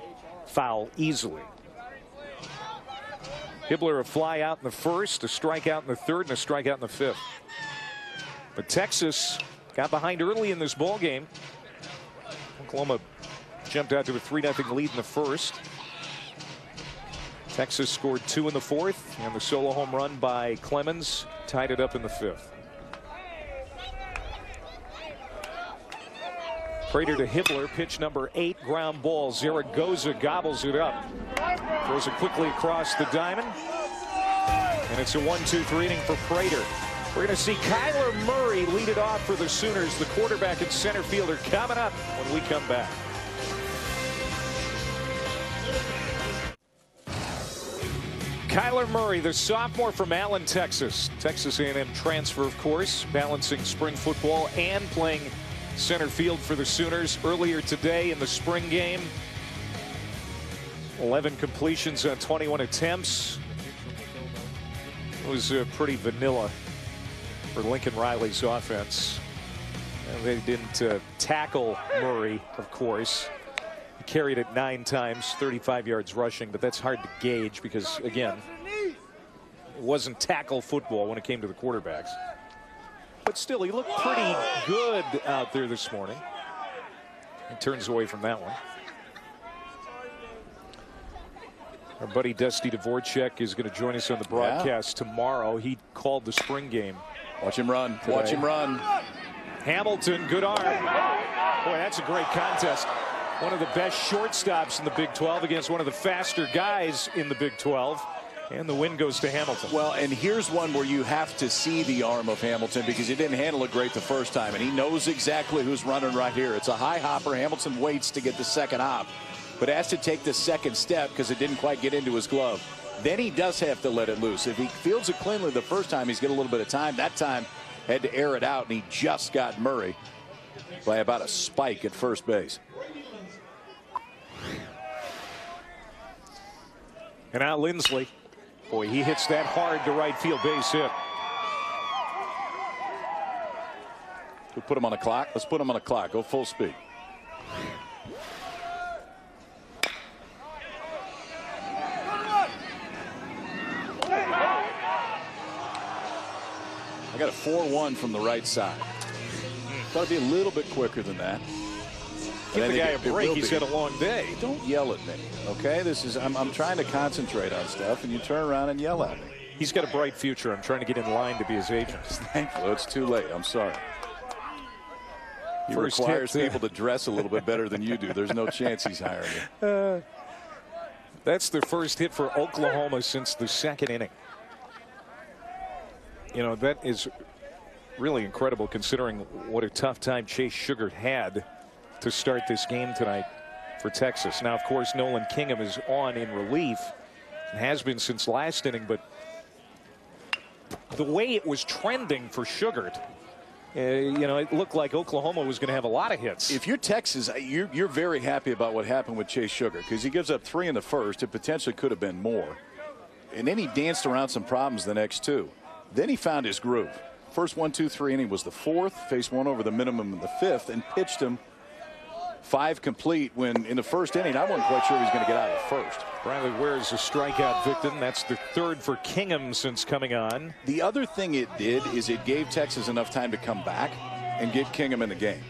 foul easily. Hibbler a fly out in the 1st, a strikeout in the 3rd, and a strikeout in the 5th. But Texas got behind early in this ball game. Oklahoma jumped out to a 3-0 lead in the first. Texas scored 2 in the fourth, and the solo home run by Clemens tied it up in the fifth. Prater to Hibbler, pitch number 8, ground ball. Zaragoza gobbles it up. Throws it quickly across the diamond. And it's a 1-2-3 inning for Prater. We're going to see Kyler Murray lead it off for the Sooners, the quarterback and center fielder, coming up when we come back. Kyler Murray, the sophomore from Allen, Texas. Texas A&M transfer, of course, balancing spring football and playing center field for the Sooners. Earlier today in the spring game, 11 completions on 21 attempts. It was pretty vanilla for Lincoln Riley's offense. And they didn't tackle Murray, of course. He carried it 9 times, 35 yards rushing, but that's hard to gauge because, again, it wasn't tackle football when it came to the quarterbacks. But still, he looked pretty good out there this morning. He turns away from that one. Our buddy Dusty Dvorak is going to join us on the broadcast tomorrow. He called the spring game. Watch him run. Today. Watch him run. Hamilton, good arm. Boy, that's a great contest. One of the best shortstops in the Big 12 against one of the faster guys in the Big 12. And the win goes to Hamilton. Well, and here's one where you have to see the arm of Hamilton because he didn't handle it great the first time. And he knows exactly who's running right here. It's a high hopper. Hamilton waits to get the second hop, but has to take the second step because it didn't quite get into his glove. Then he does have to let it loose. If he fields it cleanly the first time, he's got a little bit of time. That time had to air it out, and he just got Murray by about a spike at first base. And now Lindsley. Boy, he hits that hard to right field base hit. We'll put him on the clock. Let's put him on the clock. Go full speed. I got a 4-1 from the right side. Got to be a little bit quicker than that. Give the guy a break. He's had a long day. Don't yell at me, okay? This is I'm trying to concentrate on stuff, and you turn around and yell at me. He's got a bright future. I'm trying to get in line to be his agent. Thankfully, it's too late. I'm sorry. He requires people to dress a little bit better than you do. There's no chance he's hiring you. That's the first hit for Oklahoma since the second inning. You know, that is really incredible considering what a tough time Chase Sugar had to start this game tonight for Texas. Now, of course, Nolan Kingham is on in relief and has been since last inning, but the way it was trending for Sugar, you know, it looked like Oklahoma was going to have a lot of hits. If you're Texas, you're very happy about what happened with Chase Sugar because he gives up 3 in the first. It potentially could have been more. And then he danced around some problems the next 2. Then he found his groove. First 1-2-3 inning was the 4th, faced one over the minimum in the 5th, and pitched him 5 complete when in the first inning I wasn't quite sure he was going to get out of the first. Bradley Ware is a strikeout victim. That's the 3rd for Kingham since coming on. The other thing it did is it gave Texas enough time to come back and get Kingham in the game.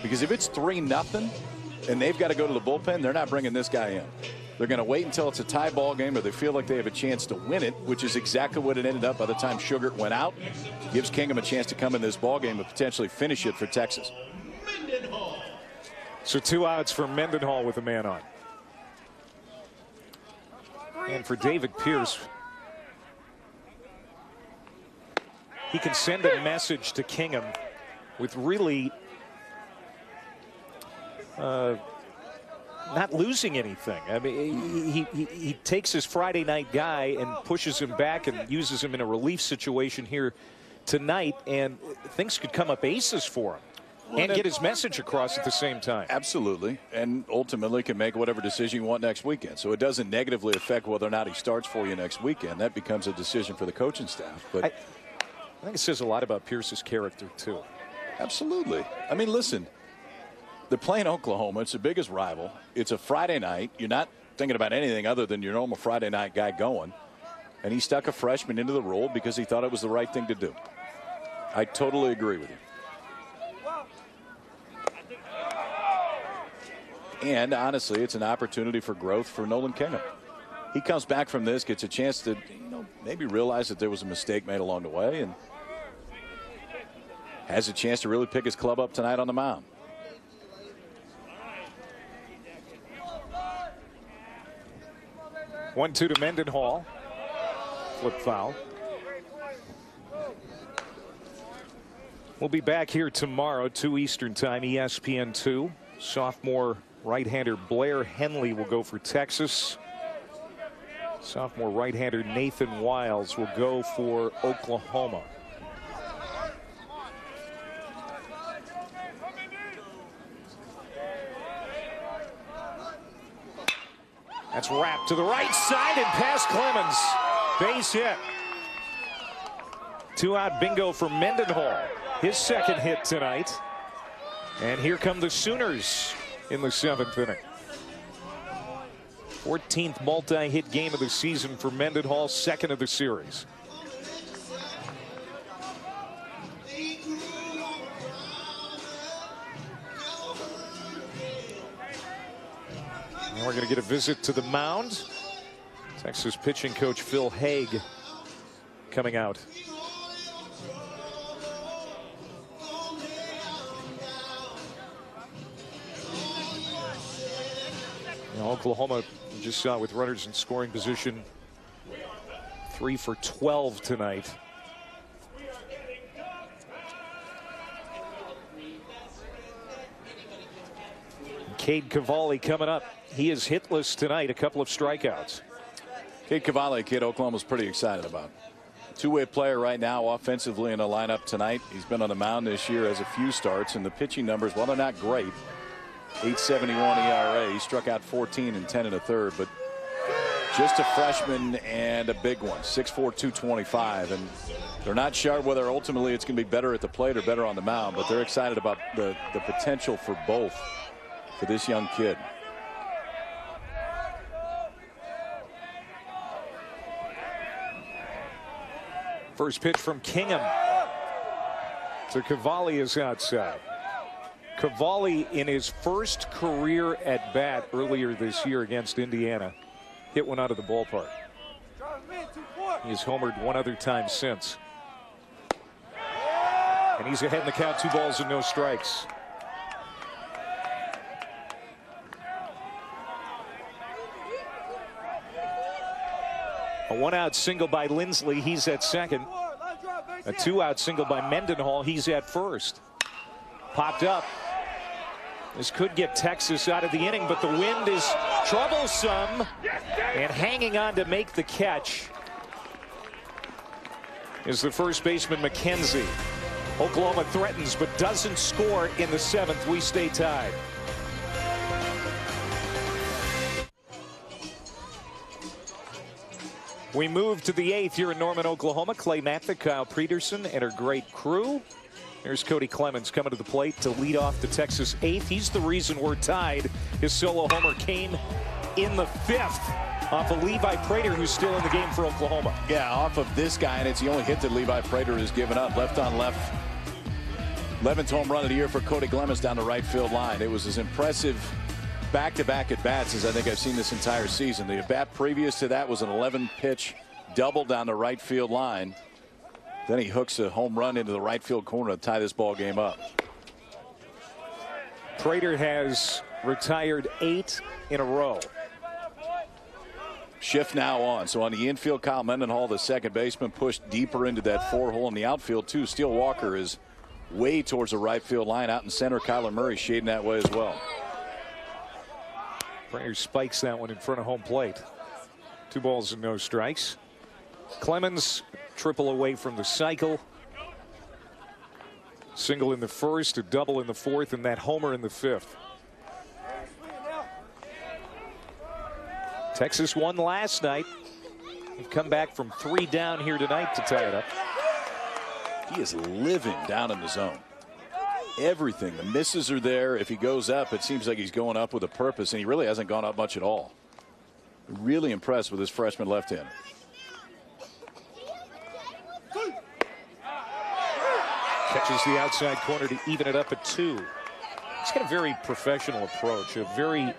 Because if it's 3-0 and they've got to go to the bullpen, they're not bringing this guy in. They're going to wait until it's a tie ball game or they feel like they have a chance to win it, which is exactly what it ended up by the time Sugar went out. Gives Kingham a chance to come in this ball game and potentially finish it for Texas. So 2 outs for Mendenhall with a man on. And for David Pierce, he can send a message to Kingham with really not losing anything. I mean, he takes his Friday night guy and pushes him back and uses him in a relief situation here tonight, and things could come up aces for him. And get his message across at the same time. Absolutely. And ultimately can make whatever decision you want next weekend. So it doesn't negatively affect whether or not he starts for you next weekend. That becomes a decision for the coaching staff. But I think it says a lot about Pierce's character, too. Absolutely. I mean, listen, they're playing Oklahoma. It's the biggest rival. It's a Friday night. You're not thinking about anything other than your normal Friday night guy going. And he stuck a freshman into the role because he thought it was the right thing to do. I totally agree with you. And honestly, it's an opportunity for growth for Nolan Kingham. He comes back from this, gets a chance to, maybe realize that there was a mistake made along the way, and has a chance to really pick his club up tonight on the mound. One-two to Mendenhall. Flip foul. We'll be back here tomorrow, 2 Eastern Time, ESPN2. Sophomore right-hander Blair Henley will go for Texas. Sophomore right-hander Nathan Wiles will go for Oklahoma. That's wrapped to the right side and past Clemens. Base hit. 2-out bingo for Mendenhall. His second hit tonight. And here come the Sooners in the 7th inning. 14th multi-hit game of the season for Mendenhall, second of the series. And we're going to get a visit to the mound. Texas pitching coach Phil Haig coming out. Oklahoma, you just saw with runners in scoring position, 3 for 12 tonight. Cade Cavalli coming up. He is hitless tonight, a couple of strikeouts. Cade Cavalli, a kid Oklahoma's pretty excited about. Two-way player right now offensively in the lineup tonight. He's been on the mound this year, has a few starts, and the pitching numbers, well, they're not great. 8.71 ERA. He struck out 14 in 10 1/3, but just a freshman and a big one. 6'4", 225, and they're not sure whether ultimately it's going to be better at the plate or better on the mound, but they're excited about the potential for both for this young kid. First pitch from Kingham to Cavalli is outside. Cavalli, in his first career at bat earlier this year against Indiana, hit one out of the ballpark. He's homered one other time since. And he's ahead in the count, 2 balls and no strikes. A 1-out single by Lindsley. He's at second. A 2-out single by Mendenhall. He's at first. Popped up. This could get Texas out of the inning, but the wind is troublesome. And hanging on to make the catch is the first baseman McKenzie. Oklahoma threatens but doesn't score in the 7th. We stay tied. We move to the 8th here in Norman, Oklahoma. Clay Mathick, Kyle Peterson, and her great crew. Here's Cody Clemens coming to the plate to lead off the Texas 8th. He's the reason we're tied. His solo homer came in the 5th off of Levi Prater, who's still in the game for Oklahoma. Yeah, off of this guy, and it's the only hit that Levi Prater has given up. Left on left. 11th home run of the year for Cody Clemens down the right field line. It was as impressive back-to-back at-bats as I think I've seen this entire season. The at-bat previous to that was an 11-pitch double down the right field line. Then he hooks a home run into the right field corner to tie this ball game up. Prater has retired 8 in a row. Shift now on. So on the infield, Kyle Mendenhall, the second baseman, pushed deeper into that 4 hole in the outfield too. Steele Walker is way towards the right field line. Out in center, Kyler Murray shading that way as well. Prater spikes that one in front of home plate. 2 balls and no strikes. Clemens, triple away from the cycle. Single in the 1st, a double in the 4th, and that homer in the 5th. Texas won last night. They've come back from 3 down here tonight to tie it up. He is living down in the zone. Everything. The misses are there. If he goes up, it seems like he's going up with a purpose, and he really hasn't gone up much at all. Really impressed with his freshman left-hander. Catches the outside corner to even it up at 2. He's got a very professional approach, a very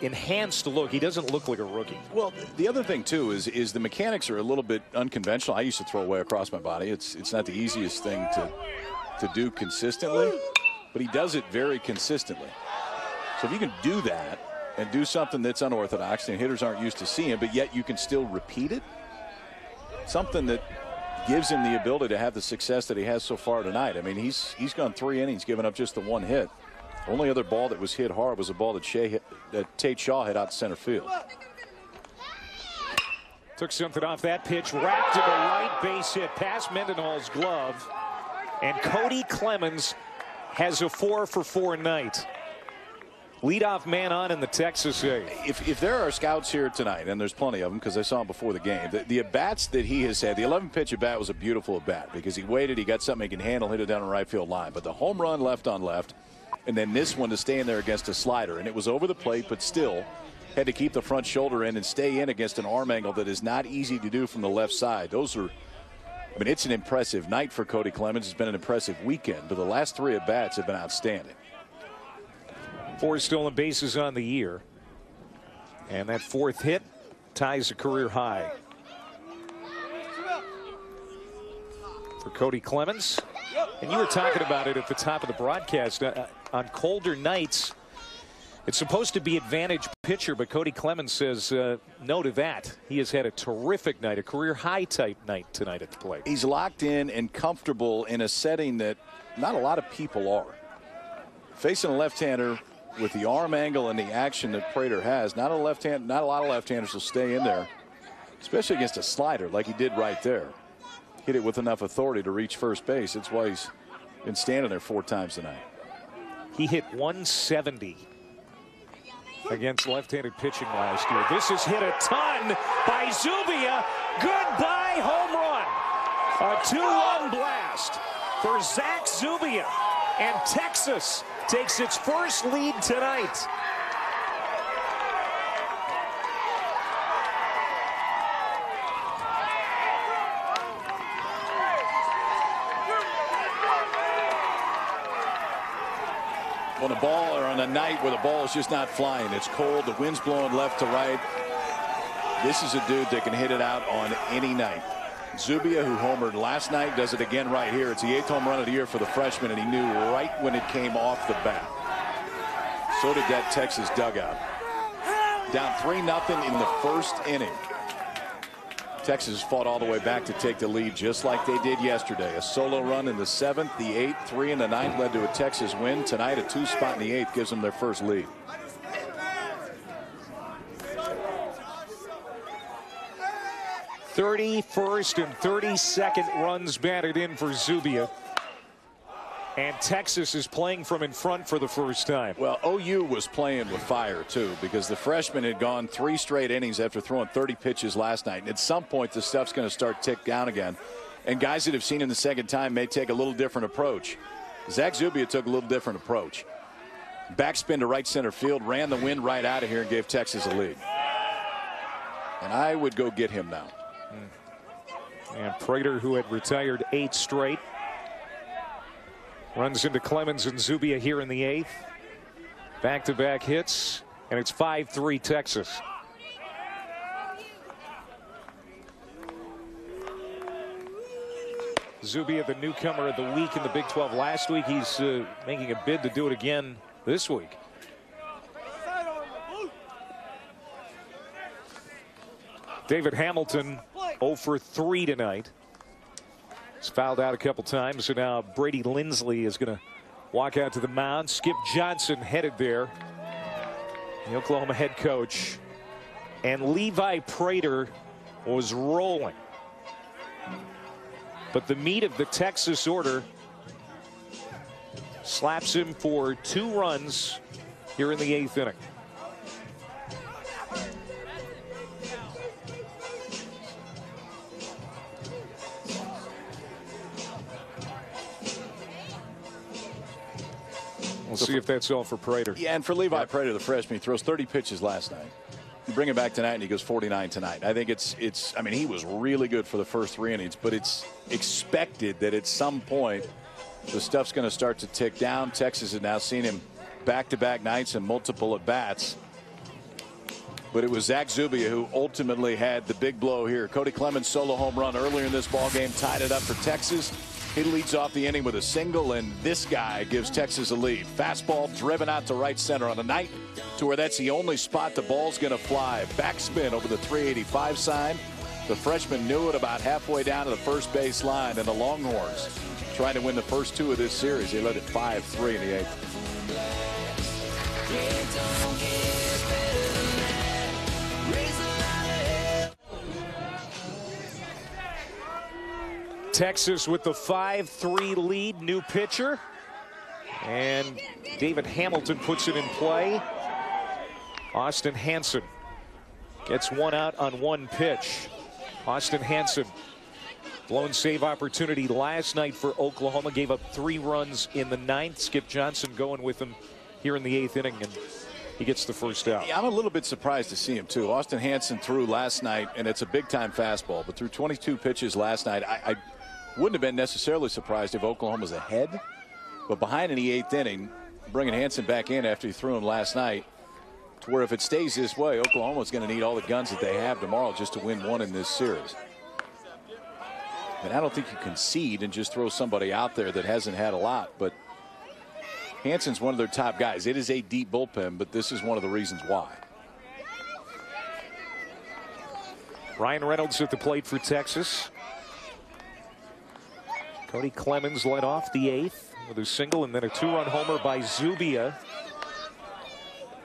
enhanced look. He doesn't look like a rookie. Well, the other thing too is the mechanics are a little bit unconventional. I used to throw away across my body. It's not the easiest thing to do consistently, but he does it very consistently. So if you can do that and do something that's unorthodox and hitters aren't used to seeing, but yet you can still repeat it, something that gives him the ability to have the success that he has so far tonight. I mean, he's gone 3 innings, giving up just the 1 hit. Only other ball that was hit hard was a ball that Tate Shaw hit out to center field. Took something off that pitch, wrapped to the right, base hit past Mendenhall's glove. And Cody Clemens has a 4-for-4 night. Leadoff man on in the Texas A. If there are scouts here tonight, and there's plenty of them because I saw him before the game, the at-bats that he has had, the 11-pitch at-bat was a beautiful at-bat because he waited, he got something he can handle, hit it down the right field line. But the home run left on left, and then this one to stay in there against a slider, and it was over the plate, but still had to keep the front shoulder in and stay in against an arm angle that is not easy to do from the left side. Those are, I mean, it's an impressive night for Cody Clemens. It's been an impressive weekend, but the last 3 at-bats have been outstanding. 4 stolen bases on the year. And that 4th hit ties a career high for Cody Clemens. And you were talking about it at the top of the broadcast. On colder nights, it's supposed to be advantage pitcher, but Cody Clemens says no to that. He has had a terrific night, a career high type night tonight at the plate. He's locked in and comfortable in a setting that not a lot of people are. Facing a left-hander with the arm angle and the action that Prater has, not a lot of left-handers will stay in there, especially against a slider like he did right there. Hit it with enough authority to reach first base. That's why he's been standing there 4 times tonight. He hit 170 against left-handed pitching last year. This is hit a ton by Zubia. Goodbye home run. A 2-run blast for Zach Zubia. And Texas takes its first lead tonight. On a ball or on a night where the ball is just not flying, it's cold, the wind's blowing left to right, this is a dude that can hit it out on any night. Zubia, who homered last night, does it again right here. It's the 8th home run of the year for the freshman, and he knew right when it came off the bat. So did that Texas dugout. Down 3-0 in the first inning. Texas fought all the way back to take the lead just like they did yesterday. A solo run in the 7th, the 8th, 3 in the 9th led to a Texas win. Tonight a 2 spot in the 8th gives them their first lead. '31st and 32nd runs batted in for Zubia. And Texas is playing from in front for the first time. Well, OU was playing with fire, too, because the freshman had gone 3 straight innings after throwing 30 pitches last night. And at some point, the stuff's going to start tick down again. And guys that have seen him the second time may take a little different approach. Zach Zubia took a little different approach. Backspin to right center field, ran the wind right out of here and gave Texas a lead. And I would go get him now. And Prater, who had retired 8 straight, runs into Clemens and Zubia here in the 8th. Back-to-back hits, and it's 5-3 Texas. Zubia, the newcomer of the week in the Big 12 last week. He's making a bid to do it again this week. David Hamilton 0 for 3 tonight. He's fouled out a couple times, so now Brady Lindsley is going to walk out to the mound. Skip Johnson headed there, the Oklahoma head coach. And Levi Prater was rolling. But the meat of the Texas order slaps him for 2 runs here in the 8th inning. We'll see if that's all for Prater. Yeah, and for Levi Prater, the freshman, he throws 30 pitches last night. You bring him back tonight, and he goes 49 tonight. I think it's. I mean, he was really good for the first 3 innings, but it's expected that at some point the stuff's going to start to tick down. Texas has now seen him back-to-back nights and multiple at-bats. But it was Zach Zubia who ultimately had the big blow here. Cody Clemens solo home run earlier in this ball game tied it up for Texas. He leads off the inning with a single, and this guy gives Texas a lead. Fastball driven out to right center on a night to where that's the only spot the ball's going to fly. Backspin over the 385 sign. The freshman knew it about halfway down to the first base line, and the Longhorns trying to win the first two of this series. They led it 5-3 in the eighth. Texas with the 5-3 lead. New pitcher. And David Hamilton puts it in play. Austin Hansen gets one out on one pitch. Austin Hansen, blown save opportunity last night for Oklahoma. Gave up 3 runs in the ninth. Skip Johnson going with him here in the eighth inning, and he gets the first out. Yeah, I'm a little bit surprised to see him, too. Austin Hansen threw last night, and it's a big-time fastball, but threw 22 pitches last night. I wouldn't have been necessarily surprised if Oklahoma was ahead, but behind in the eighth inning, bringing Hansen back in after he threw him last night, to where if it stays this way, Oklahoma's going to need all the guns that they have tomorrow just to win one in this series. And I don't think you concede and just throw somebody out there that hasn't had a lot, but Hansen's one of their top guys. It is a deep bullpen, but this is one of the reasons why. Ryan Reynolds at the plate for Texas. Cody Clemens led off the eighth with a single and then a 2-run homer by Zubia,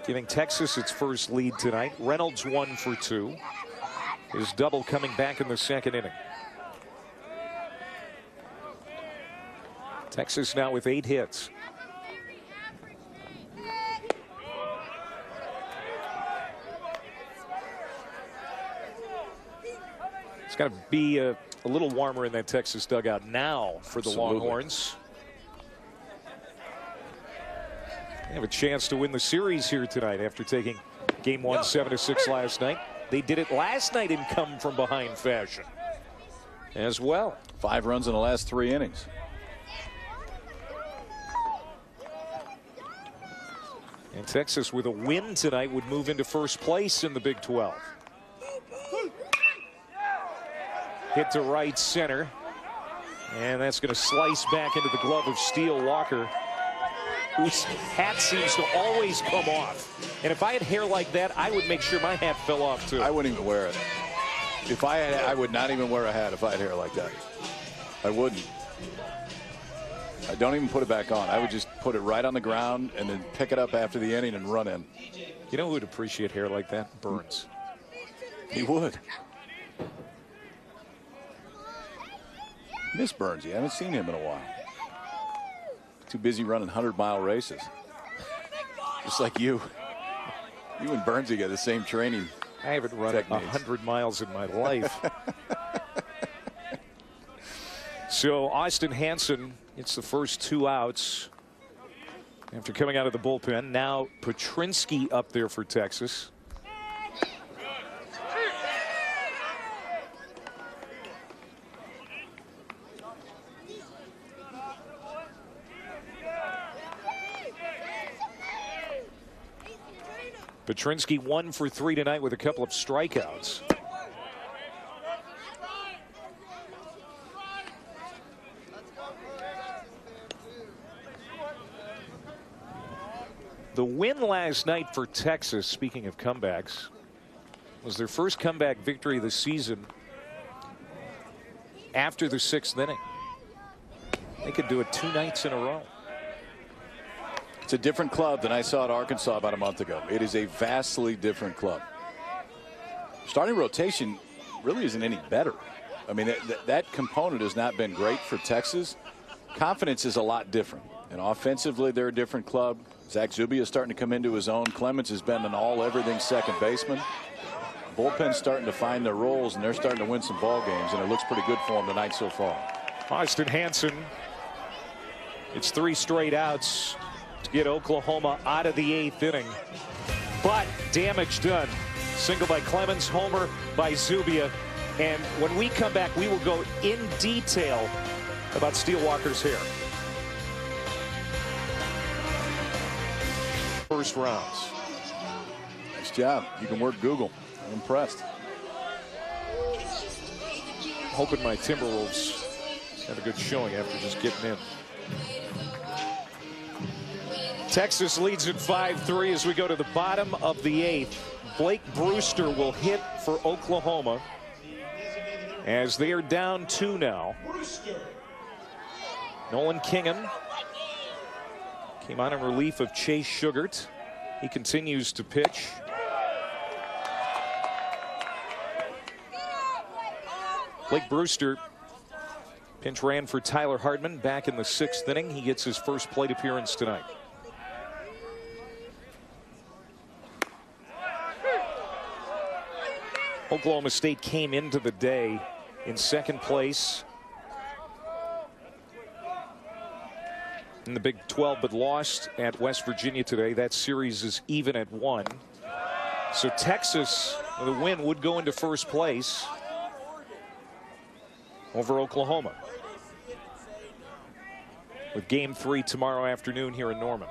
giving Texas its first lead tonight. Reynolds 1 for 2. His double coming back in the second inning. Texas now with 8 hits. It's got to be a little warmer in that Texas dugout now for the Longhorns. They have a chance to win the series here tonight after taking game 1 7-6 last night. They did it last night in come from behind fashion as well. 5 runs in the last 3 innings. And Texas with a win tonight would move into first place in the Big 12. Hit to right center, and that's going to slice back into the glove of Steele Walker, whose hat seems to always come off. And if I had hair like that, I would make sure my hat fell off too. I wouldn't even wear it. If I had, I would not even wear a hat if I had hair like that. I wouldn't. I don't even put it back on. I would just put it right on the ground and then pick it up after the inning and run in. You know who would appreciate hair like that? Burns. He would. Miss Burns. You haven't seen him in a while. Too busy running 100-mile races. Just like you. You and Burnsy got the same training. I haven't run 100 miles in my life. So Austin Hansen, it's the first 2 outs after coming out of the bullpen. Now Petrinsky up there for Texas. Petrinsky 1 for 3 tonight with a couple of strikeouts. The win last night for Texas, speaking of comebacks, was their first comeback victory of the season after the 6th inning. They could do it 2 nights in a row. It's a different club than I saw at Arkansas about a month ago. It is a vastly different club. Starting rotation really isn't any better. I mean, that component has not been great for Texas. Confidence is a lot different. And offensively, they're a different club. Zach Zubia is starting to come into his own. Clemens has been an all-everything second baseman. Bullpen's starting to find their roles, and they're starting to win some ball games, and it looks pretty good for them tonight so far. Austin Hansen, it's 3 straight outs to get Oklahoma out of the 8th inning. But damage done. Single by Clemens, homer by Zubia. And when we come back, we will go in detail about Steele Walker's hair. first rounds. Nice job. You can work Google. I'm impressed. Hoping my Timberwolves have a good showing after just getting in. Texas leads at 5-3 as we go to the bottom of the 8th. Blake Brewster will hit for Oklahoma as they are down 2 now. Nolan Kingham came on in relief of Chase Sugart. He continues to pitch. Blake Brewster pinch ran for Tyler Hardman back in the 6th inning. He gets his first plate appearance tonight. Oklahoma State came into the day in 2nd place in the Big 12, but lost at West Virginia today. That series is even at 1. So Texas, with a win, would go into first place over Oklahoma, with Game 3 tomorrow afternoon here in Norman.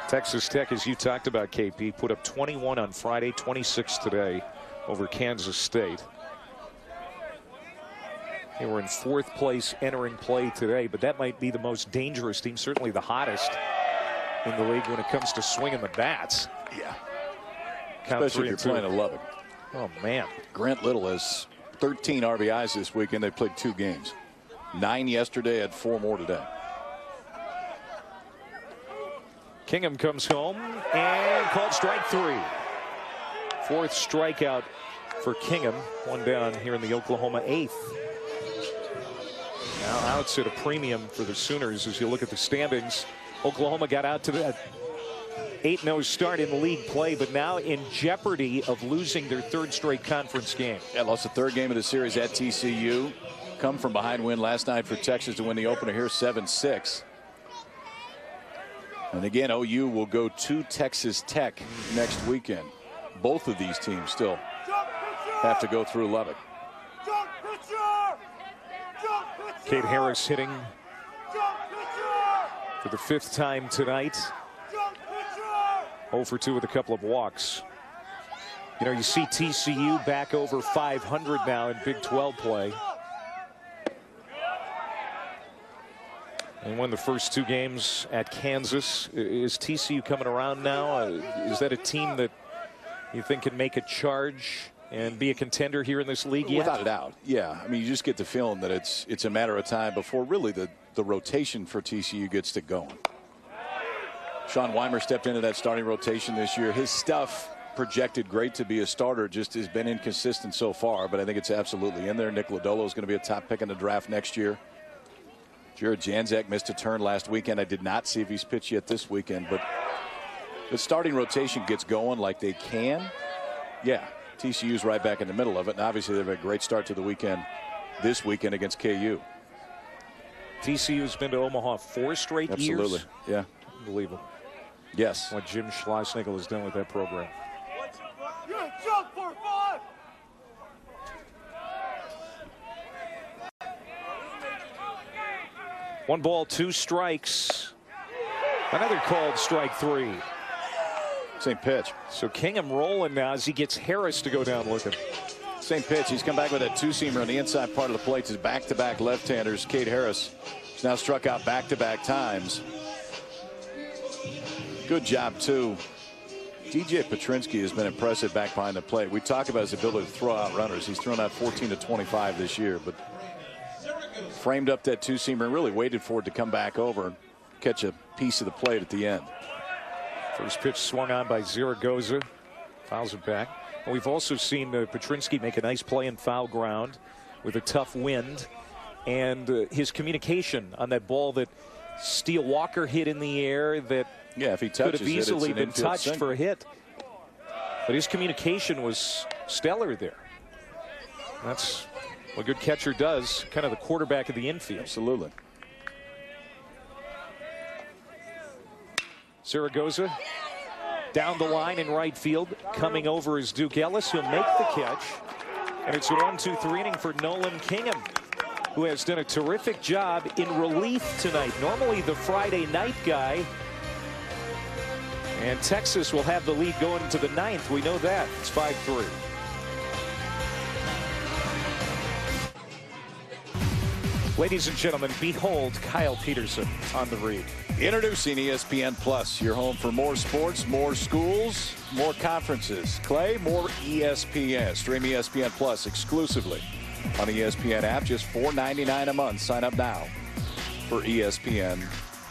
Texas Tech, as you talked about, KP, put up 21 on Friday, 26 today over Kansas State. They were in 4th place entering play today, but that might be the most dangerous team, certainly the hottest in the league when it comes to swinging the bats. Yeah. Count Especially if you're playing in Lubbock. Oh, man. Grant Little has 13 RBIs this weekend. They played 2 games. 9 yesterday, had 4 more today. Kingham comes home and called strike 3. 4th strikeout for Kingham. 1 down here in the Oklahoma 8th. Now outs at a premium for the Sooners as you look at the standings. Oklahoma got out to that 8-0 start in league play, but now in jeopardy of losing their 3rd straight conference game. Yeah, lost the 3rd game of the series at TCU. Come from behind win last night for Texas to win the opener here 7-6. And again, OU will go to Texas Tech next weekend. Both of these teams still have to go through Lubbock. Cade Harris hitting for the 5th time tonight. 0 for 2 with a couple of walks. You know, you see TCU back over 500 now in Big 12 play. And won the first 2 games at Kansas. Is TCU coming around now? Is that a team that you think can make a charge and be a contender here in this league yet? Without a doubt, yeah. I mean, you just get the feeling that it's a matter of time before really the rotation for TCU gets to going. Sean Weimer stepped into that starting rotation this year. His stuff projected great to be a starter, just has been inconsistent so far, but I think it's absolutely in there. Nick Lodolo is going to be a top pick in the draft next year. Jared Janczak missed a turn last weekend. I did not see if he's pitched yet this weekend, but the starting rotation gets going like they can. Yeah, TCU's right back in the middle of it, and obviously they've had a great start to the weekend this weekend against KU. TCU's been to Omaha 4 straight years. Absolutely, yeah. Unbelievable. Yes. What Jim Schleisnagel has done with that program. One ball, 2 strikes. Another called strike 3. Same pitch. So Kingham rolling now as he gets Harris to go down looking. Same pitch. He's come back with that 2-seamer on the inside part of the plate. His back-to-back left-handers. Cade Harris has now struck out back-to-back times. Good job, too. DJ Petrinsky has been impressive back behind the plate. We talk about his ability to throw out runners. He's thrown out 14 to 25 this year, but framed up that 2-seamer and really waited for it to come back over and catch a piece of the plate at the end. First pitch swung on by Zaragoza. Fouls it back. And we've also seen Petrinsky make a nice play in foul ground with a tough wind. And his communication on that ball that Steele Walker hit in the air that if he could have easily been touched single for a hit. But his communication was stellar there. That's what a good catcher does, kind of the quarterback of the infield. Absolutely. Zaragoza down the line in right field. Coming over is Duke Ellis. He'll make the catch. And it's a 1-2-3 inning for Nolan Kingham, who has done a terrific job in relief tonight. Normally the Friday night guy. And Texas will have the lead going into the 9th. We know that. It's 5-3. Ladies and gentlemen, behold Kyle Peterson on the read. Introducing ESPN Plus, your home for more sports, more schools, more conferences. Clay, more ESPN. Stream ESPN Plus exclusively on the ESPN app. Just $4.99 a month. Sign up now for ESPN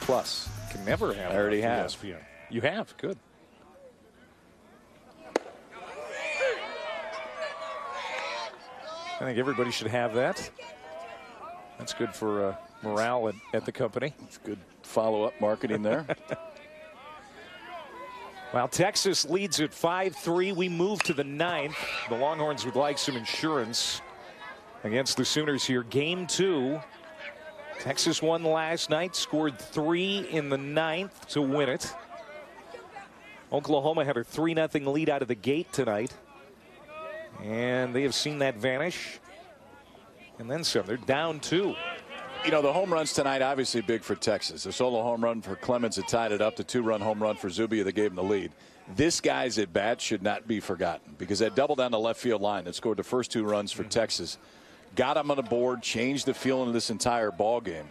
Plus. Can never have. I already have. ESPN. You have. Good. I think everybody should have that. That's good for morale at the company. It's good follow-up marketing there. Well, Texas leads at 5-3. We move to the 9th. The Longhorns would like some insurance against the Sooners here. Game 2. Texas won last night, scored 3 in the 9th to win it. Oklahoma had a 3-0 lead out of the gate tonight. And they have seen that vanish. And then some. They're down 2. You know, the home runs tonight obviously big for Texas. A solo home run for Clemens that tied it up. The 2-run home run for Zubia that gave him the lead. This guy's at bat should not be forgotten, because that double down the left field line that scored the first 2 runs for Texas got him on the board, changed the feeling of this entire ball game.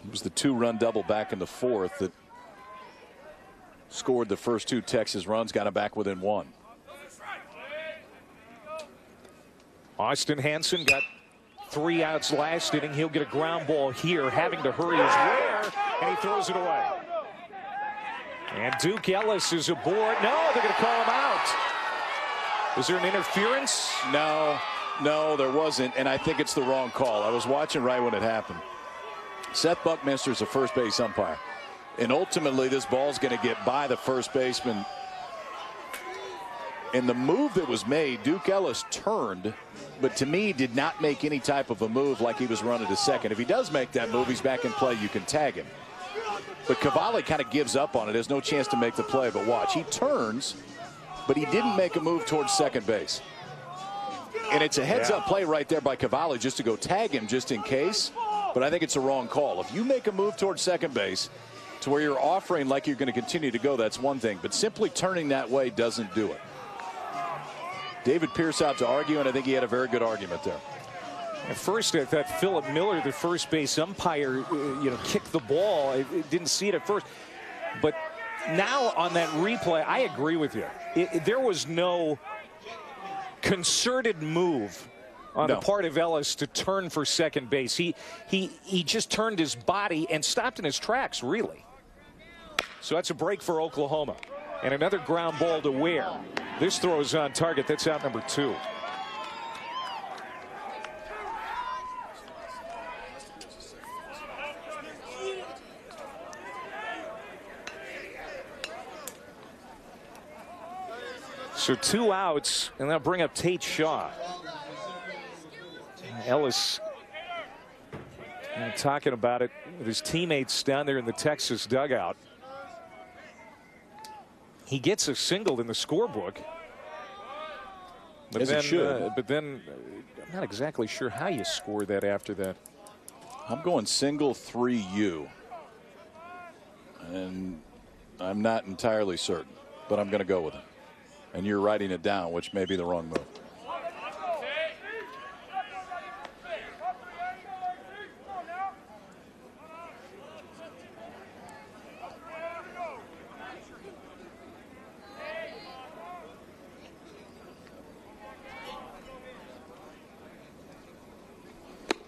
It was the 2-run double back in the 4th that scored the first 2 Texas runs, got him back within 1. Austin Hansen got 3 outs last inning. He'll get a ground ball here, having to hurry his rare, and he throws it away. And Duke Ellis is aboard. No, they're going to call him out. Was there an interference? No, there wasn't, and I think it's the wrong call. I was watching right when it happened. Seth Buckminster is a first base umpire, and ultimately this ball's going to get by the first baseman. And the move that was made, Duke Ellis turned, but to me did not make any type of a move like he was running to second. If he does make that move, he's back in play. You can tag him. But Cavalli kind of gives up on it. There's no chance to make the play. But watch, he turns, but he didn't make a move towards second base. And it's a heads-up play right there by Cavalli just to go tag him just in case. But I think it's a wrong call. If you make a move towards second base to where you're offering like you're going to continue to go, that's one thing. But simply turning that way doesn't do it. David Pierce out to argue, and I think he had a very good argument there. At first, I thought Philip Miller, the first base umpire, kicked the ball. I didn't see it at first. But now on that replay, I agree with you. There was no concerted move on the part of Ellis to turn for second base. He just turned his body and stopped in his tracks, really. So that's a break for Oklahoma. And another ground ball to Ware. This throw is on target. That's out number 2. So 2 outs, and they'll bring up Tate Shaw. Ellis talking about it with his teammates down there in the Texas dugout. He gets a single in the scorebook. But As then, it should. But then I'm not exactly sure how you score that after that. I'm going single 3U. And I'm not entirely certain, but I'm going to go with it. And you're writing it down, which may be the wrong move.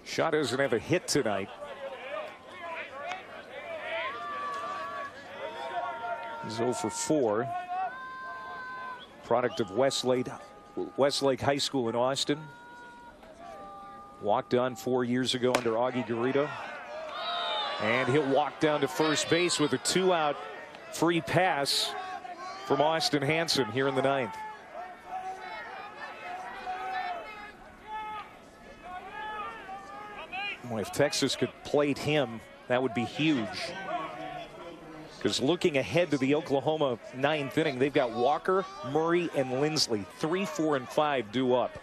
Shaw doesn't have a hit tonight. He's 0 for 4. Product of Westlake High School in Austin. Walked on 4 years ago under Augie Garrido. And he'll walk down to first base with a 2-out free pass from Austin Hansen here in the 9th. Boy, if Texas could plate him, that would be huge. Because looking ahead to the Oklahoma 9th inning, they've got Walker, Murray, and Lindsley. 3, 4, and 5 due up.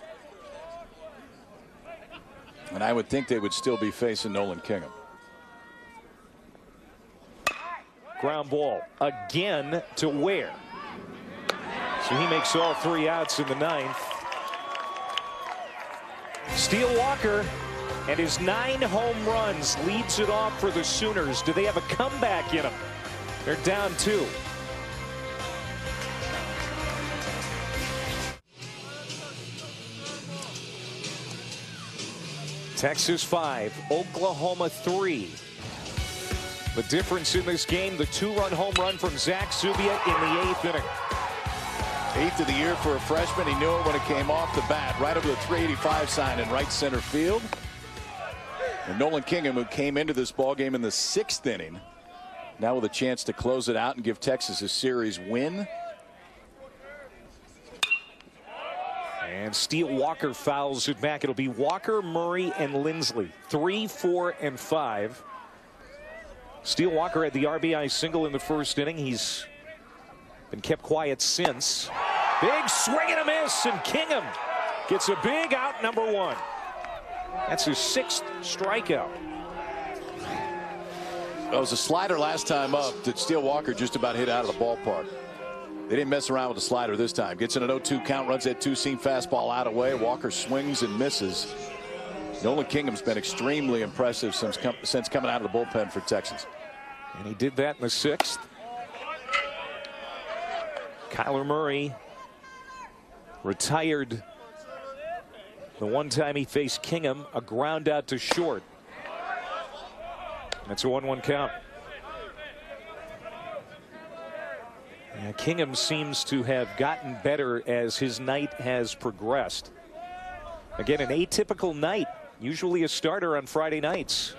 And I would think they would still be facing Nolan Kingham. Ground ball again to Ware. So he makes all 3 outs in the 9th. Steele Walker and his 9 home runs leads it off for the Sooners. Do they have a comeback in them? They're down 2. Texas 5, Oklahoma 3. The difference in this game, the 2-run home run from Zach Zubia in the 8th inning. 8th of the year for a freshman. He knew it when it came off the bat. Right over the 385 sign in right center field. And Nolan Kingham, who came into this ball game in the 6th inning, now with a chance to close it out and give Texas a series win. And Steele Walker fouls it back. It'll be Walker, Murray, and Lindsley. 3, 4, and 5. Steele Walker had the RBI single in the 1st inning. He's been kept quiet since. Big swing and a miss, and Kingham gets a big out, number 1. That's his 6th strikeout. It was a slider last time up that Steele Walker just about hit out of the ballpark. They didn't mess around with the slider this time. Gets in an 0-2 count, runs that 2-seam fastball out away. Walker swings and misses. Nolan Kingham's been extremely impressive since coming out of the bullpen for Texas. And he did that in the 6th. Kyler Murray retired the one time he faced Kingham, a ground out to short. That's a 1-1 count. Yeah, Kingham seems to have gotten better as his night has progressed. Again, an atypical night, usually a starter on Friday nights.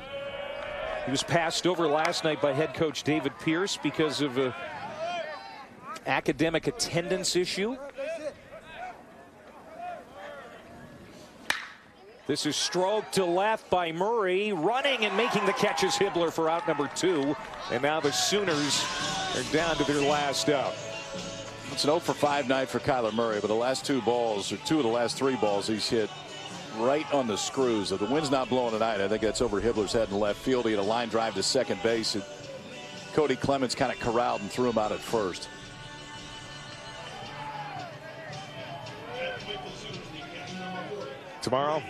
He was passed over last night by head coach David Pierce because of an academic attendance issue. This is stroked to left by Murray, running and making the catch is Hibbler for out number 2. And now the Sooners are down to their last out. It's an 0 for 5 night for Kyler Murray, but the last 2 balls, or 2 of the last 3 balls, he's hit right on the screws. If the wind's not blowing tonight, I think that's over Hibbler's head in left field. He had a line drive to second base. Cody Clemens kind of corralled and threw him out at first. Tomorrow,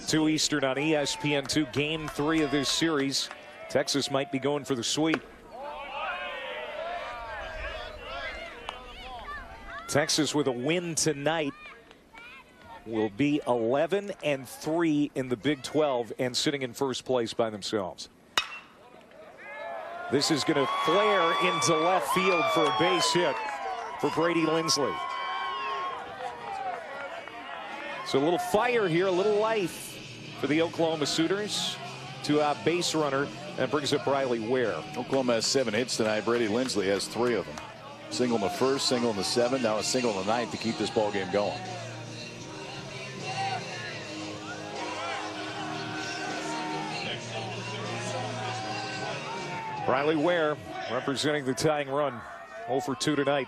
2 Eastern on ESPN2, game 3 of this series. Texas might be going for the sweep. Texas with a win tonight will be 11-3 in the Big 12 and sitting in first place by themselves. This is going to flare into left field for a base hit for Brady Lindsley. So a little fire here, a little life for the Oklahoma Sooners to a base runner, and brings up Riley Ware. Oklahoma has 7 hits tonight. Brady Lindsley has 3 of them. Single in the 1st, single in the 7th, now a single in the 9th to keep this ball game going. Riley Ware representing the tying run. 0 for 2 tonight.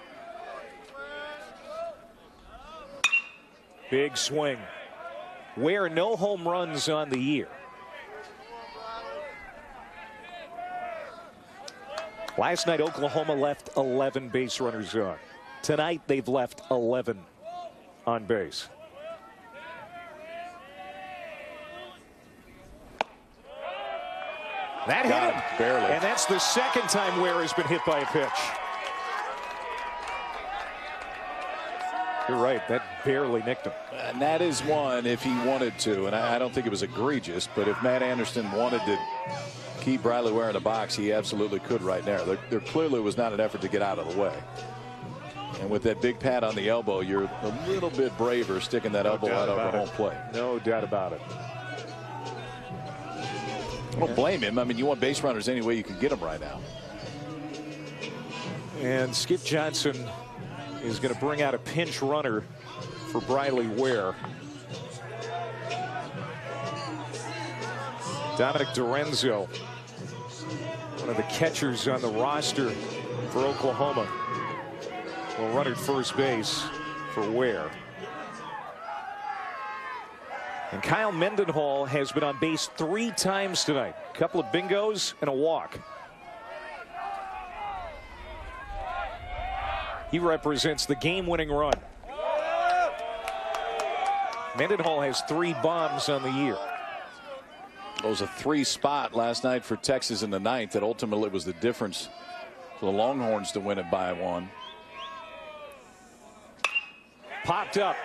Big swing. Ware no home runs on the year. Last night Oklahoma left 11 base runners on. Tonight they've left 11 on base. That hit him. Barely. And that's the 2nd time Ware has been hit by a pitch. You're right, that barely nicked him. And that is one if he wanted to, and I don't think it was egregious, but if Matt Anderson wanted to keep Riley Ware in the box, he absolutely could right there. There clearly was not an effort to get out of the way. And with that big pad on the elbow, you're a little bit braver sticking that elbow out over home plate. No doubt about it. I don't blame him. I mean, you want base runners any way you can get them right now. And Skip Johnson is going to bring out a pinch runner for Riley Ware. Dominic Dorenzo one of the catchers on the roster for Oklahoma, will run at first base for Ware. And Kyle Mendenhall has been on base 3 times tonight. A couple of bingos and a walk. He represents the game-winning run. Mendenhall has 3 bombs on the year. It was a 3 spot last night for Texas in the 9th that ultimately was the difference for the Longhorns to win it by 1. Popped up.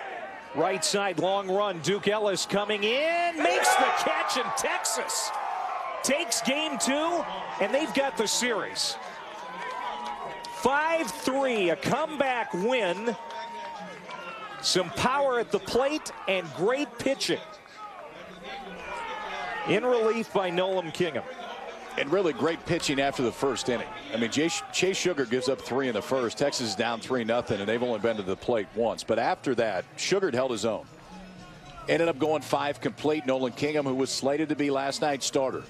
Right side, long run. Duke Ellis coming in, makes the catch, and Texas takes game 2, and they've got the series. 5-3, a comeback win. Some power at the plate and great pitching. In relief by Nolan Kingham. And really great pitching after the first inning. I mean, Chase Sugar gives up 3 in the first. Texas is down 3-0, and they've only been to the plate once. But after that, Sugar held his own. Ended up going 5 complete. Nolan Kingham, who was slated to be last night's starter,